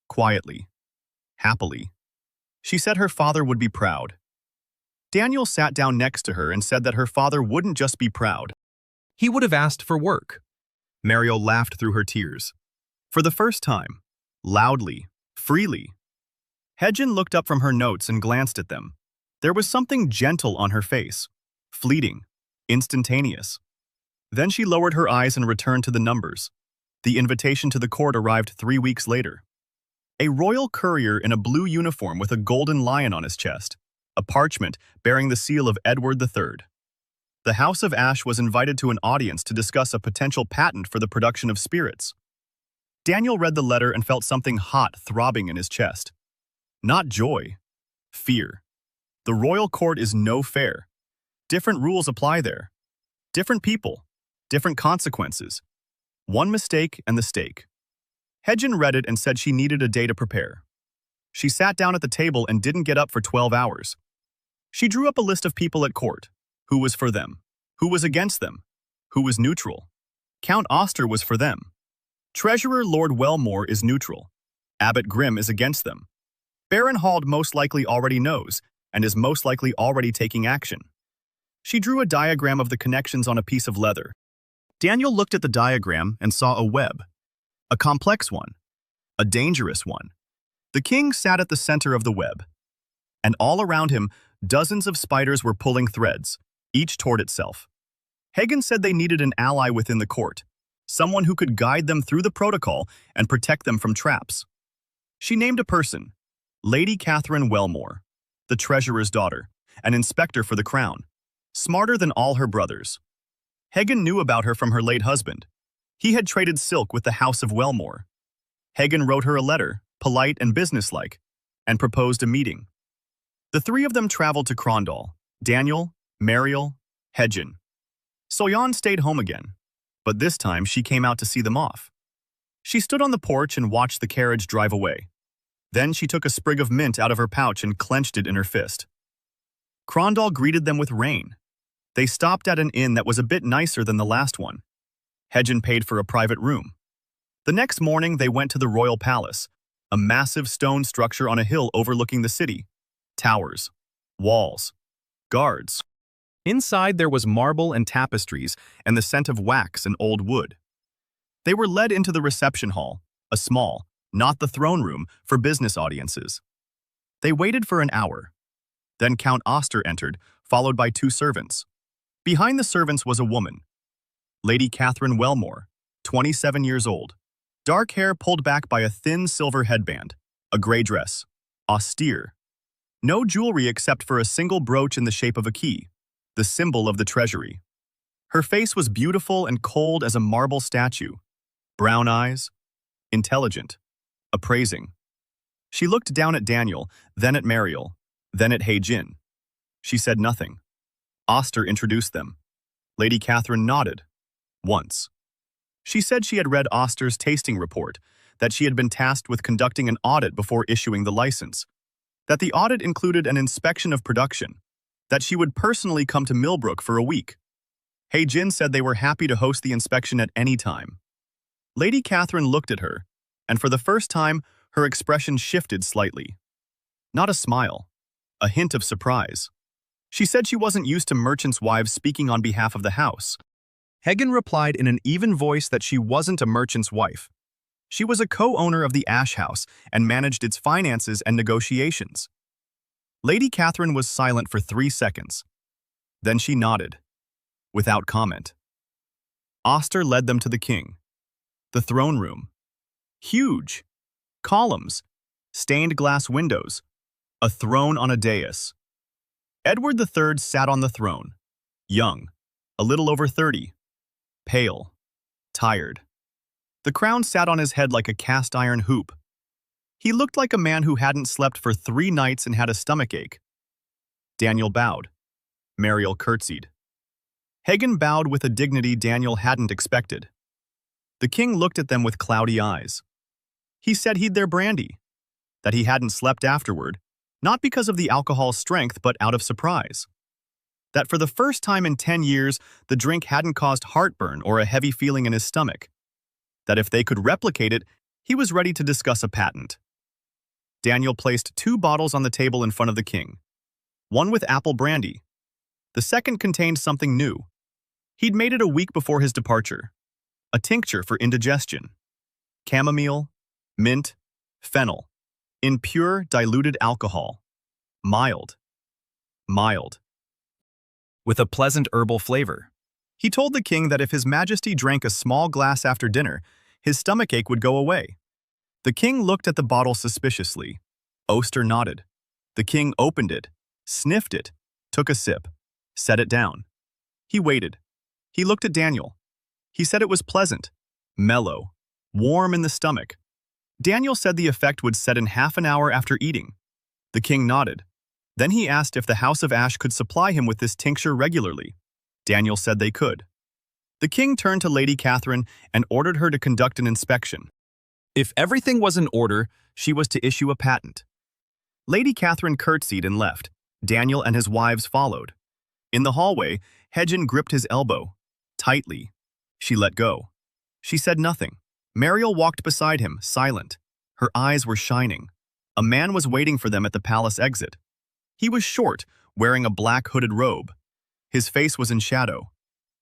Quietly. Happily. She said her father would be proud. Daniel sat down next to her and said that her father wouldn't just be proud. He would have asked for work. Mariel laughed through her tears. For the first time. Loudly. Freely. Hagen looked up from her notes and glanced at them. There was something gentle on her face. Fleeting. Instantaneous. Then she lowered her eyes and returned to the numbers. The invitation to the court arrived 3 weeks later. A royal courier in a blue uniform with a golden lion on his chest. A parchment bearing the seal of Edward III. The House of Ash was invited to an audience to discuss a potential patent for the production of spirits. Daniel read the letter and felt something hot throbbing in his chest. Not joy. Fear. The royal court is no fair. Different rules apply there. Different people. Different consequences. 1 mistake and the stake. Hagen read it and said she needed a day to prepare. She sat down at the table and didn't get up for 12 hours. She drew up a list of people at court. Who was for them? Who was against them? Who was neutral? Count Oster was for them. Treasurer Lord Wellmore is neutral. Abbot Grimm is against them. Baron Hald most likely already knows and is most likely already taking action. She drew a diagram of the connections on a piece of leather. Daniel looked at the diagram and saw a web. A complex one. A dangerous one. The king sat at the center of the web. And all around him, dozens of spiders were pulling threads, each toward itself. Hagen said they needed an ally within the court, someone who could guide them through the protocol and protect them from traps. She named a person, Lady Catherine Wellmore, the treasurer's daughter, an inspector for the crown, smarter than all her brothers. Hagen knew about her from her late husband. He had traded silk with the House of Wellmore. Hagen wrote her a letter, polite and businesslike, and proposed a meeting. The three of them traveled to Crondall: Daniel, Mariel, Hedgen. Soyeon stayed home again, but this time she came out to see them off. She stood on the porch and watched the carriage drive away. Then she took a sprig of mint out of her pouch and clenched it in her fist. Crondall greeted them with rain. They stopped at an inn that was a bit nicer than the last one. Hedgen paid for a private room. The next morning they went to the royal palace, a massive stone structure on a hill overlooking the city. Towers, walls, guards. Inside there was marble and tapestries and the scent of wax and old wood. They were led into the reception hall, a small, not the throne room, for business audiences. They waited for an hour. Then Count Oster entered, followed by two servants. Behind the servants was a woman, Lady Catherine Wellmore, 27 years old. Dark hair pulled back by a thin silver headband, a gray dress, austere. No jewelry except for a single brooch in the shape of a key, the symbol of the treasury. Her face was beautiful and cold as a marble statue. Brown eyes, intelligent, appraising. She looked down at Daniel, then at Mariel, then at Hae-jin. She said nothing. Oster introduced them. Lady Catherine nodded. Once. She said she had read Oster's tasting report, that she had been tasked with conducting an audit before issuing the license, that the audit included an inspection of production, that she would personally come to Millbrook for a week. Hae-jin said they were happy to host the inspection at any time. Lady Catherine looked at her, and for the first time, her expression shifted slightly. Not a smile, a hint of surprise. She said she wasn't used to merchants' wives speaking on behalf of the house. Hagen replied in an even voice that she wasn't a merchant's wife. She was a co-owner of the Ash House and managed its finances and negotiations. Lady Catherine was silent for 3 seconds. Then she nodded, without comment. Oster led them to the king. The throne room. Huge. Columns. Stained glass windows. A throne on a dais. Edward III sat on the throne. Young. A little over 30. Pale. Tired. The crown sat on his head like a cast-iron hoop. He looked like a man who hadn't slept for 3 nights and had a stomachache. Daniel bowed. Mariel curtsied. Hagen bowed with a dignity Daniel hadn't expected. The king looked at them with cloudy eyes. He said he'd their brandy, that he hadn't slept afterward, not because of the alcohol's strength but out of surprise. That for the first time in 10 years, the drink hadn't caused heartburn or a heavy feeling in his stomach. That if they could replicate it, he was ready to discuss a patent. Daniel placed 2 bottles on the table in front of the king. One with apple brandy. The second contained something new. He'd made it a week before his departure. A tincture for indigestion. Chamomile, mint, fennel. In pure, diluted alcohol. Mild. Mild. With a pleasant herbal flavor. He told the king that if His Majesty drank a small glass after dinner, his stomachache would go away. The king looked at the bottle suspiciously. Oster nodded. The king opened it, sniffed it, took a sip, set it down. He waited. He looked at Daniel. He said it was pleasant, mellow, warm in the stomach. Daniel said the effect would set in half an hour after eating. The king nodded. Then he asked if the House of Ash could supply him with this tincture regularly. Daniel said they could. The king turned to Lady Catherine and ordered her to conduct an inspection. If everything was in order, she was to issue a patent. Lady Catherine curtsied and left. Daniel and his wives followed. In the hallway, Hedgen gripped his elbow. Tightly. She let go. She said nothing. Mariel walked beside him, silent. Her eyes were shining. A man was waiting for them at the palace exit. He was short, wearing a black hooded robe. His face was in shadow.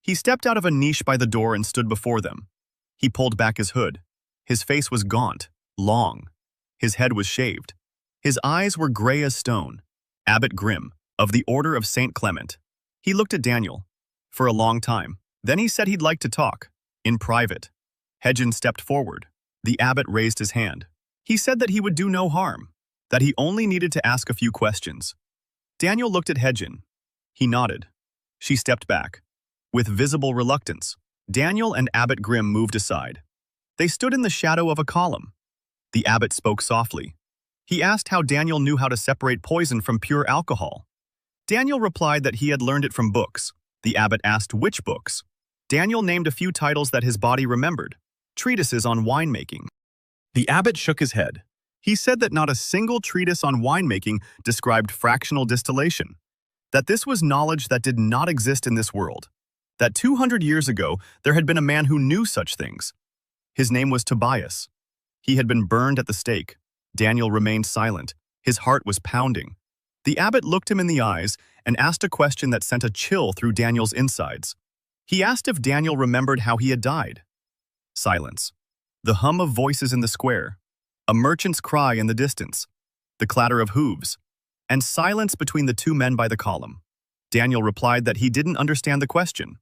He stepped out of a niche by the door and stood before them. He pulled back his hood. His face was gaunt, long. His head was shaved. His eyes were gray as stone. Abbot Grimm, of the Order of St. Clement. He looked at Daniel. For a long time. Then he said he'd like to talk. In private. Hedgen stepped forward. The abbot raised his hand. He said that he would do no harm. That he only needed to ask a few questions. Daniel looked at Hedgen. He nodded. She stepped back. With visible reluctance. Daniel and Abbot Grimm moved aside. They stood in the shadow of a column. The abbot spoke softly. He asked how Daniel knew how to separate poison from pure alcohol. Daniel replied that he had learned it from books. The abbot asked which books. Daniel named a few titles that his body remembered, treatises on winemaking. The abbot shook his head. He said that not a single treatise on winemaking described fractional distillation, that this was knowledge that did not exist in this world, that 200 years ago there had been a man who knew such things. His name was Tobias. He had been burned at the stake. Daniel remained silent. His heart was pounding. The abbot looked him in the eyes and asked a question that sent a chill through Daniel's insides. He asked if Daniel remembered how he had died. Silence. The hum of voices in the square, a merchant's cry in the distance, the clatter of hooves, and silence between the two men by the column. Daniel replied that he didn't understand the question.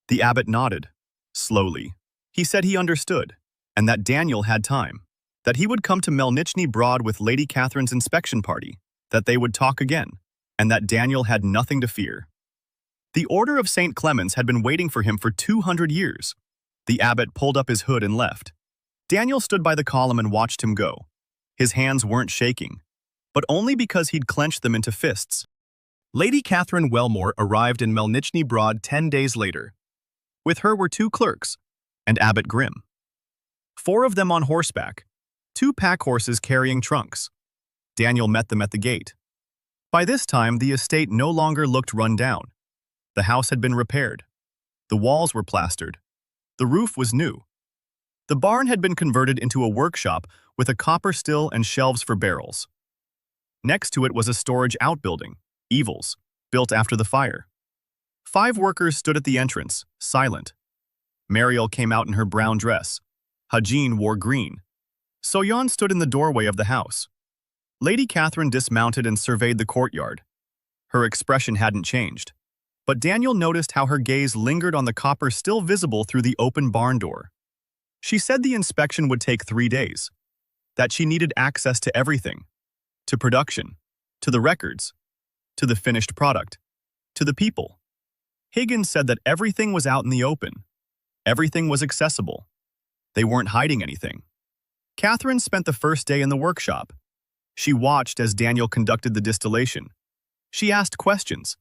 The abbot nodded. Slowly. He said he understood, and that Daniel had time, that he would come to Melnichny Broad with Lady Catherine's inspection party, that they would talk again, and that Daniel had nothing to fear. The Order of St. Clemens had been waiting for him for 200 years. The abbot pulled up his hood and left. Daniel stood by the column and watched him go. His hands weren't shaking, but only because he'd clenched them into fists. Lady Catherine Wellmore arrived in Melnichny Broad 10 days later. With her were 2 clerks, and Abbot Grimm. 4 of them on horseback, 2 pack horses carrying trunks. Daniel met them at the gate. By this time, the estate no longer looked run down. The house had been repaired. The walls were plastered. The roof was new. The barn had been converted into a workshop with a copper still and shelves for barrels. Next to it was a storage outbuilding, Evils, built after the fire. 5 workers stood at the entrance, silent. Mariel came out in her brown dress. Hajin wore green. Soyon stood in the doorway of the house. Lady Catherine dismounted and surveyed the courtyard. Her expression hadn't changed, but Daniel noticed how her gaze lingered on the copper still visible through the open barn door. She said the inspection would take 3 days, that she needed access to everything, to production, to the records, to the finished product, to the people. Higgins said that everything was out in the open. Everything was accessible. They weren't hiding anything. Catherine spent the first day in the workshop. She watched as Daniel conducted the distillation. She asked questions.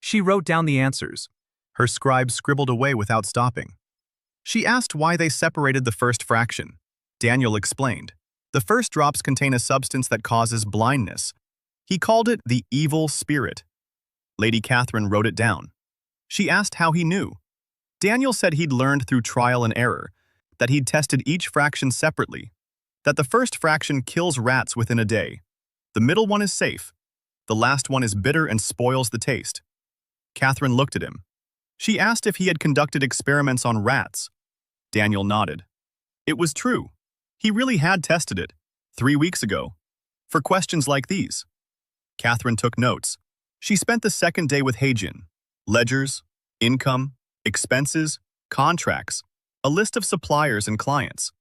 She wrote down the answers. Her scribe scribbled away without stopping. She asked why they separated the first fraction. Daniel explained. The first drops contain a substance that causes blindness. He called it the evil spirit. Lady Catherine wrote it down. She asked how he knew. Daniel said he'd learned through trial and error, that he'd tested each fraction separately, that the first fraction kills rats within a day. The middle one is safe. The last one is bitter and spoils the taste. Catherine looked at him. She asked if he had conducted experiments on rats. Daniel nodded. It was true. He really had tested it, 3 weeks ago, for questions like these. Catherine took notes. She spent the second day with Hajin. Ledgers, income, expenses, contracts, a list of suppliers and clients.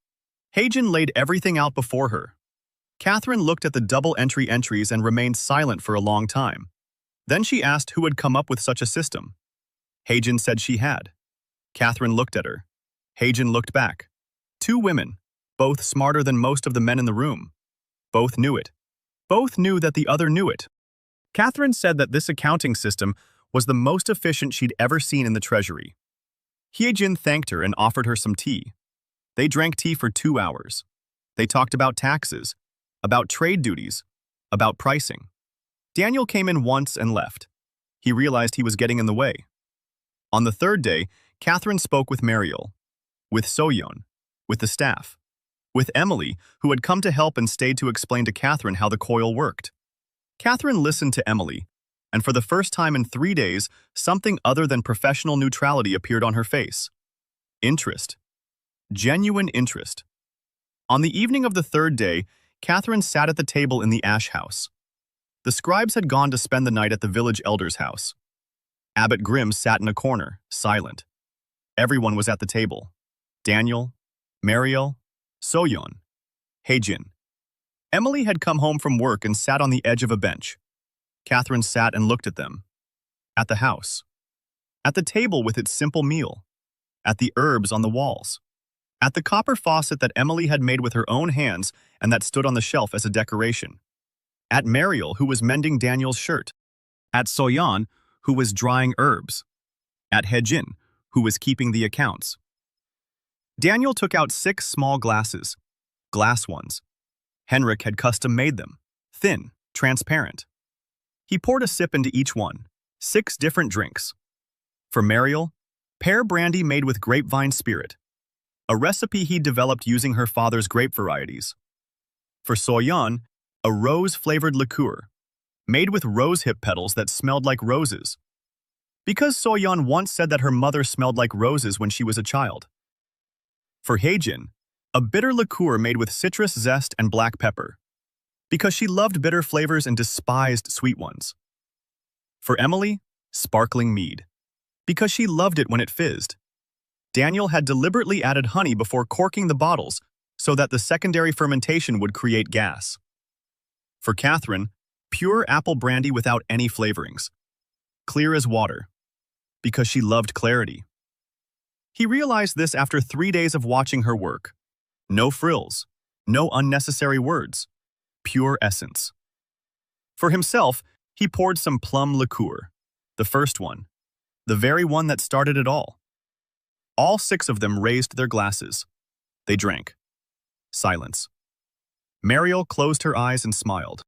Hajin laid everything out before her. Catherine looked at the double-entry entries and remained silent for a long time. Then she asked who had come up with such a system. Hajin said she had. Catherine looked at her. Hajin looked back. 2 women, both smarter than most of the men in the room. Both knew it. Both knew that the other knew it. Catherine said that this accounting system was the most efficient she'd ever seen in the treasury. Hajin thanked her and offered her some tea. They drank tea for 2 hours. They talked about taxes, about trade duties, about pricing. Daniel came in once and left. He realized he was getting in the way. On the 3rd day, Catherine spoke with Mariel, with Soyon, with the staff, with Emily, who had come to help and stayed to explain to Catherine how the coil worked. Catherine listened to Emily, and for the first time in 3 days, something other than professional neutrality appeared on her face. Interest. Genuine interest. On the evening of the 3rd day, Catherine sat at the table in the ash house. The scribes had gone to spend the night at the village elder's house. Abbot Grimm sat in a corner, silent. Everyone was at the table. Daniel, Mariel, Soyon, Hajin. Emily had come home from work and sat on the edge of a bench. Catherine sat and looked at them. At the house. At the table with its simple meal. at the herbs on the walls, at the copper faucet that Emily had made with her own hands and that stood on the shelf as a decoration, at Mariel, who was mending Daniel's shirt, at Soyan, who was drying herbs, at Hejin, who was keeping the accounts. Daniel took out 6 small glasses, glass ones. Henrik had custom-made them, thin, transparent. He poured a sip into each one, 6 different drinks. For Mariel, pear brandy made with grapevine spirit, a recipe he developed using her father's grape varieties. For Soyan, a rose-flavored liqueur, made with rosehip petals that smelled like roses, because Soyan once said that her mother smelled like roses when she was a child. For Hejin, a bitter liqueur made with citrus zest and black pepper, because she loved bitter flavors and despised sweet ones. For Emily, sparkling mead, because she loved it when it fizzed. Daniel had deliberately added honey before corking the bottles so that the secondary fermentation would create gas. For Catherine, pure apple brandy without any flavorings, clear as water, because she loved clarity. He realized this after 3 days of watching her work. No frills, no unnecessary words, pure essence. For himself, he poured some plum liqueur, the first one, the very one that started it all. All 6 of them raised their glasses. They drank. Silence. Mariel closed her eyes and smiled.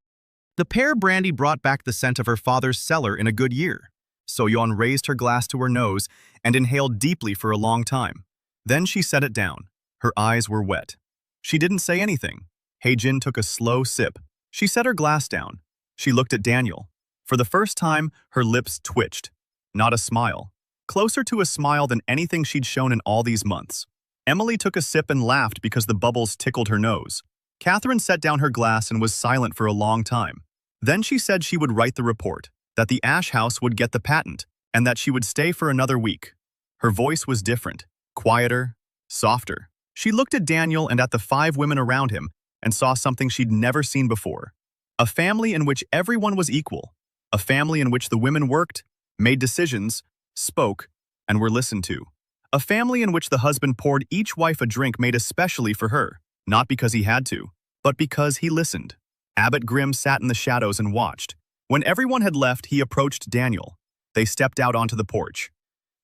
The pear brandy brought back the scent of her father's cellar in a good year. Soyeon raised her glass to her nose and inhaled deeply for a long time. Then she set it down. Her eyes were wet. She didn't say anything. Hejin took a slow sip. She set her glass down. She looked at Daniel. For the first time, her lips twitched. Not a smile. Closer to a smile than anything she'd shown in all these months. Emily took a sip and laughed because the bubbles tickled her nose. Catherine set down her glass and was silent for a long time. Then she said she would write the report, that the Ash House would get the patent, and that she would stay for another week. Her voice was different, quieter, softer. She looked at Daniel and at the 5 women around him and saw something she'd never seen before. A family in which everyone was equal. A family in which the women worked, made decisions, spoke, and were listened to. A family in which the husband poured each wife a drink made especially for her, not because he had to, but because he listened. Abbot Grimm sat in the shadows and watched. When everyone had left, he approached Daniel. They stepped out onto the porch.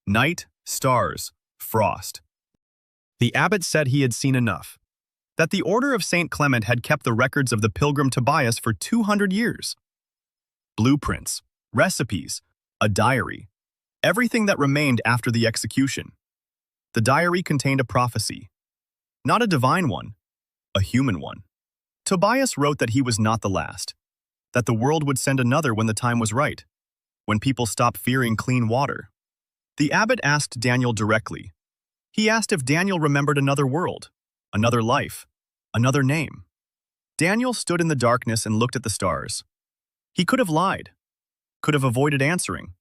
Night, stars, frost. The abbot said he had seen enough. That the Order of St. Clement had kept the records of the pilgrim Tobias for 200 years. Blueprints, recipes, a diary. Everything that remained after the execution. The diary contained a prophecy. Not a divine one, a human one. Tobias wrote that he was not the last. That the world would send another when the time was right. When people stopped fearing clean water. The abbot asked Daniel directly. He asked if Daniel remembered another world, another life, another name. Daniel stood in the darkness and looked at the stars. He could have lied, could have avoided answering,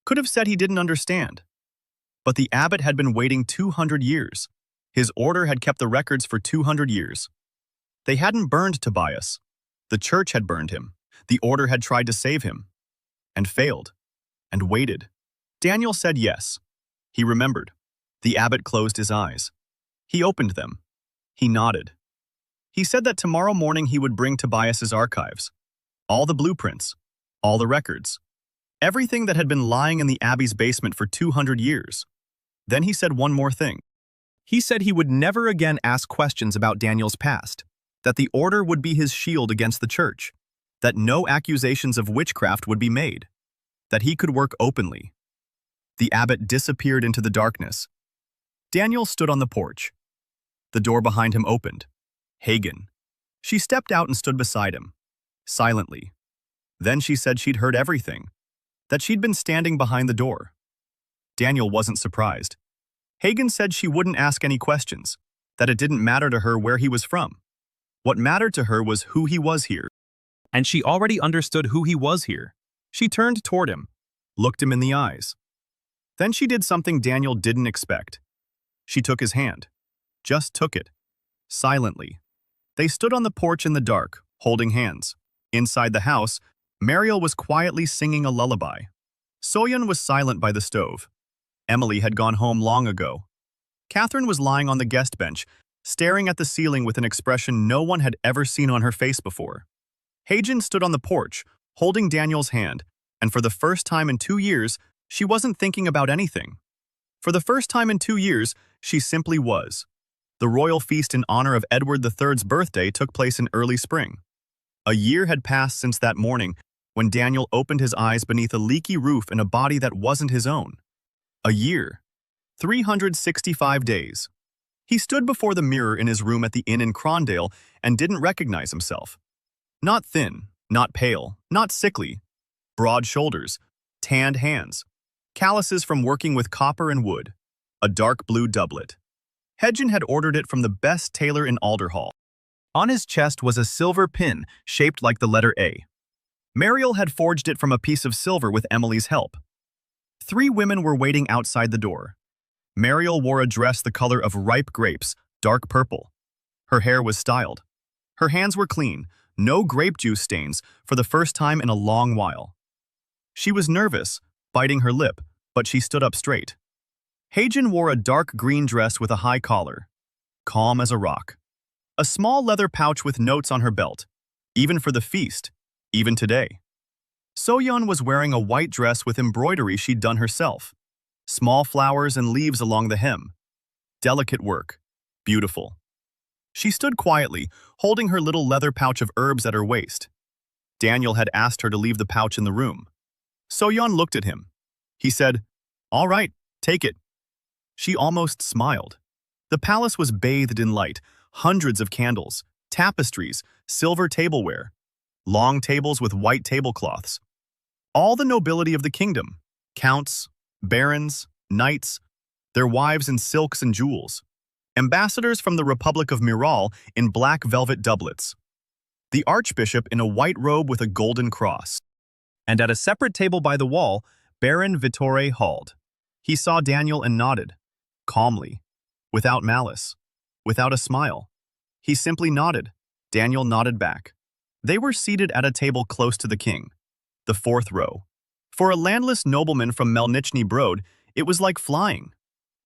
could have said he didn't understand. But the abbot had been waiting 200 years. His order had kept the records for 200 years. They hadn't burned Tobias. The church had burned him. The order had tried to save him. And failed. And waited. Daniel said yes. He remembered. The abbot closed his eyes. He opened them. He nodded. He said that tomorrow morning he would bring Tobias's archives. All the blueprints. All the records. Everything that had been lying in the abbey's basement for 200 years. Then he said one more thing. He said he would never again ask questions about Daniel's past. That the order would be his shield against the church. That no accusations of witchcraft would be made. That he could work openly. The abbot disappeared into the darkness. Daniel stood on the porch. The door behind him opened. Hagen. She stepped out and stood beside him. Silently. Then she said she'd heard everything. That she'd been standing behind the door. Daniel wasn't surprised. Hagen said she wouldn't ask any questions. That it didn't matter to her where he was from. What mattered to her was who he was here. And she already understood who he was here. She turned toward him, looked him in the eyes. Then she did something Daniel didn't expect. She took his hand. Just took it. Silently. They stood on the porch in the dark, holding hands. Inside the house, Mariel was quietly singing a lullaby. Soyeon was silent by the stove. Emily had gone home long ago. Catherine was lying on the guest bench, staring at the ceiling with an expression no one had ever seen on her face before. Hagen stood on the porch, holding Daniel's hand, and for the first time in 2 years, she wasn't thinking about anything. For the first time in 2 years, she simply was. The royal feast in honor of Edward III's birthday took place in early spring. A year had passed since that morning when Daniel opened his eyes beneath a leaky roof in a body that wasn't his own. A year. 365 days. He stood before the mirror in his room at the inn in Crondale and didn't recognize himself. Not thin, not pale, not sickly. Broad shoulders, tanned hands, calluses from working with copper and wood, a dark blue doublet. Hagen had ordered it from the best tailor in Alderhall. On his chest was a silver pin shaped like the letter A. Mariel had forged it from a piece of silver with Emily's help. 3 women were waiting outside the door. Mariel wore a dress the color of ripe grapes, dark purple. Her hair was styled. Her hands were clean, no grape juice stains for the first time in a long while. She was nervous, biting her lip, but she stood up straight. Hagen wore a dark green dress with a high collar, calm as a rock. A small leather pouch with notes on her belt, even for the feast, even today. Soyeon was wearing a white dress with embroidery she'd done herself. Small flowers and leaves along the hem. Delicate work. Beautiful. She stood quietly, holding her little leather pouch of herbs at her waist. Daniel had asked her to leave the pouch in the room. Soyeon looked at him. He said, "All right, take it." She almost smiled. The palace was bathed in light, hundreds of candles, tapestries, silver tableware, long tables with white tablecloths. All the nobility of the kingdom, counts, barons, knights, their wives in silks and jewels, ambassadors from the Republic of Miral in black velvet doublets, the archbishop in a white robe with a golden cross. And at a separate table by the wall, Baron Vittore Hald. He saw Daniel and nodded, calmly, without malice, without a smile. He simply nodded. Daniel nodded back. They were seated at a table close to the king, the 4th row. For a landless nobleman from Melnichny Brod, it was like flying.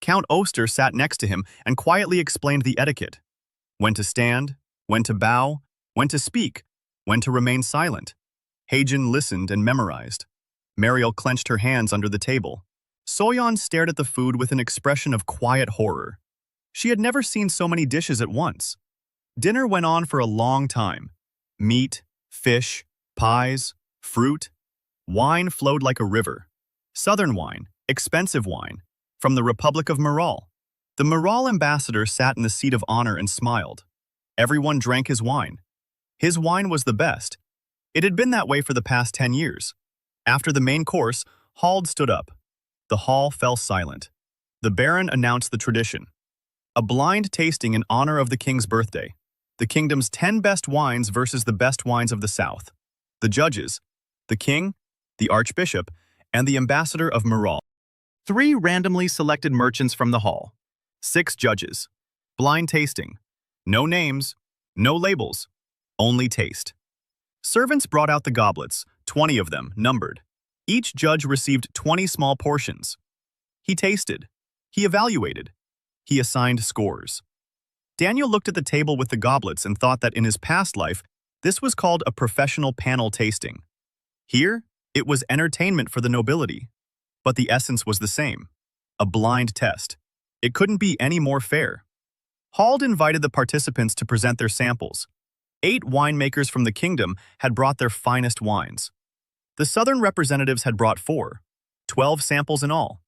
Count Oster sat next to him and quietly explained the etiquette. When to stand, when to bow, when to speak, when to remain silent. Hagen listened and memorized. Mariel clenched her hands under the table. Soyeon stared at the food with an expression of quiet horror. She had never seen so many dishes at once. Dinner went on for a long time. Meat, fish, pies, fruit. Wine flowed like a river. Southern wine, expensive wine, from the Republic of Miral. The Miral ambassador sat in the seat of honor and smiled. Everyone drank his wine. His wine was the best. It had been that way for the past 10 years. After the main course, Hald stood up. The hall fell silent. The Baron announced the tradition. A blind tasting in honor of the king's birthday. The kingdom's 10 best wines versus the best wines of the south. The judges, the king, the archbishop, and the ambassador of Miral. 3 randomly selected merchants from the hall. 6 judges. Blind tasting. No names, no labels, only taste. Servants brought out the goblets, 20 of them, numbered. Each judge received 20 small portions. He tasted. He evaluated. He assigned scores. Daniel looked at the table with the goblets and thought that in his past life, this was called a professional panel tasting. Here, it was entertainment for the nobility. But the essence was the same. A blind test. It couldn't be any more fair. Hald invited the participants to present their samples. 8 winemakers from the kingdom had brought their finest wines. The southern representatives had brought 4, 12 samples in all.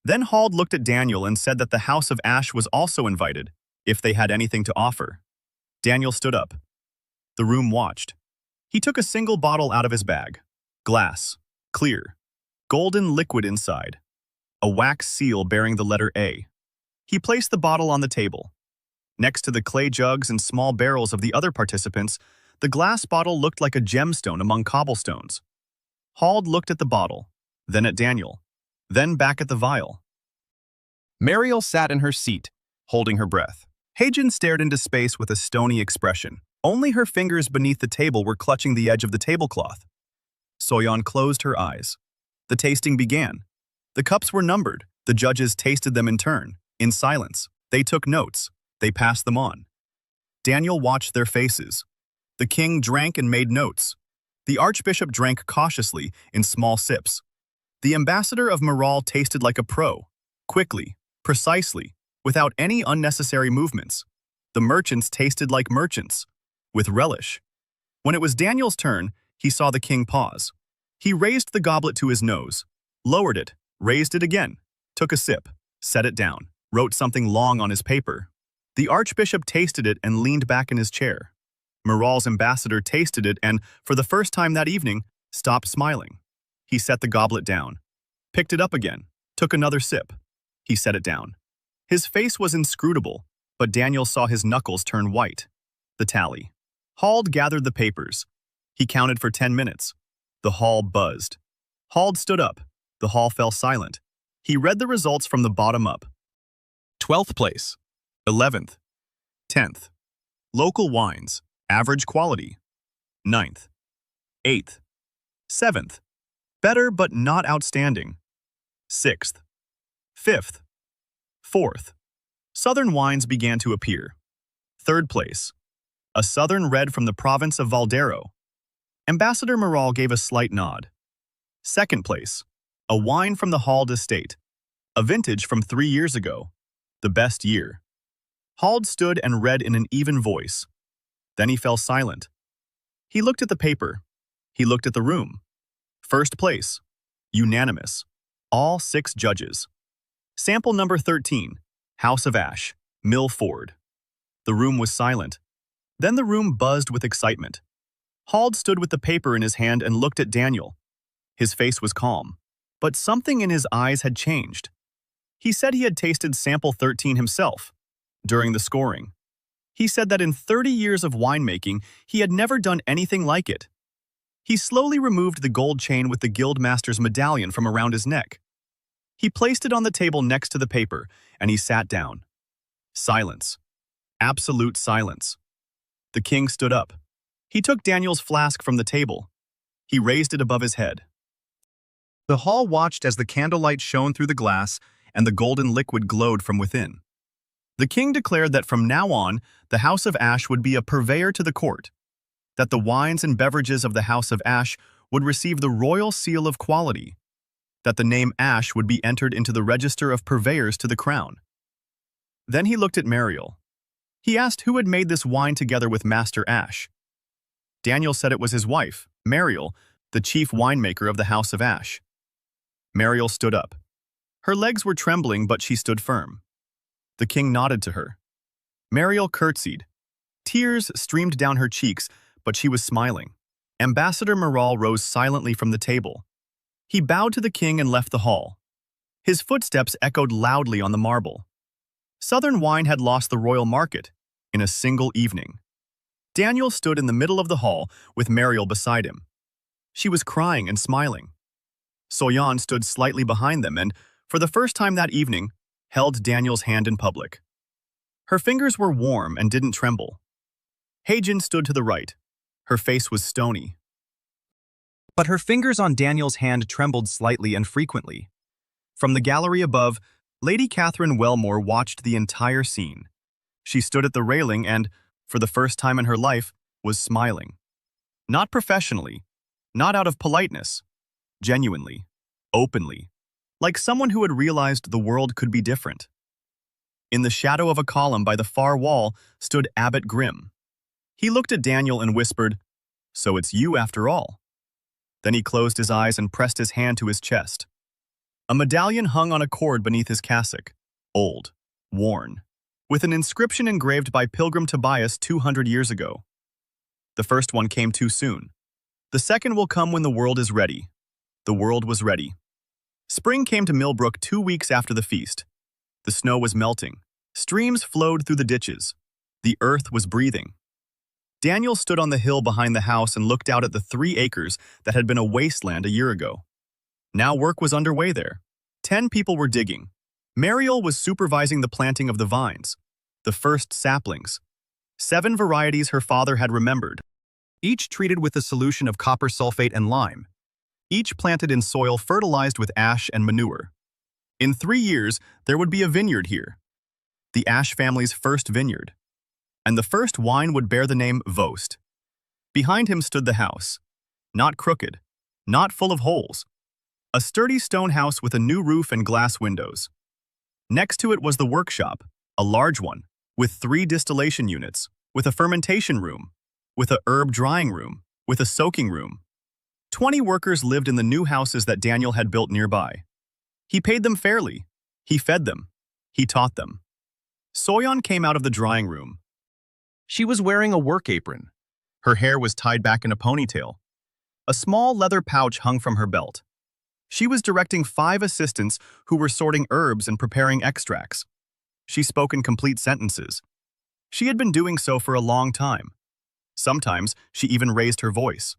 Then Hald looked at Daniel and said that the House of Ash was also invited, if they had anything to offer. Daniel stood up. The room watched. He took a single bottle out of his bag. Glass, clear, golden liquid inside. A wax seal bearing the letter A. He placed the bottle on the table. Next to the clay jugs and small barrels of the other participants, the glass bottle looked like a gemstone among cobblestones. Hald looked at the bottle, then at Daniel, then back at the vial. Mariel sat in her seat, holding her breath. Hagen stared into space with a stony expression. Only her fingers beneath the table were clutching the edge of the tablecloth. Soyeon closed her eyes. The tasting began. The cups were numbered. The judges tasted them in turn, in silence. They took notes. They passed them on. Daniel watched their faces. The king drank and made notes. The archbishop drank cautiously, in small sips. The ambassador of morale tasted like a pro, quickly, precisely, without any unnecessary movements. The merchants tasted like merchants, with relish. When it was Daniel's turn, he saw the king pause. He raised the goblet to his nose, lowered it, raised it again, took a sip, set it down, wrote something long on his paper. The archbishop tasted it and leaned back in his chair. Morale's ambassador tasted it and, for the first time that evening, stopped smiling. He set the goblet down, picked it up again, took another sip. He set it down. His face was inscrutable, but Daniel saw his knuckles turn white. The tally. Hald gathered the papers. He counted for 10 minutes. The hall buzzed. Hald stood up. The hall fell silent. He read the results from the bottom up. 12th place. 11th. 10th. Local wines. Average quality. 9th. 8th. 7th. Better but not outstanding. 6th. 5th. 4th. Southern wines began to appear. 3rd place. A southern red from the province of Valdero. Ambassador Morale gave a slight nod. 2nd place. A wine from the Hald estate. A vintage from 3 years ago. The best year. Hald stood and read in an even voice. Then he fell silent. He looked at the paper. He looked at the room. 1st place. Unanimous. All 6 judges. Sample number 13. House of Ash. Mill Ford. The room was silent. Then the room buzzed with excitement. Hald stood with the paper in his hand and looked at Daniel. His face was calm, but something in his eyes had changed. He said he had tasted sample 13 himself during the scoring. He said that in 30 years of winemaking, he had never done anything like it. He slowly removed the gold chain with the guildmaster's medallion from around his neck. He placed it on the table next to the paper, and he sat down. Silence. Absolute silence. The king stood up. He took Daniel's flask from the table. He raised it above his head. The hall watched as the candlelight shone through the glass and the golden liquid glowed from within. The king declared that from now on, the House of Ash would be a purveyor to the court, that the wines and beverages of the House of Ash would receive the royal seal of quality, that the name Ash would be entered into the register of purveyors to the crown. Then he looked at Mariel. He asked who had made this wine together with Master Ash. Daniel said it was his wife, Mariel, the chief winemaker of the House of Ash. Mariel stood up. Her legs were trembling, but she stood firm. The king nodded to her. Mariel curtsied. Tears streamed down her cheeks, but she was smiling. Ambassador Morale rose silently from the table. He bowed to the king and left the hall. His footsteps echoed loudly on the marble. Southern wine had lost the royal market in a single evening. Daniel stood in the middle of the hall with Mariel beside him. She was crying and smiling. Soyan stood slightly behind them and, for the first time that evening, held Daniel's hand in public. Her fingers were warm and didn't tremble. Heijin stood to the right. Her face was stony. But her fingers on Daniel's hand trembled slightly and frequently. From the gallery above, Lady Catherine Wellmore watched the entire scene. She stood at the railing and, for the first time in her life, was smiling. Not professionally, not out of politeness, genuinely, openly, like someone who had realized the world could be different. In the shadow of a column by the far wall stood Abbot Grimm. He looked at Daniel and whispered, "So it's you after all." Then he closed his eyes and pressed his hand to his chest. A medallion hung on a cord beneath his cassock, old, worn, with an inscription engraved by Pilgrim Tobias 200 years ago. The first one came too soon. The second will come when the world is ready. The world was ready. Spring came to Millbrook 2 weeks after the feast. The snow was melting. Streams flowed through the ditches. The earth was breathing. Daniel stood on the hill behind the house and looked out at the 3 acres that had been a wasteland a year ago. Now work was underway there. 10 people were digging. Mariel was supervising the planting of the vines, the first saplings. 7 varieties her father had remembered, each treated with a solution of copper sulfate and lime, each planted in soil fertilized with ash and manure. In 3 years, there would be a vineyard here. the Ash family's first vineyard, and the first wine would bear the name Vost. Behind him stood the house, not crooked, not full of holes, a sturdy stone house with a new roof and glass windows. Next to it was the workshop, a large one, with 3 distillation units, with a fermentation room, with a herb drying room, with a soaking room. 20 workers lived in the new houses that Daniel had built nearby. He paid them fairly. He fed them. He taught them. Soyeon came out of the drying room. She was wearing a work apron. Her hair was tied back in a ponytail. A small leather pouch hung from her belt. She was directing 5 assistants who were sorting herbs and preparing extracts. She spoke in complete sentences. She had been doing so for a long time. Sometimes she even raised her voice.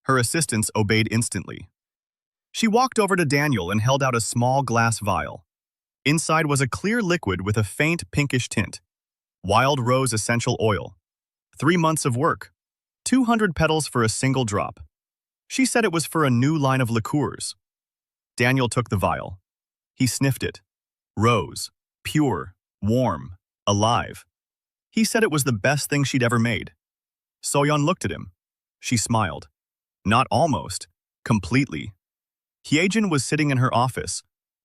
Her assistants obeyed instantly. She walked over to Daniel and held out a small glass vial. Inside was a clear liquid with a faint pinkish tint. Wild rose essential oil. 3 months of work. 200 petals for a single drop. She said it was for a new line of liqueurs. Daniel took the vial. He sniffed it. Rose. Pure. Warm. Alive. He said it was the best thing she'd ever made. Soyeon looked at him. She smiled. Not almost. Completely. Hyejin was sitting in her office,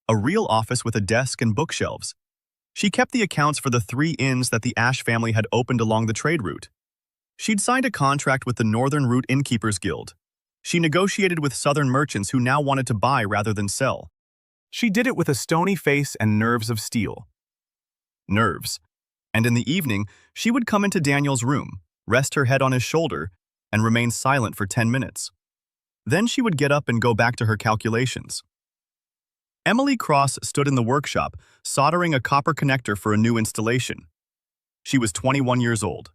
a real office with a desk and bookshelves. She kept the accounts for the 3 inns that the Ash family had opened along the trade route. She'd signed a contract with the Northern Route Innkeepers Guild. She negotiated with Southern merchants who now wanted to buy rather than sell. She did it with a stony face and nerves of steel. Nerves. And in the evening, she would come into Daniel's room, rest her head on his shoulder, and remain silent for 10 minutes. Then she would get up and go back to her calculations. Emily Cross stood in the workshop, soldering a copper connector for a new installation. She was 21 years old.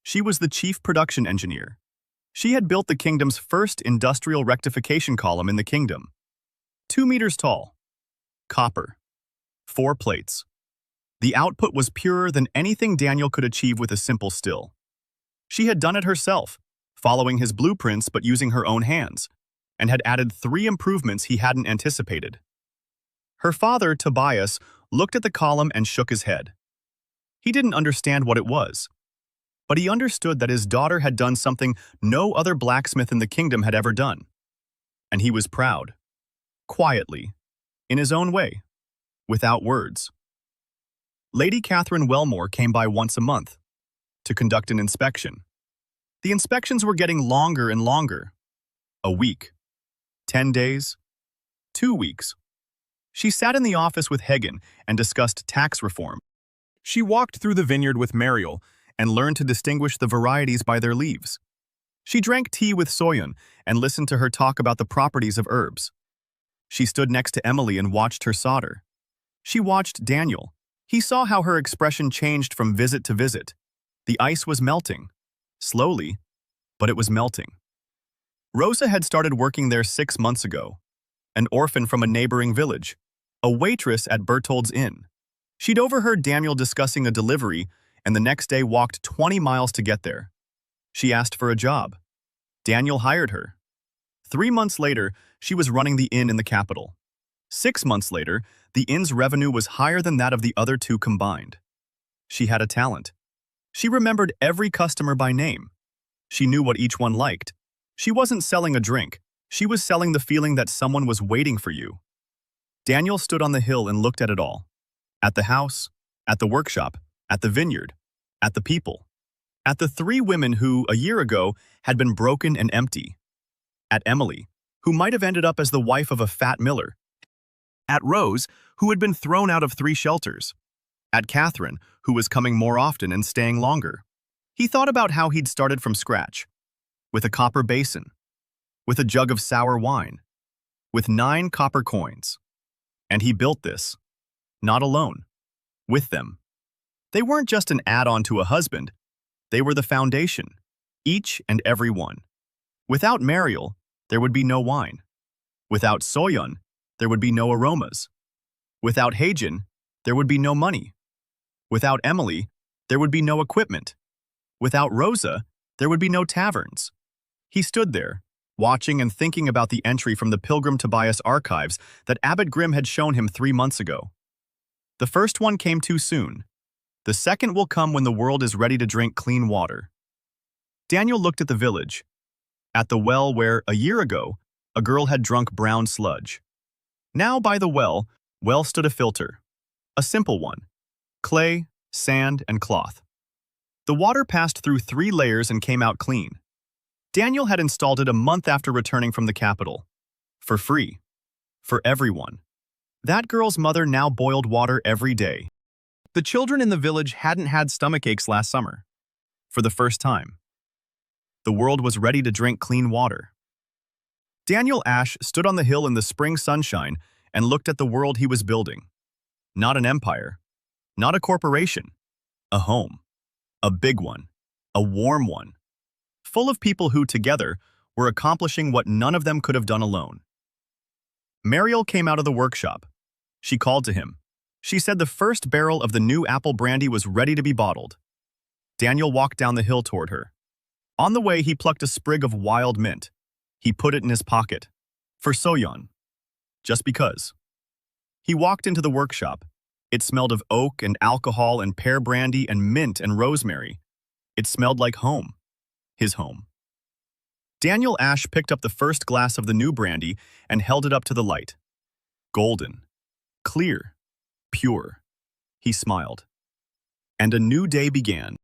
She was the chief production engineer. She had built the kingdom's first industrial rectification column in the kingdom. 2 meters tall. Copper. 4 plates. The output was purer than anything Daniel could achieve with a simple still. She had done it herself, following his blueprints but using her own hands, and had added 3 improvements he hadn't anticipated. Her father, Tobias, looked at the column and shook his head. He didn't understand what it was, but he understood that his daughter had done something no other blacksmith in the kingdom had ever done. And he was proud. Quietly, in his own way, without words. Lady Catherine Wellmore came by once a month to conduct an inspection. The inspections were getting longer and longer. A week. 10 days. 2 weeks. She sat in the office with Hagen and discussed tax reform. She walked through the vineyard with Mariel and learned to distinguish the varieties by their leaves. She drank tea with Soyeon and listened to her talk about the properties of herbs. She stood next to Emily and watched her solder. She watched Daniel. He saw how her expression changed from visit to visit. The ice was melting. Slowly, but it was melting. Rosa had started working there 6 months ago, an orphan from a neighboring village, a waitress at Bertold's Inn. She'd overheard Daniel discussing a delivery and the next day walked 20 miles to get there. She asked for a job. Daniel hired her. 3 months later, she was running the inn in the capital. 6 months later, the inn's revenue was higher than that of the other 2 combined. She had a talent. She remembered every customer by name. She knew what each one liked. She wasn't selling a drink. She was selling the feeling that someone was waiting for you. Daniel stood on the hill and looked at it all. At the house, at the workshop, at the vineyard, at the people. At the 3 women who, a year ago, had been broken and empty. At Emily, who might have ended up as the wife of a fat miller. At Rose, who had been thrown out of 3 shelters. At Catherine, who was coming more often and staying longer. He thought about how he'd started from scratch. With a copper basin. With a jug of sour wine. With 9 copper coins. And he built this. Not alone. With them. They weren't just an add-on to a husband. They were the foundation. Each and every one. Without Mariel, there would be no wine. Without Soyeon, there would be no aromas. Without Haejin, there would be no money. Without Emily, there would be no equipment. Without Rosa, there would be no taverns. He stood there, watching and thinking about the entry from the Pilgrim Tobias archives that Abbot Grimm had shown him 3 months ago. The first one came too soon. The second will come when the world is ready to drink clean water. Daniel looked at the village, at the well where, a year ago, a girl had drunk brown sludge. Now by the well stood a filter. A simple one. Clay, sand, and cloth. The water passed through 3 layers and came out clean. Daniel had installed it a month after returning from the capital. For free. For everyone. That girl's mother now boiled water every day. The children in the village hadn't had stomach aches last summer. For the first time. The world was ready to drink clean water. Daniel Ash stood on the hill in the spring sunshine and looked at the world he was building. Not an empire. Not a corporation. A home. A big one. A warm one. Full of people who, together, were accomplishing what none of them could have done alone. Mariel came out of the workshop. She called to him. She said the first barrel of the new apple brandy was ready to be bottled. Daniel walked down the hill toward her. On the way, he plucked a sprig of wild mint. He put it in his pocket. For Soyeon. Just because. He walked into the workshop. It smelled of oak and alcohol and pear brandy and mint and rosemary. It smelled like home. His home. Daniel Ash picked up the first glass of the new brandy and held it up to the light. Golden. Clear. Pure. He smiled. And a new day began.